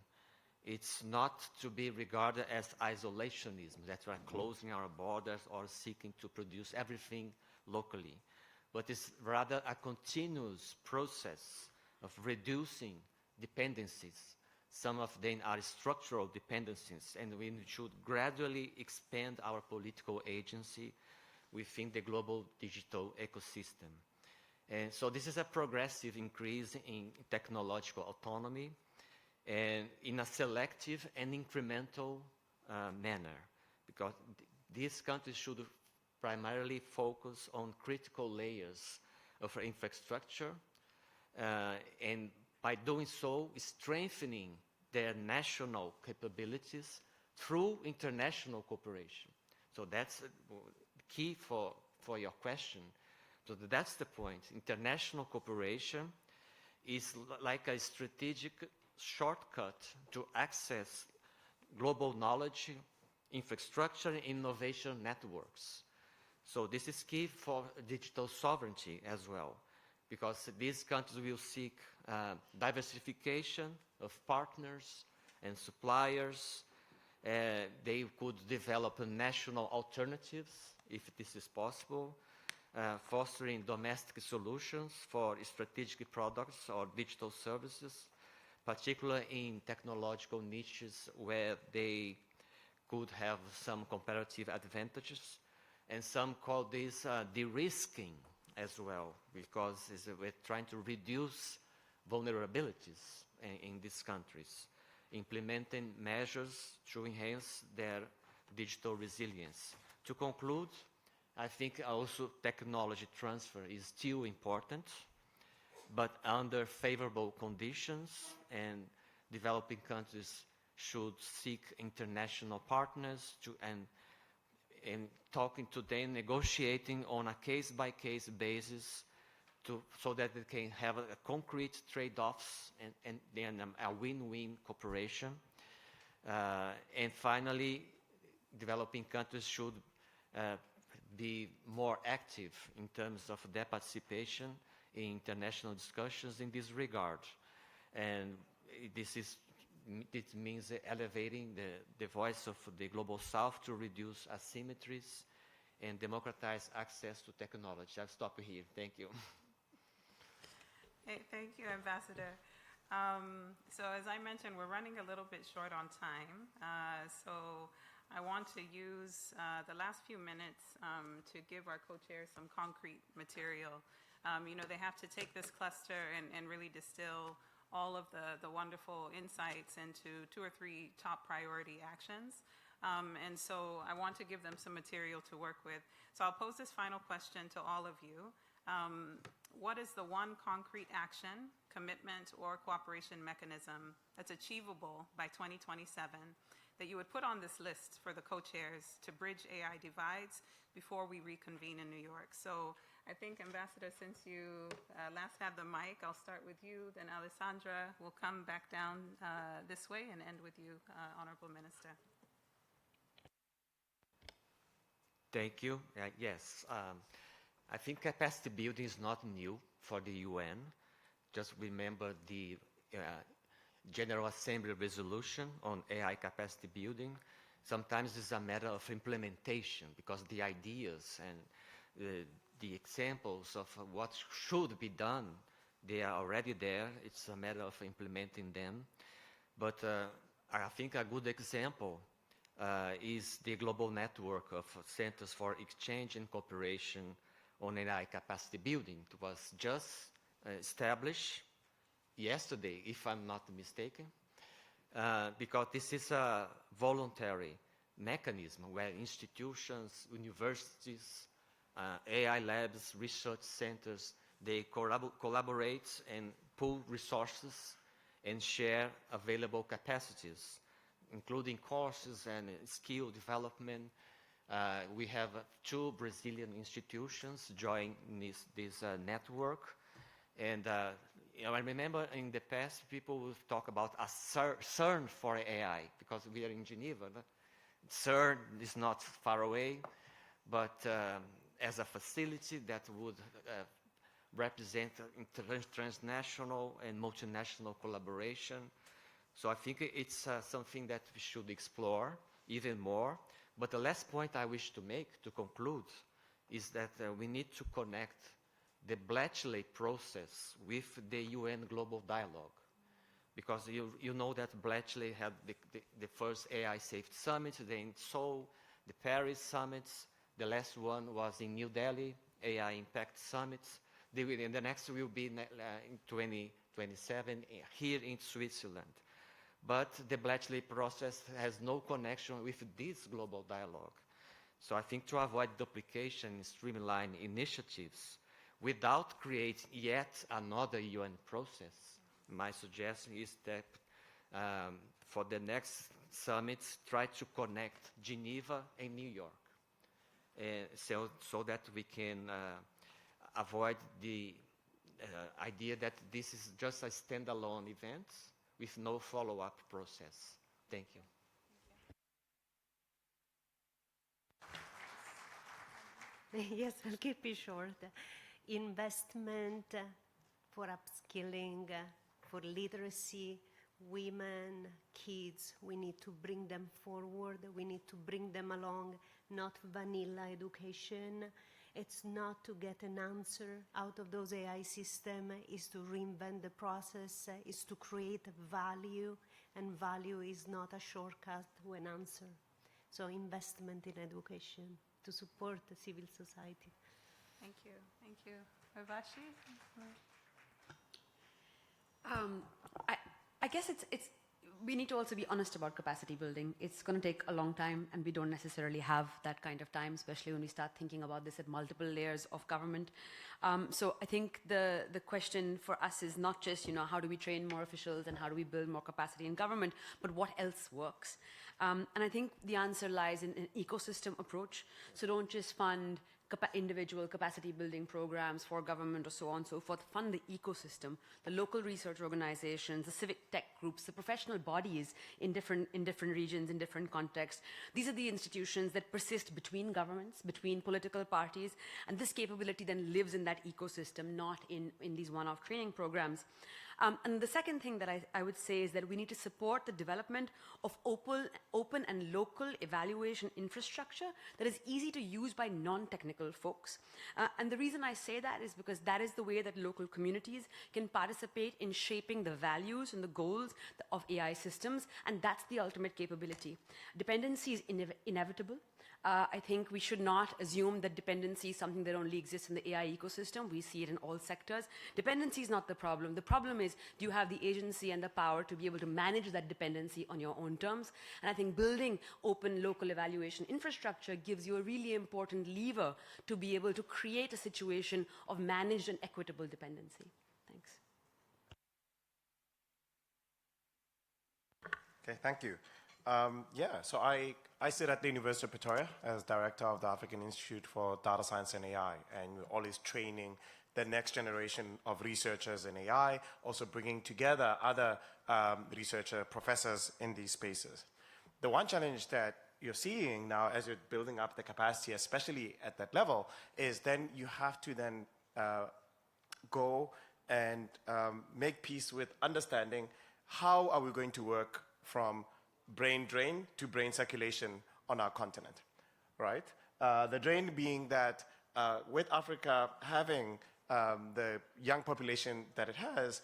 [SPEAKER 1] it's not to be regarded as isolationism, that we're closing our borders or seeking to produce everything locally, but it's rather a continuous process of reducing dependencies. Some of them are structural dependencies, and we should gradually expand our political agency within the global digital ecosystem. And so this is a progressive increase in technological autonomy, and in a selective and incremental manner, because these countries should primarily focus on critical layers of infrastructure, and by doing so, strengthening their national capabilities through international cooperation. So that's key for your question. So that's the point. International cooperation is like a strategic shortcut to access global knowledge, infrastructure, and innovation networks. So this is key for digital sovereignty as well, because these countries will seek diversification of partners and suppliers. They could develop national alternatives if this is possible, fostering domestic solutions for strategic products or digital services, particularly in technological niches where they could have some comparative advantages. And some call this de-risking as well, because we're trying to reduce vulnerabilities in these countries. implementing measures to enhance their digital resilience. To conclude, I think also technology transfer is still important, but under favorable conditions, and developing countries should seek international partners and talking to them, negotiating on a case-by-case basis so that they can have a concrete trade-offs and then a win-win cooperation. And finally, developing countries should be more active in terms of their participation in international discussions in this regard. And it means elevating the voice of the Global South to reduce asymmetries and democratize access to technology. I'll stop here. Thank you.
[SPEAKER 12] Hey, thank you, Ambassador. So as I mentioned, we're running a little bit short on time. So I want to use the last few minutes to give our co-chairs some concrete material. They have to take this cluster and really distill all of the wonderful insights into 2 or 3 top priority actions. And so I want to give them some material to work with. So I'll pose this final question to all of you. What is the one concrete action, commitment, or cooperation mechanism that's achievable by 2027 that you would put on this list for the co-chairs to bridge AI divides before we reconvene in New York? So I think, Ambassador, since you last had the mic, I'll start with you, then Alessandra will come back down this way and end with you, Honorable Minister.
[SPEAKER 1] Thank you. Yes, I think capacity building is not new for the UN. Just remember the General Assembly resolution on AI capacity building. Sometimes it's a matter of implementation because the ideas and the examples of what should be done, they are already there. It's a matter of implementing them. But I think a good example is the global network of centers for exchange and cooperation on AI capacity building. It was just established yesterday, if I'm not mistaken, because this is a voluntary mechanism where institutions, universities, AI labs, research centers, they collaborate and pool resources and share available capacities, including courses and skill development. We have 2 Brazilian institutions joining this network. And I remember in the past, people would talk about a CERN for AI, because we are in Geneva. CERN is not far away, but as a facility that would represent transnational and multinational collaboration. So I think it's something that we should explore even more. But the last point I wish to make, to conclude, is that we need to connect the Bletchley process with the UN Global Dialogue. Because you know that Bletchley had the first AI Safety Summit, then Seoul, the Paris Summits. The last one was in New Delhi, AI Impact Summits. And the next will be in 2027 here in Switzerland. But the Bletchley process has no connection with this global dialogue. So I think to avoid duplication and streamline initiatives without creating yet another UN process, my suggestion is that for the next summits, try to connect Geneva and New York, so that we can avoid the idea that this is just a standalone event with no follow-up process. Thank you.
[SPEAKER 15] Yes, I'll keep it short. Investment for upskilling, for literacy, women, kids, we need to bring them forward. We need to bring them along, not vanilla education. It's not to get an answer out of those AI systems, it's to reinvent the process, is to create value, and value is not a shortcut to an answer. So investment in education to support the civil society.
[SPEAKER 12] Thank you. Thank you. Urvashi?
[SPEAKER 14] I guess it's we need to also be honest about capacity building. It's going to take a long time, and we don't necessarily have that kind of time, especially when we start thinking about this at multiple layers of government. So I think the question for us is not just, how do we train more officials and how do we build more capacity in government, but what else works? And I think the answer lies in an ecosystem approach. So don't just fund individual capacity building programs for government or so on and so forth. Fund the ecosystem, the local research organizations, the civic tech groups, the professional bodies in different regions, in different contexts. These are the institutions that persist between governments, between political parties, and this capability then lives in that ecosystem, not in these one-off training programs. And the second thing that I would say is that we need to support the development of open and local evaluation infrastructure that is easy to use by non-technical folks. And the reason I say that is because that is the way that local communities can participate in shaping the values and the goals of AI systems, and that's the ultimate capability. Dependency is inevitable. I think we should not assume that dependency is something that only exists in the AI ecosystem. We see it in all sectors. Dependency is not the problem. The problem is, do you have the agency and the power to be able to manage that dependency on your own terms? And I think building open local evaluation infrastructure gives you a really important lever to be able to create a situation of managed and equitable dependency. Thanks.
[SPEAKER 8] Okay, thank you. So I sit at the University of Pretoria as director of the African Institute for Data Science and AI, and we're always training the next generation of researchers in AI, also bringing together other researcher professors in these spaces. The one challenge that you're seeing now as you're building up the capacity, especially at that level, is then you have to then go and make peace with understanding how are we going to work from brain drain to brain circulation on our continent, right? The drain being that with Africa having the young population that it has,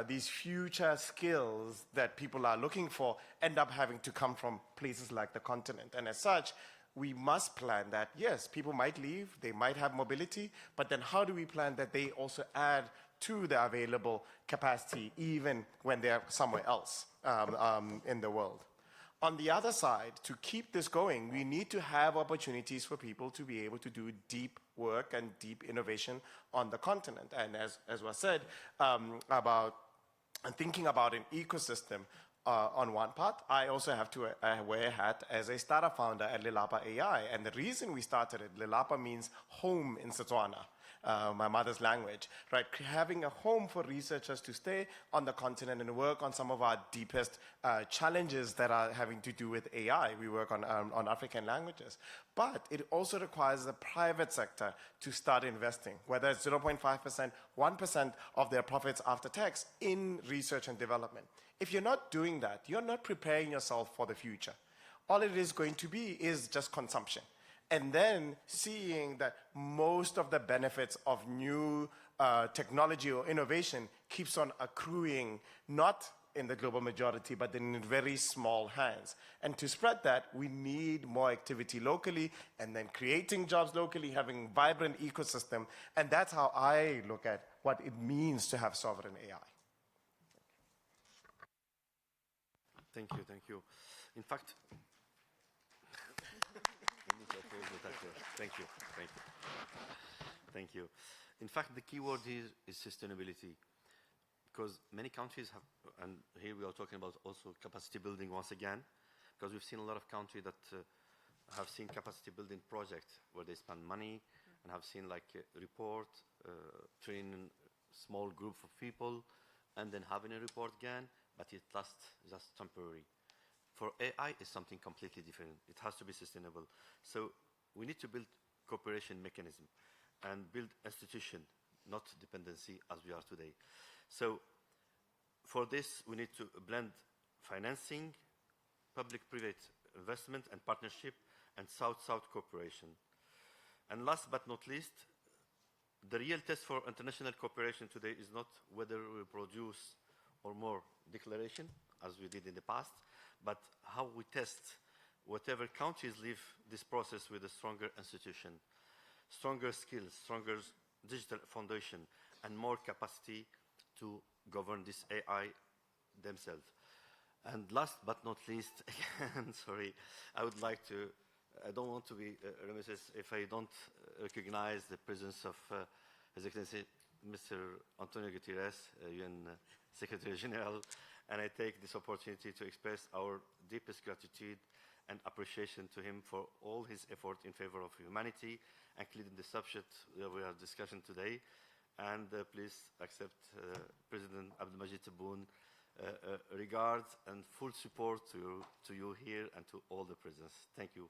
[SPEAKER 8] these future skills that people are looking for end up having to come from places like the continent. And as such, we must plan that, yes, people might leave, they might have mobility, but then how do we plan that they also add to the available capacity even when they're somewhere else in the world? On the other side, to keep this going, we need to have opportunities for people to be able to do deep work and deep innovation on the continent. And as was said, about thinking about an ecosystem on one part, I also have to wear a hat as a startup founder at Lelapa AI. And the reason we started it, Lelapa means home in Setswana. My mother's language, right? Having a home for researchers to stay on the continent and work on some of our deepest challenges that are having to do with AI. We work on African languages. But it also requires the private sector to start investing, whether it's 0.5%, 1% of their profits after tax in research and development. If you're not doing that, you're not preparing yourself for the future. All it is going to be is just consumption. And then seeing that most of the benefits of new technology or innovation keeps on accruing, not in the global majority, but in very small hands. And to spread that, we need more activity locally, and then creating jobs locally, having vibrant ecosystem. And that's how I look at what it means to have sovereign AI.
[SPEAKER 13] Thank you. In fact, Thank you. In fact, the key word here is sustainability, because many countries have, and here we are talking about also capacity building once again, because we've seen a lot of countries that have seen capacity building projects where they spend money and have seen like a report, train small group of people, and then having a report again, but it lasts just temporary. For AI, it's something completely different. It has to be sustainable. So we need to build cooperation mechanism and build institution, not dependency as we are today. So for this, we need to blend financing, public-private investment and partnership, and South-South cooperation. And last but not least, the real test for international cooperation today is not whether we produce or more declaration, as we did in the past, but how we test whatever countries leave this process with a stronger institution, stronger skills, stronger digital foundation, and more capacity to govern this AI themselves. And last but not least, again, sorry, I would like to, I don't want to be remiss if I don't recognize the presence of His Excellency Mr. Antonio Guterres, UN Secretary General, and I take this opportunity to express our deepest gratitude and appreciation to him for all his effort in favor of humanity, including the subject that we are discussing today. And please accept President Abdelmajid Tebboune regards and full support to you here and to all the presence. Thank you.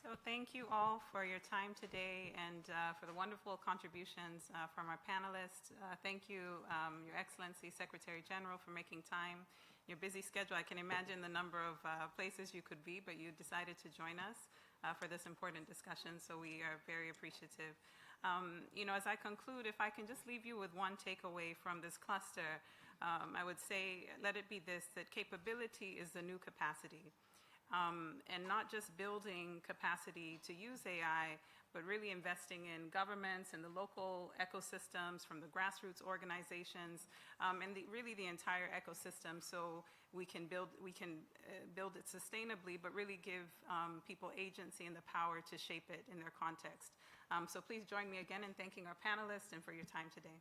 [SPEAKER 12] So thank you all for your time today and for the wonderful contributions from our panelists. Thank you, Your Excellency, Secretary General, for making time. Your busy schedule, I can imagine the number of places you could be, but you decided to join us for this important discussion, so we are very appreciative. You know, as I conclude, if I can just leave you with one takeaway from this cluster, I would say, let it be this, that capability is the new capacity. And not just building capacity to use AI, but really investing in governments and the local ecosystems from the grassroots organizations and really the entire ecosystem, so we can build it sustainably, but really give people agency and the power to shape it in their context. So please join me again in thanking our panelists and for your time today.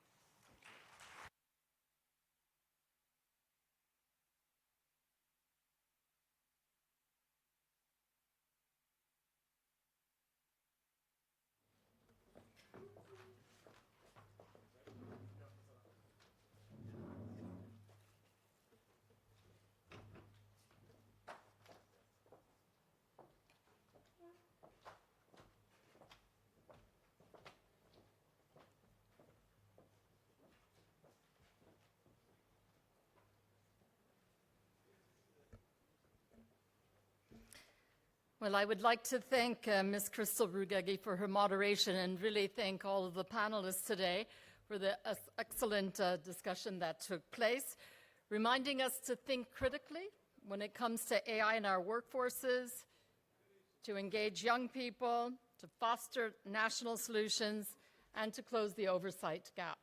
[SPEAKER 12] Well, I would like to thank Ms. Crystal Rugagi for her moderation and really thank all of the panelists today for the excellent discussion that took place, reminding us to think critically when it comes to AI in our workforces, to engage young people, to foster national solutions, and to close the oversight gap.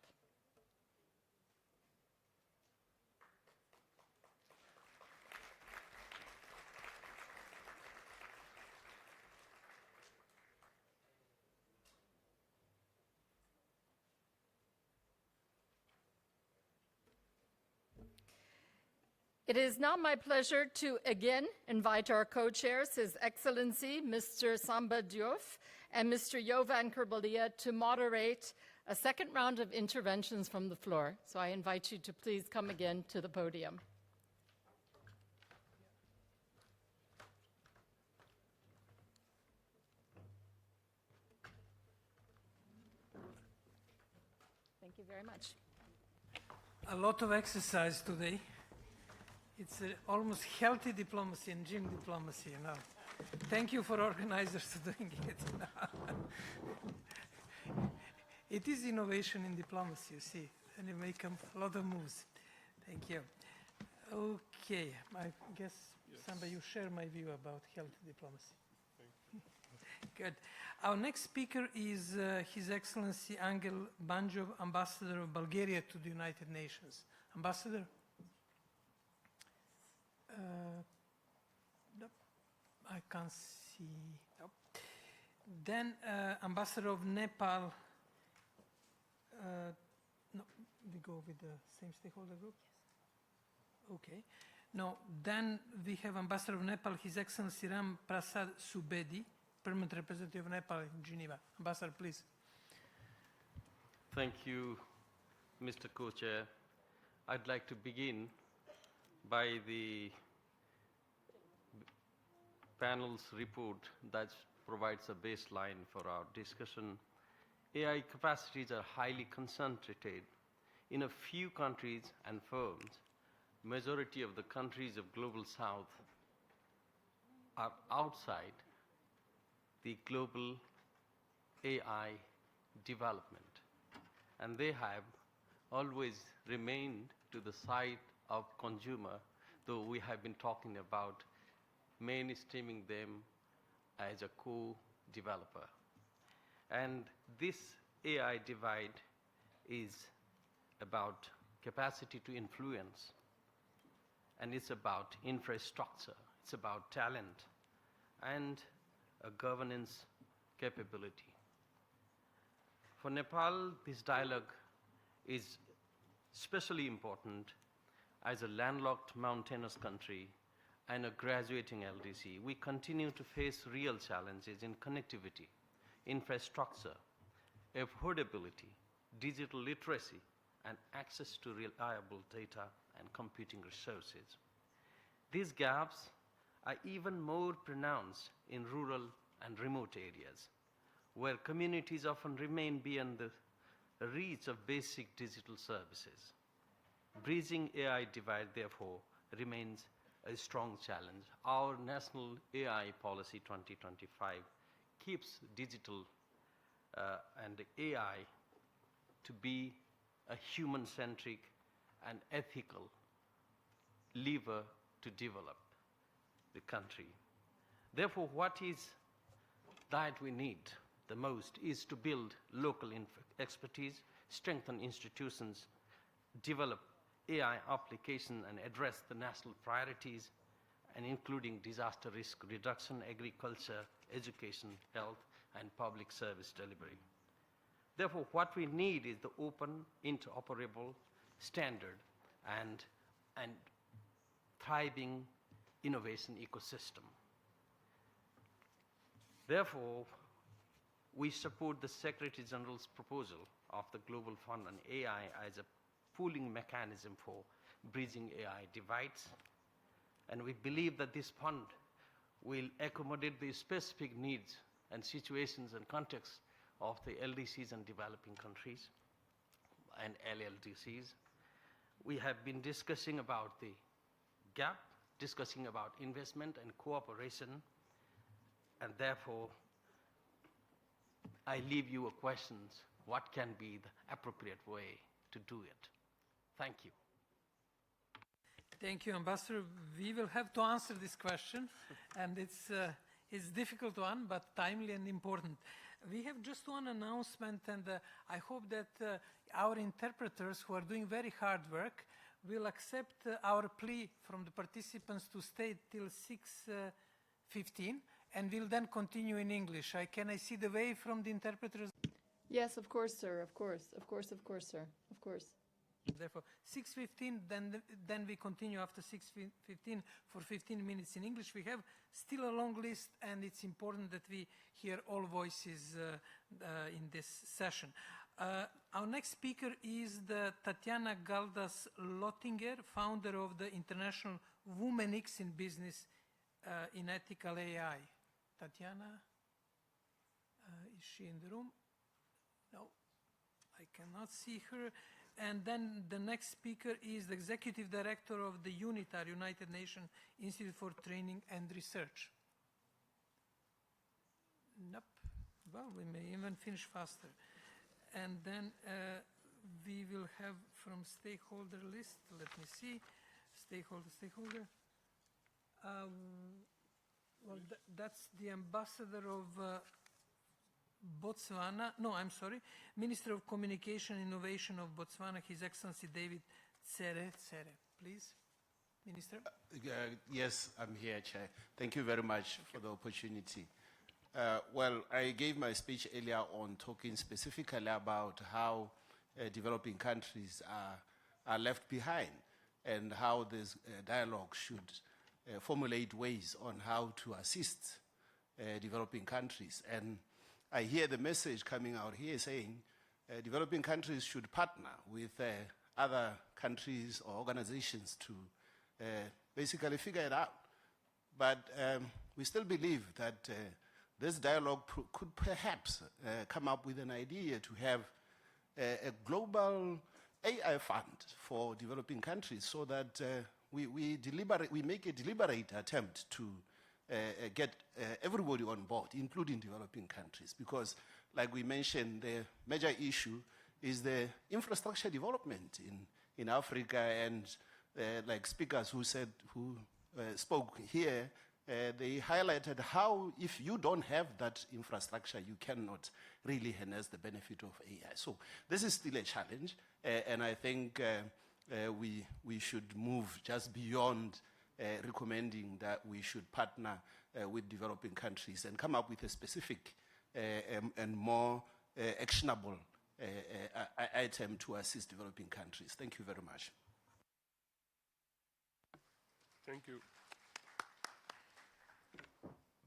[SPEAKER 12] It is now my pleasure to again invite our co-chairs, His Excellency Mr. Samba Diouf and Mr. Jovan Kerbalia, to moderate a second round of interventions from the floor. So I invite you to please come again to the podium. Thank you very much.
[SPEAKER 4] A lot of exercise today. It's almost healthy diplomacy and gym diplomacy, you know. Thank you for organizers doing it. It is innovation in diplomacy, you see, and you make a lot of moves. Thank you. Okay, I guess, Samba, you share my view about healthy diplomacy. Good. Our next speaker is His Excellency Angel Banjov, Ambassador of Bulgaria to the United Nations. Ambassador? Nope, I can't see. Nope. Then Ambassador of Nepal. No, we go with the same stakeholder group? Yes. Okay. No, then we have Ambassador of Nepal, His Excellency Ram Prasad Subedi, Permanent Representative of Nepal in Geneva. Ambassador, please.
[SPEAKER 9] Thank you, Mr. Co-Chair. I'd like to begin by the panel's report that provides a baseline for our discussion. AI capacities are highly concentrated in a few countries and firms. Majority of the countries of Global South are outside the global AI development, and they have always remained to the side of consumer, though we have been talking about mainstreaming them as a co-developer. And this AI divide is about capacity to influence, and it's about infrastructure, it's about talent, and a governance capability. For Nepal, this dialogue is especially important as a landlocked mountainous country and a graduating LDC. We continue to face real challenges in connectivity, infrastructure, affordability, digital literacy, and access to reliable data and computing resources. These gaps are even more pronounced in rural and remote areas, where communities often remain beyond the reach of basic digital services. Bridging AI divide, therefore, remains a strong challenge. Our National AI Policy 2025 keeps digital and AI to be a human-centric and ethical lever to develop the country. Therefore, what is that we need the most is to build local expertise, strengthen institutions, develop AI application, and address the national priorities, and including disaster risk reduction, agriculture, education, health, and public service delivery. Therefore, what we need is the open, interoperable, standard, and thriving innovation ecosystem. Therefore, we support the Secretary General's proposal of the Global Fund on AI as a pooling mechanism for bridging AI divides. And we believe that this fund will accommodate the specific needs and situations and contexts of the LDCs and developing countries and LLDCs. We have been discussing about the gap, discussing about investment and cooperation, and therefore, I leave you a questions, what can be the appropriate way to do it? Thank you.
[SPEAKER 4] Thank you, Ambassador. We will have to answer this question, and it's difficult one, but timely and important. We have just one announcement, and I hope that our interpreters, who are doing very hard work, will accept our plea from the participants to stay till 6:15, and will then continue in English. Can I see the way from the interpreters?
[SPEAKER 11] Yes, of course, sir. Of course, sir. Of course.
[SPEAKER 4] Therefore, 6:15, then we continue after 6:15 for 15 minutes in English. We have still a long list, and it's important that we hear all voices in this session. Our next speaker is Tatiana Galdas-Lottinger, founder of the International Women X in Business in Ethical AI. Tatiana, is she in the room? No, I cannot see her. And then the next speaker is the Executive Director of the UNITAR, United Nations Institute for Training and Research. Nope. Well, we may even finish faster. And then we will have from stakeholder list, let me see, stakeholder. Well, that's the ambassador of Botswana, no, I'm sorry, Minister of Communication and Innovation of Botswana, His Excellency David Tsere. Please, Minister.
[SPEAKER 16] Yes, I'm here, Chair. Thank you very much for the opportunity. Well, I gave my speech earlier on talking specifically about how developing countries are left behind and how this dialogue should formulate ways on how to assist developing countries. And I hear the message coming out here saying developing countries should partner with other countries or organizations to basically figure it out. But we still believe that this dialogue could perhaps come up with an idea to have a global AI fund for developing countries so that we make a deliberate attempt to get everybody on board, including developing countries. Because, like we mentioned, the major issue is the infrastructure development in Africa, and like speakers who spoke here, they highlighted how if you don't have that infrastructure, you cannot really harness the benefit of AI. So this is still a challenge, and I think we should move just beyond recommending that we should partner with developing countries and come up with a specific and more actionable item to assist developing countries. Thank you very much.
[SPEAKER 3] Thank you.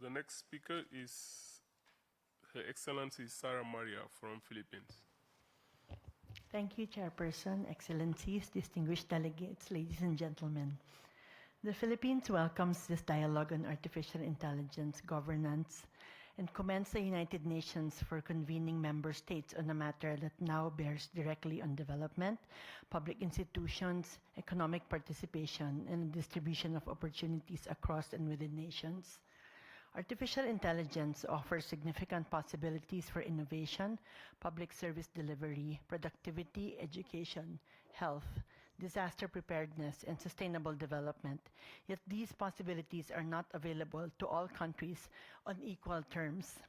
[SPEAKER 3] The next speaker is Her Excellency Sarah Maria from Philippines.
[SPEAKER 18] Thank you, Chairperson, Excellencies, distinguished delegates, ladies and gentlemen. The Philippines welcomes this dialogue on artificial intelligence governance and commends the United Nations for convening member states on a matter that now bears directly on development, public institutions, economic participation, and distribution of opportunities across and within nations. Artificial intelligence offers significant possibilities for innovation, public service delivery, productivity, education, health, disaster preparedness, and sustainable development. Yet these possibilities are not available to all countries on equal terms.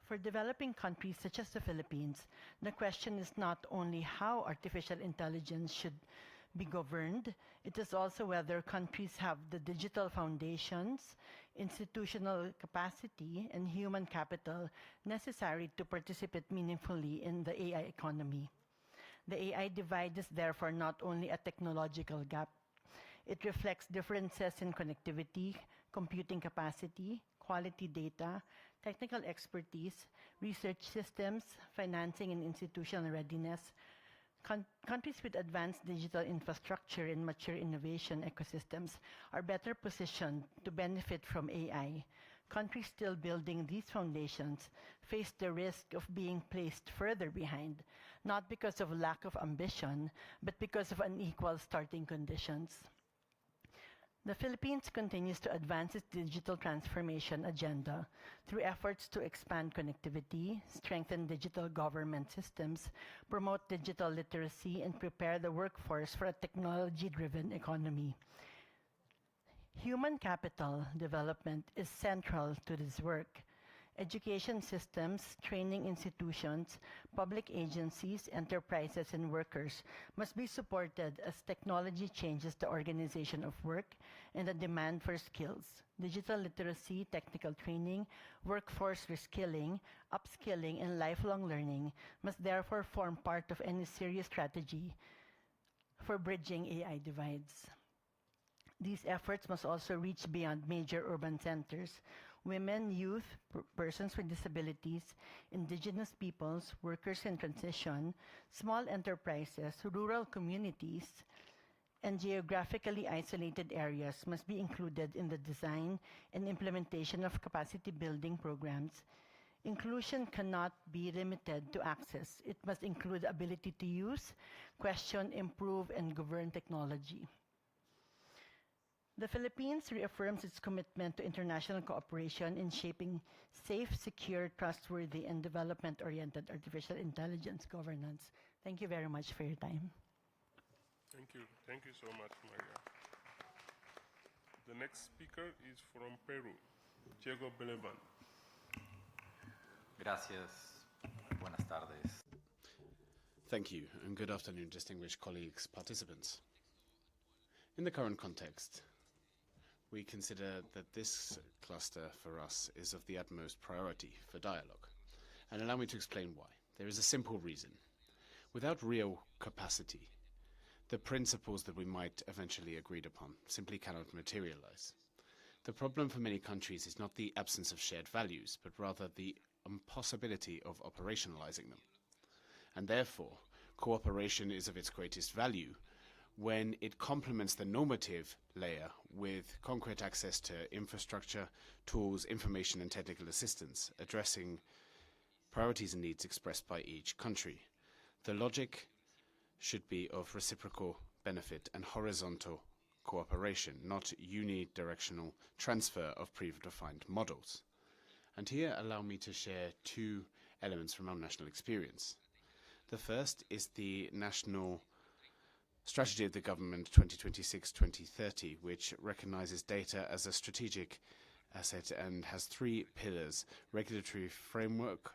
[SPEAKER 18] For developing countries such as the Philippines, the question is not only how artificial intelligence should be governed, it is also whether countries have the digital foundations, institutional capacity, and human capital necessary to participate meaningfully in the AI economy. The AI divide is therefore not only a technological gap. It reflects differences in connectivity, computing capacity, quality data, technical expertise, research systems, financing, and institutional readiness. Countries with advanced digital infrastructure and mature innovation ecosystems are better positioned to benefit from AI. Countries still building these foundations face the risk of being placed further behind, not because of lack of ambition, but because of unequal starting conditions. The Philippines continues to advance its digital transformation agenda through efforts to expand connectivity, strengthen digital government systems, promote digital literacy, and prepare the workforce for a technology-driven economy. Human capital development is central to this work. Education systems, training institutions, public agencies, enterprises, and workers must be supported as technology changes the organization of work and the demand for skills. Digital literacy, technical training, workforce reskilling, upskilling, and lifelong learning must therefore form part of any serious strategy for bridging AI divides. These efforts must also reach beyond major urban centers. Women, youth, persons with disabilities, indigenous peoples, workers in transition, small enterprises, rural communities, and geographically isolated areas must be included in the design and implementation of capacity building programs. Inclusion cannot be limited to access. It must include ability to use, question, improve, and govern technology. The Philippines reaffirms its commitment to international cooperation in shaping safe, secure, trustworthy, and development-oriented artificial intelligence governance. Thank you very much for your time.
[SPEAKER 3] Thank you. Thank you so much, Maria. The next speaker is from Peru, Diego Belevan.
[SPEAKER 19] Gracias. Buenas tardes.
[SPEAKER 23] Thank you, and good afternoon, distinguished colleagues, participants. In the current context, we consider that this cluster for us is of the utmost priority for dialogue. And allow me to explain why. There is a simple reason. Without real capacity, the principles that we might eventually agree upon simply cannot materialize. The problem for many countries is not the absence of shared values, but rather the impossibility of operationalizing them. And therefore, cooperation is of its greatest value when it complements the normative layer with concrete access to infrastructure, tools, information, and technical assistance, addressing priorities and needs expressed by each country. The logic should be of reciprocal benefit and horizontal cooperation, not unidirectional transfer of predefined models. And here, allow me to share two elements from our national experience. The first is the national strategy of the government 2026-2030, which recognizes data as a strategic asset and has 3 pillars: regulatory framework,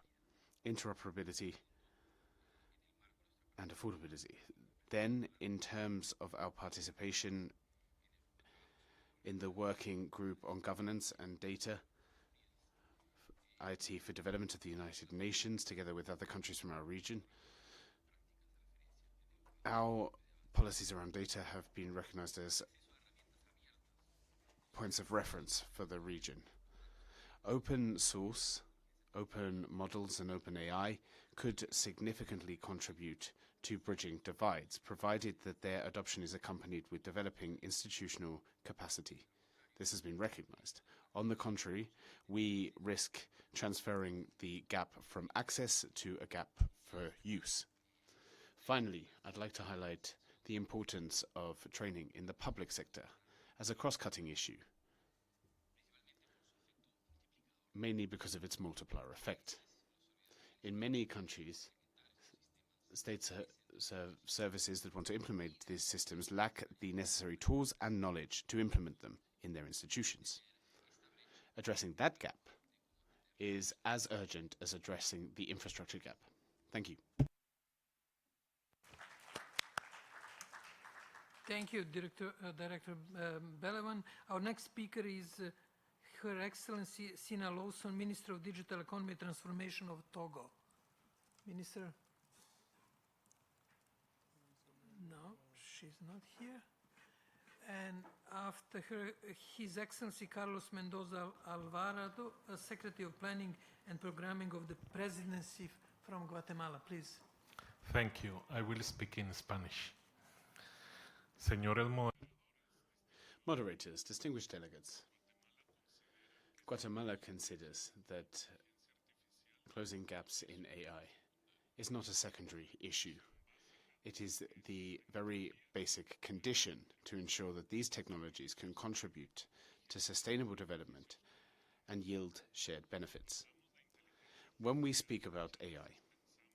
[SPEAKER 23] interoperability, and affordability. Then, in terms of our participation in the working group on governance and data, IT for Development of the United Nations, together with other countries from our region, our policies around data have been recognized as points of reference for the region. Open source, open models, and open AI could significantly contribute to bridging divides, provided that their adoption is accompanied with developing institutional capacity. This has been recognized. On the contrary, we risk transferring the gap from access to a gap for use. Finally, I'd like to highlight the importance of training in the public sector as a cross-cutting issue, mainly because of its multiplier effect. In many countries, state services that want to implement these systems lack the necessary tools and knowledge to implement them in their institutions. Addressing that gap is as urgent as addressing the infrastructure gap. Thank you.
[SPEAKER 4] Thank you, Director Belevan. Our next speaker is Her Excellency Sina Lawson, Minister of Digital Economy and Transformation of Togo. Minister? No, she's not here. And after her, His Excellency Carlos Mendoza Alvarado, Secretary of Planning and Programming of the Presidency from Guatemala, please.
[SPEAKER 20] Thank you. I will speak in Spanish.
[SPEAKER 23] Moderators, distinguished delegates, Guatemala considers that closing gaps in AI is not a secondary issue. It is the very basic condition to ensure that these technologies can contribute to sustainable development and yield shared benefits. When we speak about AI,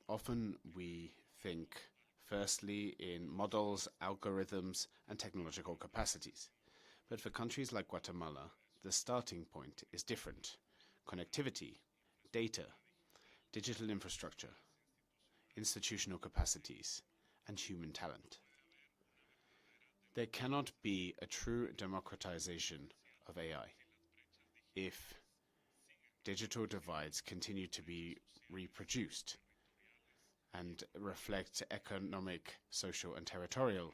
[SPEAKER 23] often we think firstly in models, algorithms, and technological capacities. But for countries like Guatemala, the starting point is different. Connectivity, data, digital infrastructure, institutional capacities, and human talent. There cannot be a true democratization of AI if digital divides continue to be reproduced and reflect economic, social, and territorial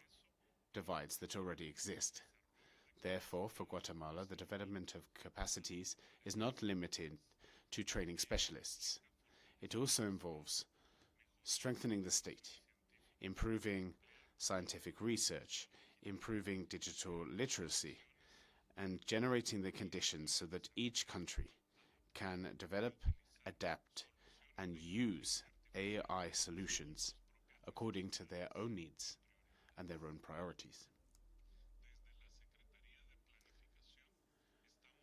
[SPEAKER 23] divides that already exist. Therefore, for Guatemala, the development of capacities is not limited to training specialists. It also involves strengthening the state, improving scientific research, improving digital literacy, and generating the conditions so that each country can develop, adapt, and use AI solutions according to their own needs and their own priorities.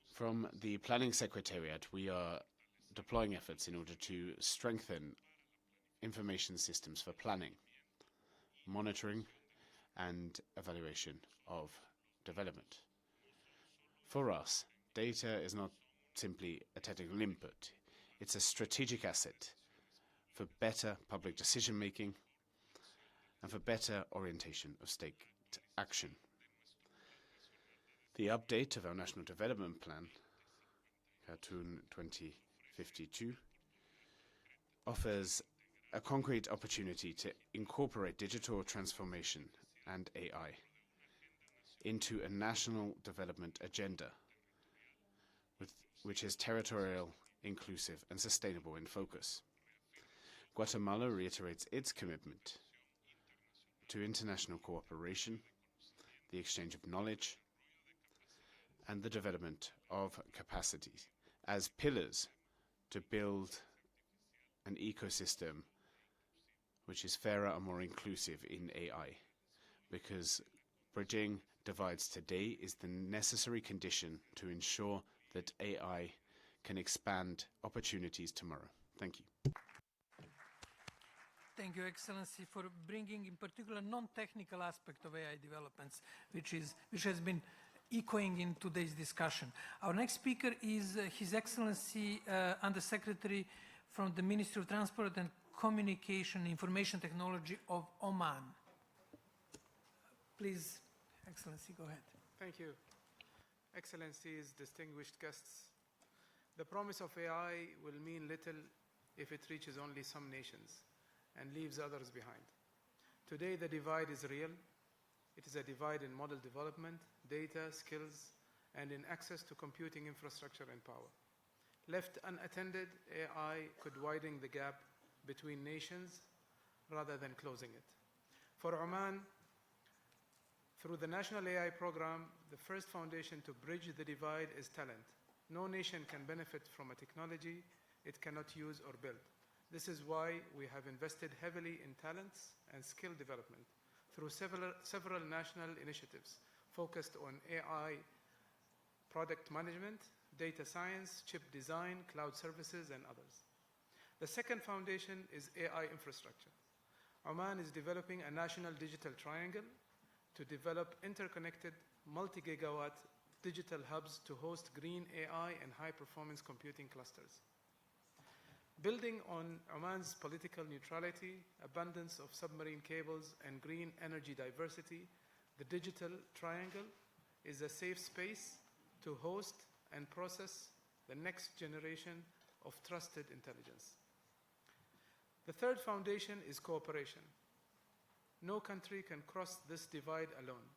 [SPEAKER 23] From the Planning Secretariat, we are deploying efforts in order to strengthen information systems for planning, monitoring, and evaluation of development. For us, data is not simply a technical input. It's a strategic asset for better public decision-making and for better orientation of state action. The update of our National Development Plan, Cartoon 2052, offers a concrete opportunity to incorporate digital transformation and AI into a national development agenda, which is territorial, inclusive, and sustainable in focus. Guatemala reiterates its commitment to international cooperation, the exchange of knowledge, and the development of capacities as pillars to build an ecosystem which is fairer and more inclusive in AI, because bridging divides today is the necessary condition to ensure that AI can expand opportunities tomorrow. Thank you.
[SPEAKER 4] Thank you, Excellency, for bringing in particular non-technical aspect of AI developments, which has been echoing in today's discussion. Our next speaker is His Excellency Undersecretary from the Ministry of Transport and Communication Information Technology of Oman. Please, Excellency, go ahead.
[SPEAKER 17] Thank you. Excellencies, distinguished guests, the promise of AI will mean little if it reaches only some nations and leaves others behind. Today, the divide is real. It is a divide in model development, data, skills, and in access to computing infrastructure and power. Left unattended, AI could widen the gap between nations rather than closing it. For Oman, through the National AI Program, the first foundation to bridge the divide is talent. No nation can benefit from a technology it cannot use or build. This is why we have invested heavily in talents and skill development through several national initiatives focused on AI product management, data science, chip design, cloud services, and others. The second foundation is AI infrastructure. Oman is developing a national digital triangle to develop interconnected multi-gigawatt digital hubs to host green AI and high-performance computing clusters. Building on Oman's political neutrality, abundance of submarine cables, and green energy diversity, the digital triangle is a safe space to host and process the next generation of trusted intelligence. The third foundation is cooperation. No country can cross this divide alone.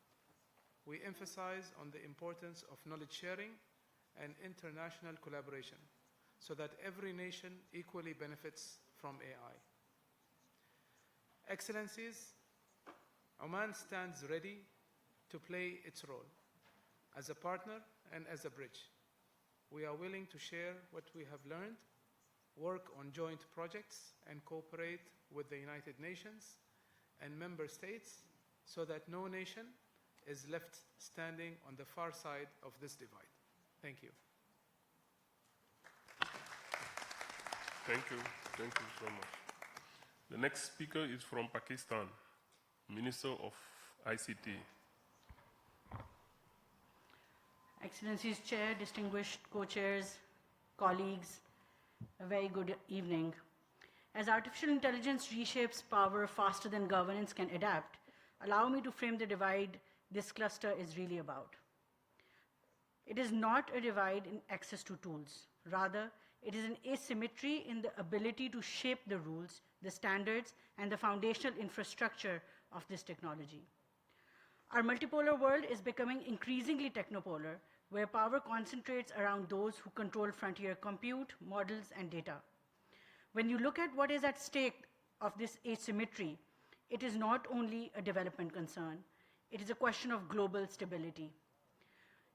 [SPEAKER 17] We emphasize on the importance of knowledge sharing and international collaboration so that every nation equally benefits from AI. Excellencies, Oman stands ready to play its role as a partner and as a bridge. We are willing to share what we have learned, work on joint projects, and cooperate with the United Nations and member states so that no nation is left standing on the far side of this divide. Thank you.
[SPEAKER 3] Thank you. Thank you so much. The next speaker is from Pakistan, Minister of ICT.
[SPEAKER 21] Excellencies, Chair, distinguished co-chairs, colleagues, a very good evening. As artificial intelligence reshapes power faster than governance can adapt, allow me to frame the divide this cluster is really about. It is not a divide in access to tools. Rather, it is an asymmetry in the ability to shape the rules, the standards, and the foundational infrastructure of this technology. Our multipolar world is becoming increasingly technopolar, where power concentrates around those who control frontier compute, models, and data. When you look at what is at stake of this asymmetry, it is not only a development concern, it is a question of global stability.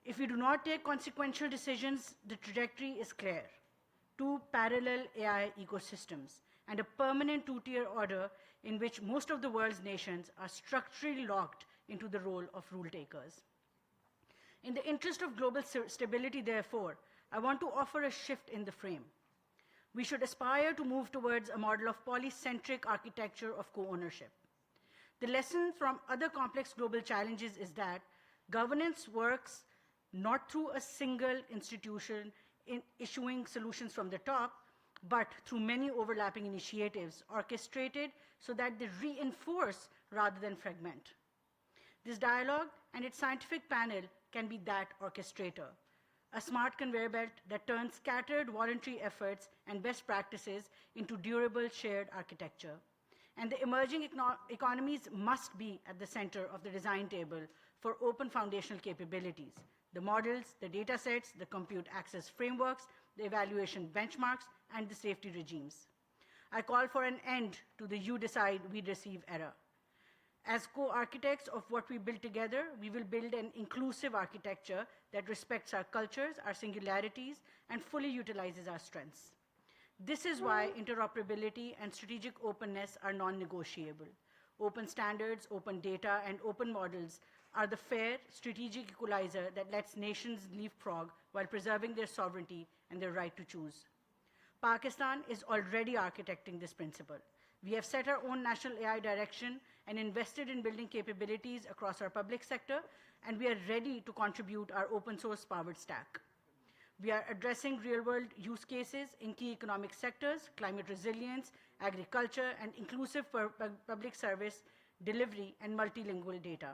[SPEAKER 21] If we do not take consequential decisions, the trajectory is clear. Two parallel AI ecosystems and a permanent two-tier order in which most of the world's nations are structurally locked into the role of rule takers. In the interest of global stability, therefore, I want to offer a shift in the frame. We should aspire to move towards a model of polycentric architecture of co-ownership. The lesson from other complex global challenges is that governance works not through a single institution in issuing solutions from the top, but through many overlapping initiatives orchestrated so that they reinforce rather than fragment. This dialogue and its scientific panel can be that orchestrator, a smart conveyor belt that turns scattered voluntary efforts and best practices into durable shared architecture. And the emerging economies must be at the center of the design table for open foundational capabilities, the models, the data sets, the compute access frameworks, the evaluation benchmarks, and the safety regimes. I call for an end to the you decide, we receive era. As co-architects of what we build together, we will build an inclusive architecture that respects our cultures, our singularities, and fully utilizes our strengths. This is why interoperability and strategic openness are non-negotiable. Open standards, open data, and open models are the fair strategic equalizer that lets nations leapfrog while preserving their sovereignty and their right to choose. Pakistan is already architecting this principle. We have set our own national AI direction and invested in building capabilities across our public sector, and we are ready to contribute our open source powered stack. We are addressing real-world use cases in key economic sectors, climate resilience, agriculture, and inclusive public service delivery and multilingual data.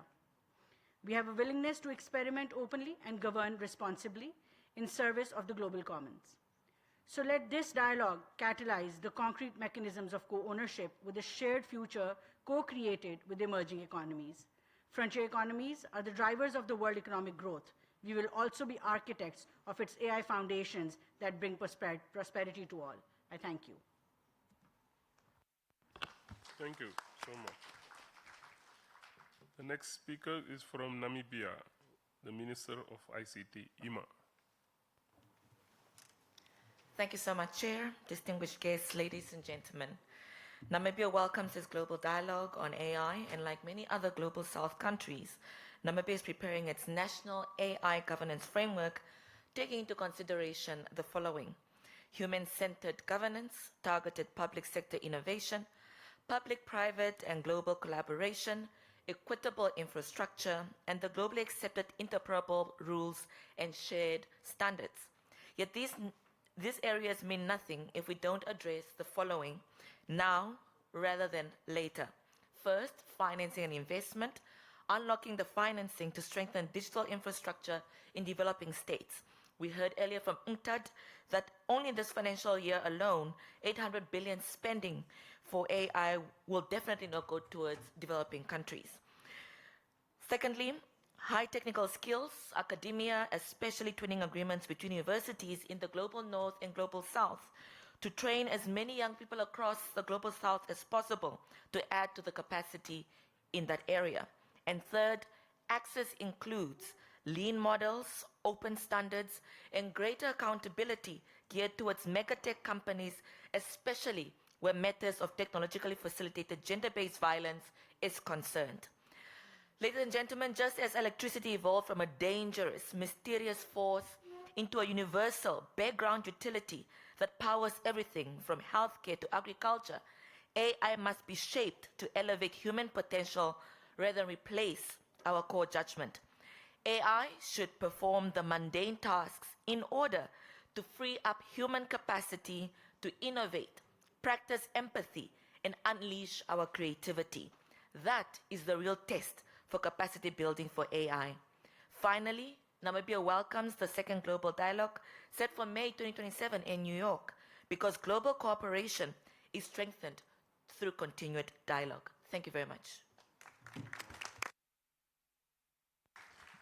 [SPEAKER 21] We have a willingness to experiment openly and govern responsibly in service of the global commons. So let this dialogue catalyze the concrete mechanisms of co-ownership with a shared future co-created with emerging economies. Frontier economies are the drivers of the world economic growth. We will also be architects of its AI foundations that bring prosperity to all. I thank you.
[SPEAKER 3] Thank you so much. The next speaker is from Namibia, the Minister of ICT, Ima.
[SPEAKER 2] Thank you so much, Chair, distinguished guests, ladies and gentlemen. Namibia welcomes this global dialogue on AI, and like many other global South countries, Namibia is preparing its national AI governance framework, taking into consideration the following: human-centered governance, targeted public sector innovation, public-private and global collaboration, equitable infrastructure, and the globally accepted interoperable rules and shared standards. Yet these areas mean nothing if we don't address the following now rather than later. First, financing and investment, unlocking the financing to strengthen digital infrastructure in developing states. We heard earlier from UNCTAD that only this financial year alone, 800 billion spending for AI will definitely not go towards developing countries. Secondly, high technical skills, academia, especially twinning agreements between universities in the global north and global south to train as many young people across the global south as possible to add to the capacity in that area. And third, access includes lean models, open standards, and greater accountability geared towards megatech companies, especially where methods of technologically facilitated gender-based violence is concerned. Ladies and gentlemen, just as electricity evolved from a dangerous, mysterious force into a universal background utility that powers everything from healthcare to agriculture, AI must be shaped to elevate human potential rather than replace our core judgment. AI should perform the mundane tasks in order to free up human capacity to innovate, practice empathy, and unleash our creativity. That is the real test for capacity building for AI. Finally, Namibia welcomes the second global dialogue set for May 2027 in New York, because global cooperation is strengthened through continued dialogue. Thank you very much.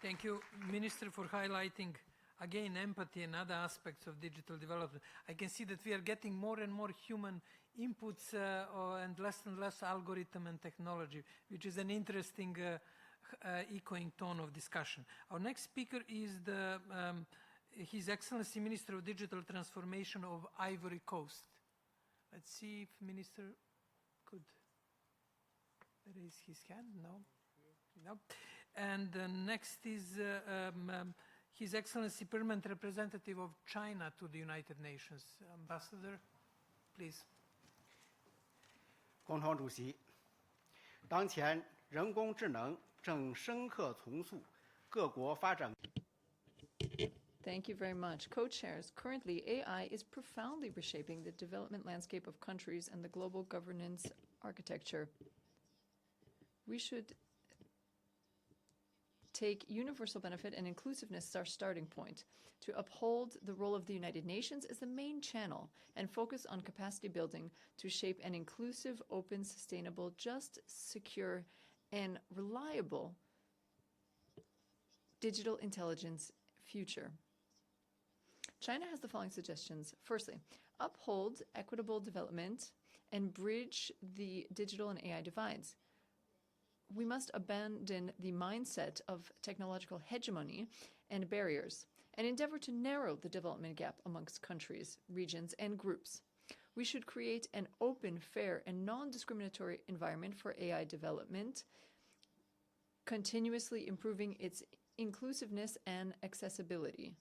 [SPEAKER 4] Thank you, Minister, for highlighting again empathy and other aspects of digital development. I can see that we are getting more and more human inputs and less algorithm and technology, which is an interesting echoing tone of discussion. Our next speaker is His Excellency Minister of Digital Transformation of Ivory Coast. Let's see if Minister could raise his hand. No. And next is His Excellency Permanent Representative of China to the United Nations. Ambassador, please.
[SPEAKER 6] 共同主席，当前人工智能正深刻重塑各国发展。
[SPEAKER 22] Thank you very much. Co-chairs, currently AI is profoundly reshaping the development landscape of countries and the global governance architecture. We should take universal benefit and inclusiveness as our starting point, to uphold the role of the United Nations as the main channel and focus on capacity building to shape an inclusive, open, sustainable, just, secure, and reliable digital intelligence future. China has the following suggestions. Firstly, uphold equitable development and bridge the digital and AI divides. We must abandon the mindset of technological hegemony and barriers and endeavor to narrow the development gap amongst countries, regions, and groups. We should create an open, fair, and non-discriminatory environment for AI development, continuously improving its inclusiveness and accessibility.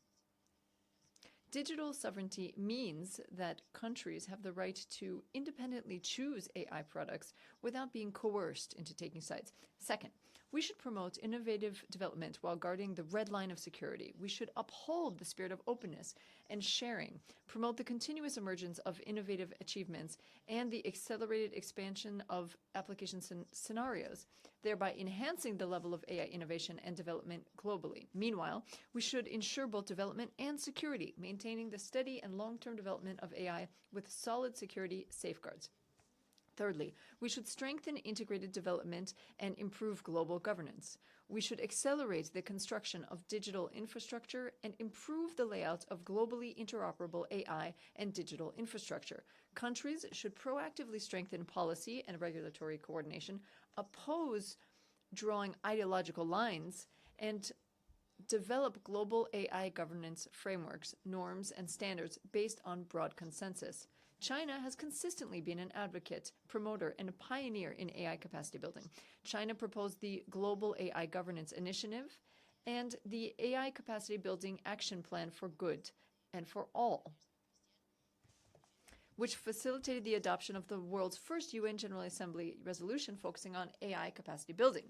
[SPEAKER 22] Digital sovereignty means that countries have the right to independently choose AI products without being coerced into taking sides. Second, we should promote innovative development while guarding the red line of security. We should uphold the spirit of openness and sharing, promote the continuous emergence of innovative achievements, and the accelerated expansion of application scenarios, thereby enhancing the level of AI innovation and development globally. Meanwhile, we should ensure both development and security, maintaining the steady and long-term development of AI with solid security safeguards. Thirdly, we should strengthen integrated development and improve global governance. We should accelerate the construction of digital infrastructure and improve the layout of globally interoperable AI and digital infrastructure. Countries should proactively strengthen policy and regulatory coordination, oppose drawing ideological lines, and develop global AI governance frameworks, norms, and standards based on broad consensus. China has consistently been an advocate, promoter, and a pioneer in AI capacity building. China proposed the Global AI Governance Initiative and the AI Capacity Building Action Plan for Good and for All, which facilitated the adoption of the world's first UN General Assembly resolution focusing on AI capacity building,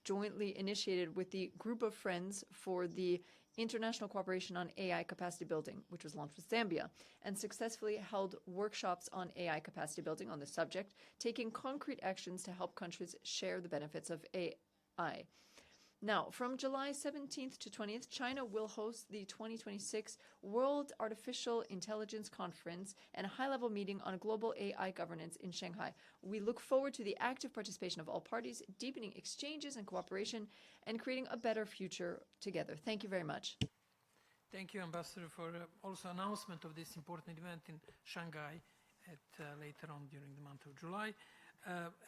[SPEAKER 22] jointly initiated with the Group of Friends for the International Cooperation on AI Capacity Building, which was launched with Zambia, and successfully held workshops on AI capacity building on the subject, taking concrete actions to help countries share the benefits of AI. Now, from July 17th to 20th, China will host the 2026 World Artificial Intelligence Conference and a high-level meeting on global AI governance in Shanghai. We look forward to the active participation of all parties, deepening exchanges and cooperation, and creating a better future together. Thank you very much.
[SPEAKER 4] Thank you, Ambassador, for also announcement of this important event in Shanghai later on during the month of July.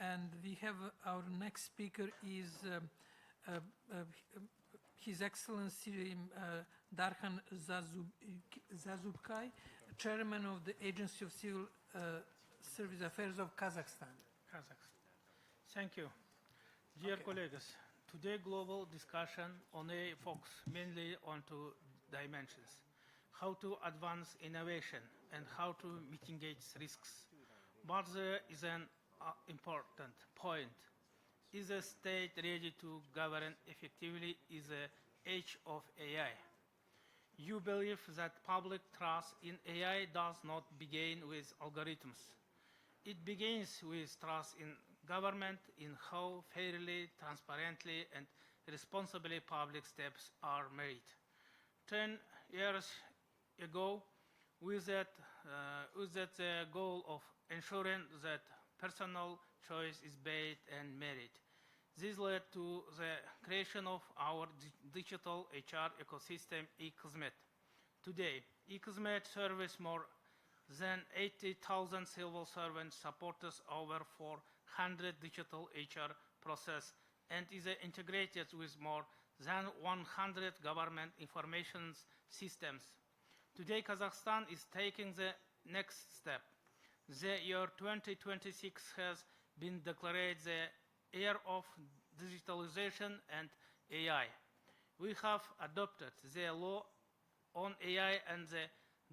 [SPEAKER 4] And we have our next speaker is His Excellency Darhan Zazubkai, Chairman of the Agency of Civil Service Affairs of Kazakhstan.
[SPEAKER 5] Thank you. Dear colleagues, today global discussion on AI focuses mainly on two dimensions: how to advance innovation and how to mitigate risks. But there is an important point. Is the state ready to govern effectively in the age of AI? You believe that public trust in AI does not begin with algorithms. It begins with trust in government, in how fairly, transparently, and responsibly public steps are made. 10 years ago, with that the goal of ensuring that personal choice is based on merit. This led to the creation of our digital HR ecosystem, eCosmet. Today, eCosmet serves more than 80,000 civil servants, supports over 400 digital HR processes, and is integrated with more than 100 government information systems. Today, Kazakhstan is taking the next step. The year 2026 has been declared the year of digitalization and AI. We have adopted the law on AI and the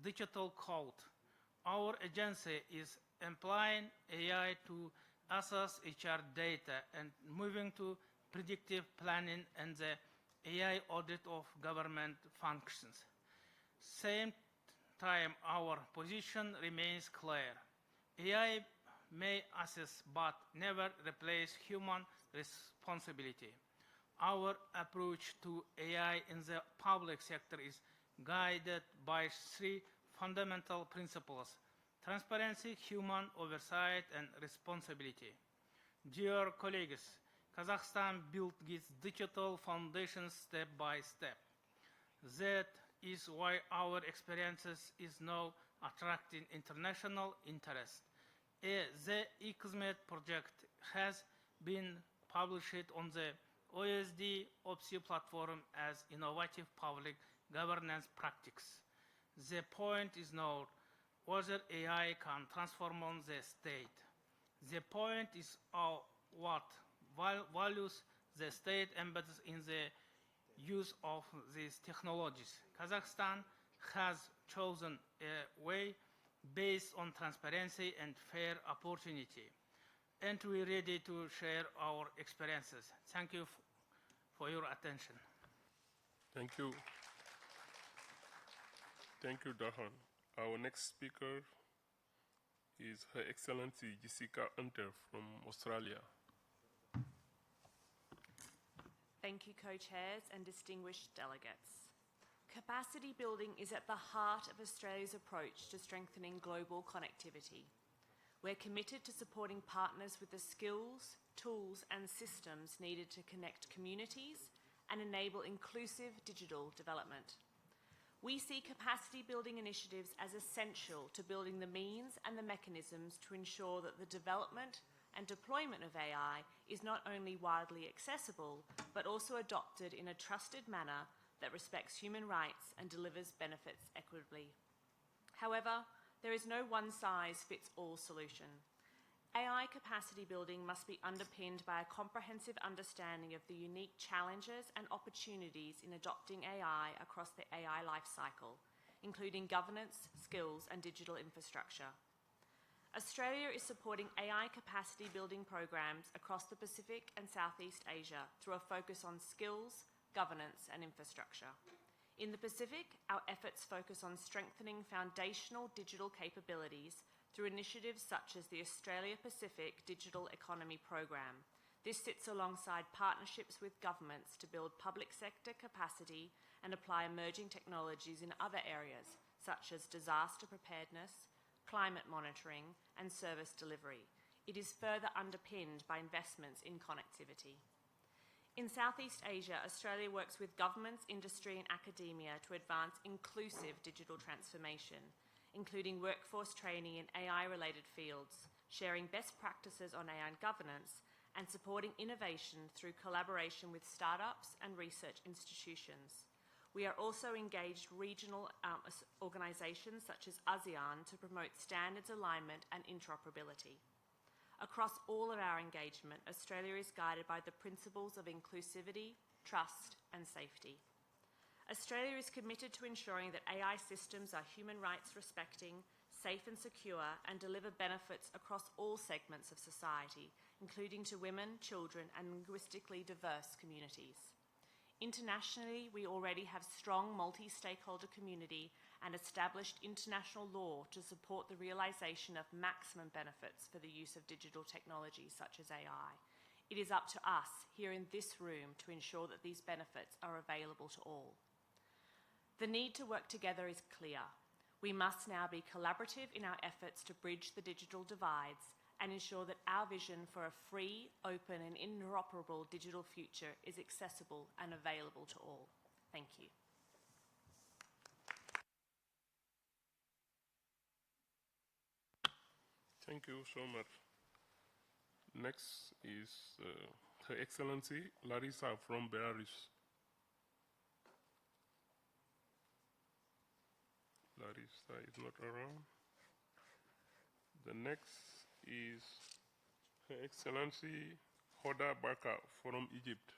[SPEAKER 5] digital code. Our agency is employing AI to assess HR data and moving to predictive planning and the AI audit of government functions. Same time, our position remains clear. AI may assist but never replace human responsibility. Our approach to AI in the public sector is guided by three fundamental principles: transparency, human oversight, and responsibility. Dear colleagues, Kazakhstan built its digital foundations step by step. That is why our experiences is now attracting international interest. The eCosmet project has been published on the OECD OPSI platform as innovative public governance practice. The point is not whether AI can transform the state. The point is what values the state embeds in the use of these technologies. Kazakhstan has chosen a way based on transparency and fair opportunity. And we're ready to share our experiences. Thank you for your attention.
[SPEAKER 3] Thank you. Thank you, Dahan. Our next speaker is Her Excellency Jessica Hunter from Australia.
[SPEAKER 1] Thank you, co-chairs and distinguished delegates. Capacity building is at the heart of Australia's approach to strengthening global connectivity. We're committed to supporting partners with the skills, tools and systems needed to connect communities and enable inclusive digital development. We see capacity building initiatives as essential to building the means and the mechanisms to ensure that the development and deployment of AI is not only widely accessible, but also adopted in a trusted manner that respects human rights and delivers benefits equitably. However, there is no one-size-fits-all solution. AI capacity building must be underpinned by a comprehensive understanding of the unique challenges and opportunities in adopting AI across the AI lifecycle, including governance, skills, and digital infrastructure. Australia is supporting AI capacity building programs across the Pacific and Southeast Asia through a focus on skills, governance, and infrastructure. In the Pacific, our efforts focus on strengthening foundational digital capabilities through initiatives such as the Australia Pacific Digital Economy Program. This sits alongside partnerships with governments to build public sector capacity and apply emerging technologies in other areas, such as disaster preparedness, climate monitoring, and service delivery. It is further underpinned by investments in connectivity. In Southeast Asia, Australia works with governments, industry, and academia to advance inclusive digital transformation, including workforce training in AI-related fields, sharing best practices on AI governance, and supporting innovation through collaboration with startups and research institutions. We are also engaged regional organisations such as ASEAN to promote standards alignment and interoperability. Across all of our engagement, Australia is guided by the principles of inclusivity, trust, and safety. Australia is committed to ensuring that AI systems are human rights respecting, safe and secure, and deliver benefits across all segments of society, including to women, children, and linguistically diverse communities. Internationally, we already have strong multi-stakeholder community and established international law to support the realisation of maximum benefits for the use of digital technologies such as AI. It is up to us here in this room to ensure that these benefits are available to all. The need to work together is clear. We must now be collaborative in our efforts to bridge the digital divides and ensure that our vision for a free, open and interoperable digital future is accessible and available to all. Thank you.
[SPEAKER 3] Thank you so much. Next is Her Excellency Larissa from Belarus. Larissa is not around. The next is Her Excellency Hoda Baka from Egypt.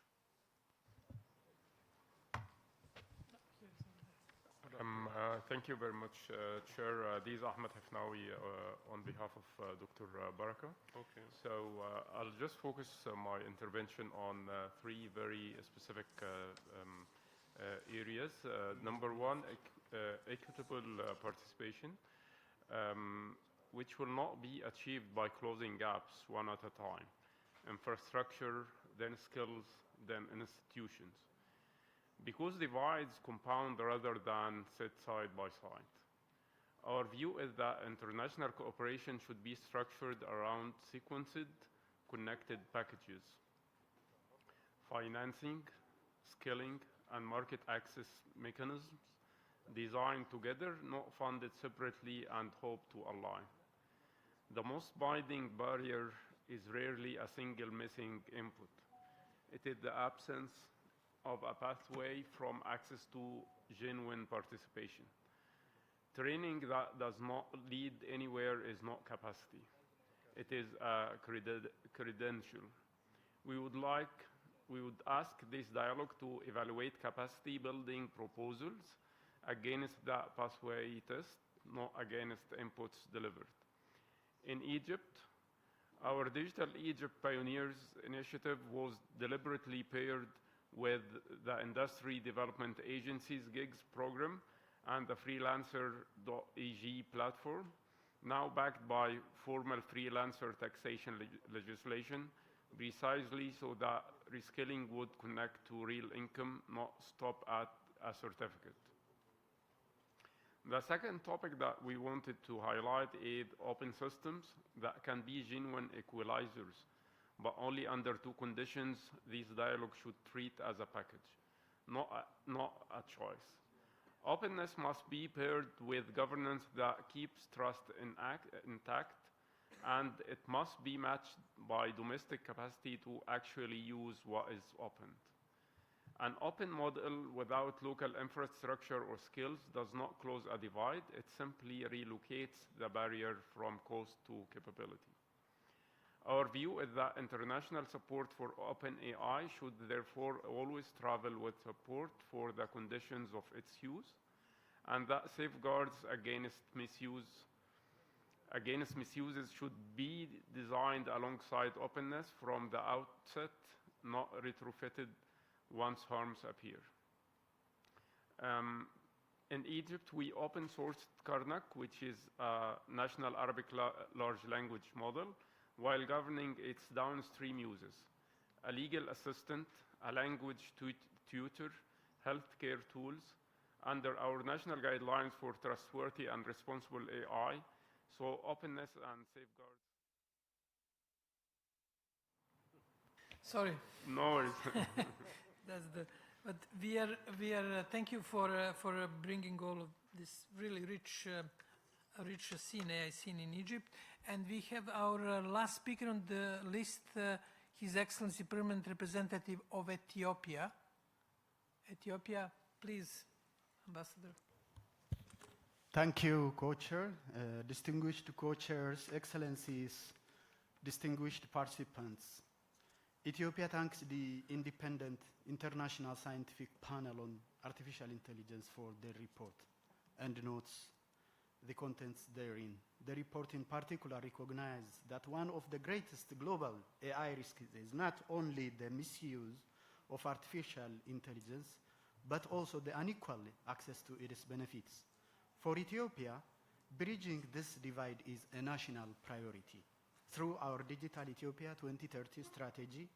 [SPEAKER 7] Thank you very much, Chair. This is Ahmed Hafnawi on behalf of Dr. Baraka.
[SPEAKER 3] Okay.
[SPEAKER 7] So I'll just focus my intervention on three very specific areas. Number one, equitable participation, which will not be achieved by closing gaps one at a time. Infrastructure, then skills, then institutions. Because divides compound rather than sit side by side. Our view is that international cooperation should be structured around sequenced, connected packages. Financing, skilling, and market access mechanisms designed together, not funded separately and hope to align. The most binding barrier is rarely a single missing input. It is the absence of a pathway from access to genuine participation. Training that does not lead anywhere is not capacity. It is a credential. We would ask this dialogue to evaluate capacity building proposals against that pathway test, not against inputs delivered. In Egypt, our Digital Egypt Pioneers initiative was deliberately paired with the Industry Development Agency's GIGS program and the freelancer.eg platform, now backed by formal freelancer taxation legislation, precisely so that reskilling would connect to real income, not stop at a certificate. The second topic that we wanted to highlight is open systems that can be genuine equalizers, but only under two conditions these dialogues should treat as a package, not a choice. Openness must be paired with governance that keeps trust intact, and it must be matched by domestic capacity to actually use what is opened. An open model without local infrastructure or skills does not close a divide, it simply relocates the barrier from cost to capability. Our view is that international support for open AI should therefore always travel with support for the conditions of its use, and that safeguards against misuses should be designed alongside openness from the outset, not retrofitted once harms appear. In Egypt, we open sourced Karnak, which is a national Arabic large language model, while governing its downstream uses: a legal assistant, a language tutor, healthcare tools, under our national guidelines for trustworthy and responsible AI, so openness and safeguards.
[SPEAKER 4] Sorry.
[SPEAKER 7] No worries.
[SPEAKER 4] But we are. Thank you for bringing all of this really rich scene, AI scene in Egypt. And we have our last speaker on the list, His Excellency Permanent Representative of Ethiopia. Ethiopia, please, Ambassador.
[SPEAKER 6] Thank you, Co-Chair, distinguished Co-Chairs, Excellencies, distinguished participants. Ethiopia thanks the Independent International Scientific Panel on Artificial Intelligence for their report and notes the contents therein. The report in particular recognizes that one of the greatest global AI risks is not only the misuse of artificial intelligence, but also the unequal access to its benefits. For Ethiopia, bridging this divide is a national priority. Through our Digital Ethiopia 2030 strategy,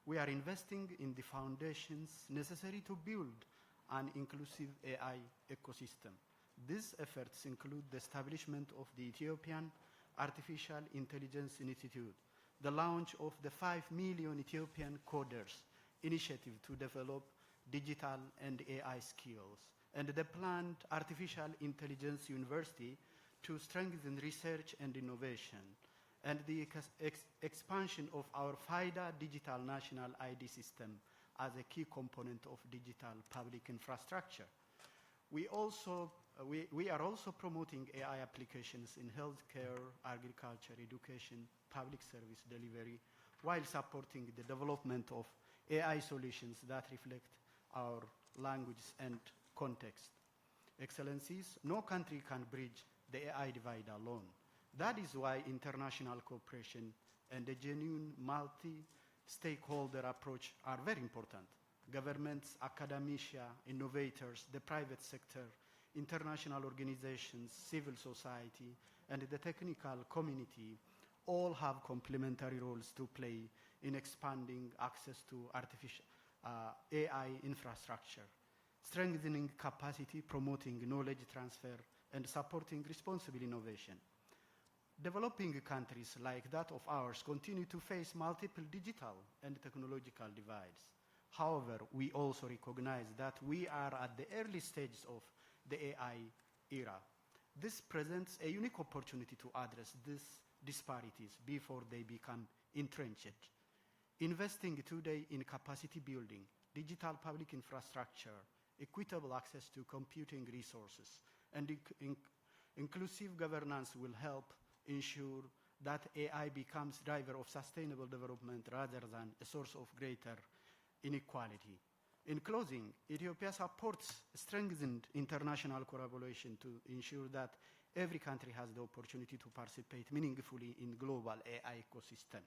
[SPEAKER 6] we are investing in the foundations necessary to build an inclusive AI ecosystem. These efforts include the establishment of the Ethiopian Artificial Intelligence Institute, the launch of the 5 Million Ethiopian Coders initiative to develop digital and AI skills, and the planned Artificial Intelligence University to strengthen research and innovation, and the expansion of our FIDA digital national ID system as a key component of digital public infrastructure. We are also promoting AI applications in healthcare, agriculture, education, public service delivery, while supporting the development of AI solutions that reflect our language and context. Excellencies, no country can bridge the AI divide alone. That is why international cooperation and a genuine multi-stakeholder approach are very important. Governments, academia, innovators, the private sector, international organizations, civil society, and the technical community all have complementary roles to play in expanding access to artificial AI infrastructure, strengthening capacity, promoting knowledge transfer, and supporting responsible innovation. Developing countries like that of ours continue to face multiple digital and technological divides. However, we also recognize that we are at the early stages of the AI era. This presents a unique opportunity to address these disparities before they become entrenched. Investing today in capacity building, digital public infrastructure, equitable access to computing resources, and inclusive governance will help ensure that AI becomes driver of sustainable development rather than a source of greater inequality. In closing, Ethiopia supports strengthened international collaboration to ensure that every country has the opportunity to participate meaningfully in global AI ecosystem.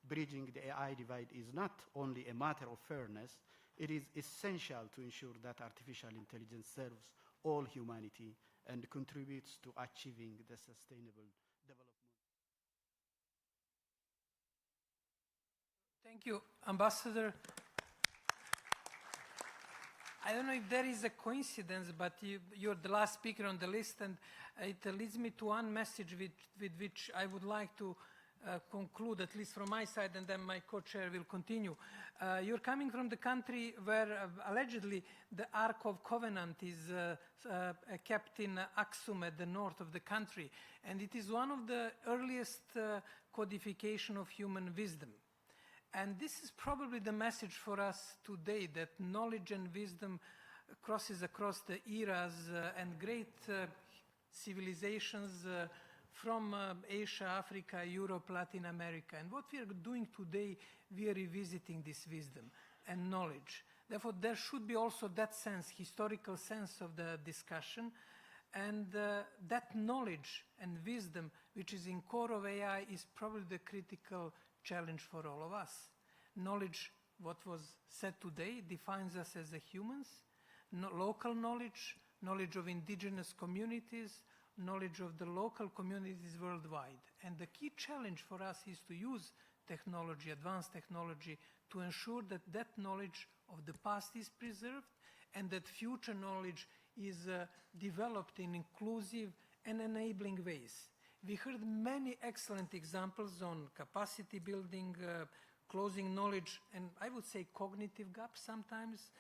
[SPEAKER 6] Bridging the AI divide is not only a matter of fairness, it is essential to ensure that artificial intelligence serves all humanity and contributes to achieving the sustainable development.
[SPEAKER 4] Thank you, Ambassador. I don't know if there is a coincidence, but you're the last speaker on the list, and it leads me to one message with which I would like to conclude, at least from my side, and then my co-chair will continue. You're coming from the country where allegedly the Ark of Covenant is kept in Aksum at the north of the country, and it is one of the earliest codification of human wisdom. And this is probably the message for us today, that knowledge and wisdom crosses across the eras and great civilizations from Asia, Africa, Europe, Latin America. And what we are doing today, we are revisiting this wisdom and knowledge. Therefore, there should be also that sense, historical sense of the discussion. And that knowledge and wisdom, which is in core of AI, is probably the critical challenge for all of us. Knowledge, what was said today, defines us as a humans. Local knowledge, knowledge of indigenous communities, knowledge of the local communities worldwide. And the key challenge for us is to use technology, advanced technology, to ensure that that knowledge of the past is preserved and that future knowledge is developed in inclusive and enabling ways. We heard many excellent examples on capacity building, closing knowledge, and I would say cognitive gaps sometimes,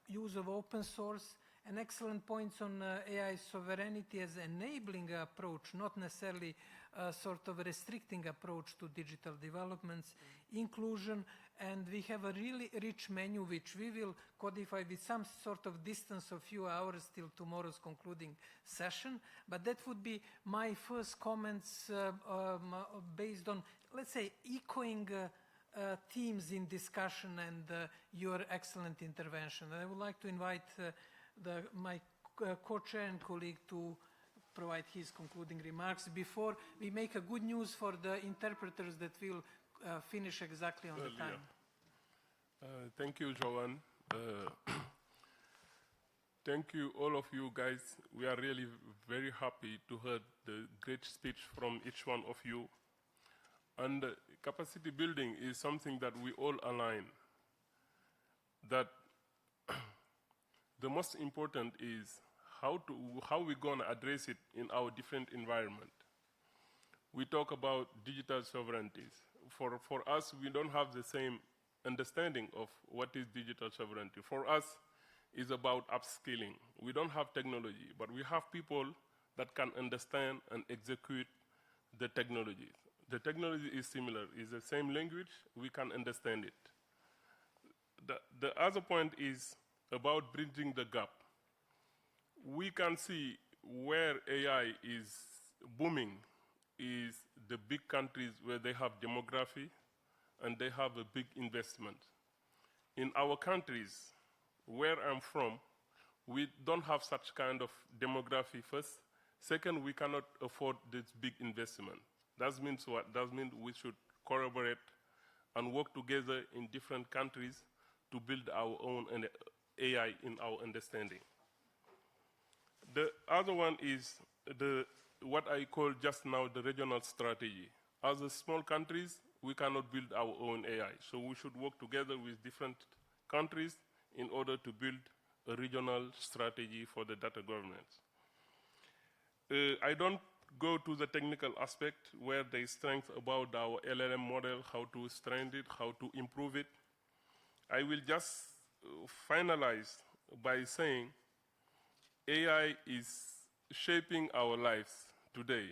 [SPEAKER 4] use of open source, and excellent points on AI sovereignty as enabling approach, not necessarily a sort of restricting approach to digital developments, inclusion, and we have a really rich menu which we will codify with some sort of distance of few hours till tomorrow's concluding session. But that would be my first comments based on, let's say, echoing themes in discussion and your excellent intervention. And I would like to invite my co-chair and colleague to provide his concluding remarks before we make a good news for the interpreters that will finish exactly on the time.
[SPEAKER 3] Thank you, Joanne. Thank you, all of you guys. We are really very happy to hear the great speech from each one of you. And capacity building is something that we all align. That the most important is how we're going to address it in our different environment. We talk about digital sovereignties. For us, we don't have the same understanding of what is digital sovereignty. For us, it's about upskilling. We don't have technology, but we have people that can understand and execute the technology. The technology is similar. It's the same language. We can understand it. The other point is about bridging the gap. We can see where AI is booming is the big countries where they have demography and they have a big investment. In our countries, where I'm from, we don't have such kind of demography first. Second, we cannot afford this big investment. That means what? That means we should collaborate and work together in different countries to build our own AI in our understanding. The other one is what I call just now the regional strategy. As a small countries, we cannot build our own AI. So we should work together with different countries in order to build a regional strategy for the data governance. I don't go to the technical aspect where there is strength about our LLM model, how to strengthen it, how to improve it. I will just finalize by saying AI is shaping our lives today.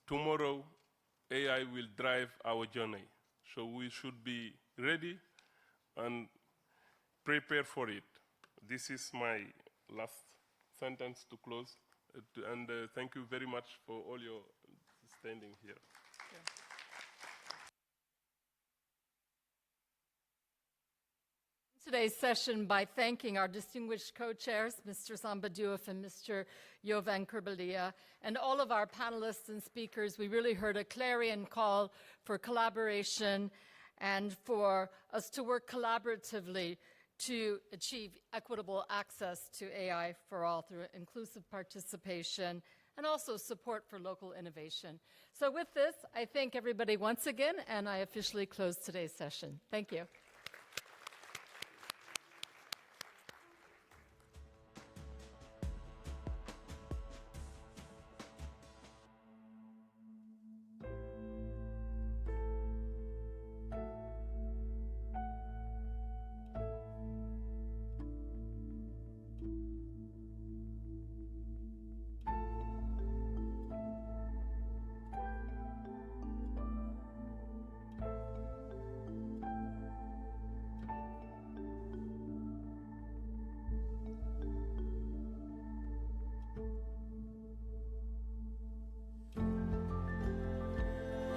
[SPEAKER 3] Tomorrow, AI will drive our journey. So we should be ready and prepare for it. This is my last sentence to close. And thank you very much for all your standing here.
[SPEAKER 11] today's session by thanking our distinguished co-chairs, Mr. Samba Diouf and Mr. Jovan Kurbalia, and all of our panelists and speakers. We really heard a clarion call for collaboration and for us to work collaboratively to achieve equitable access to AI for all through inclusive participation and also support for local innovation. So with this, I thank everybody once again, and I officially close today's session. Thank you.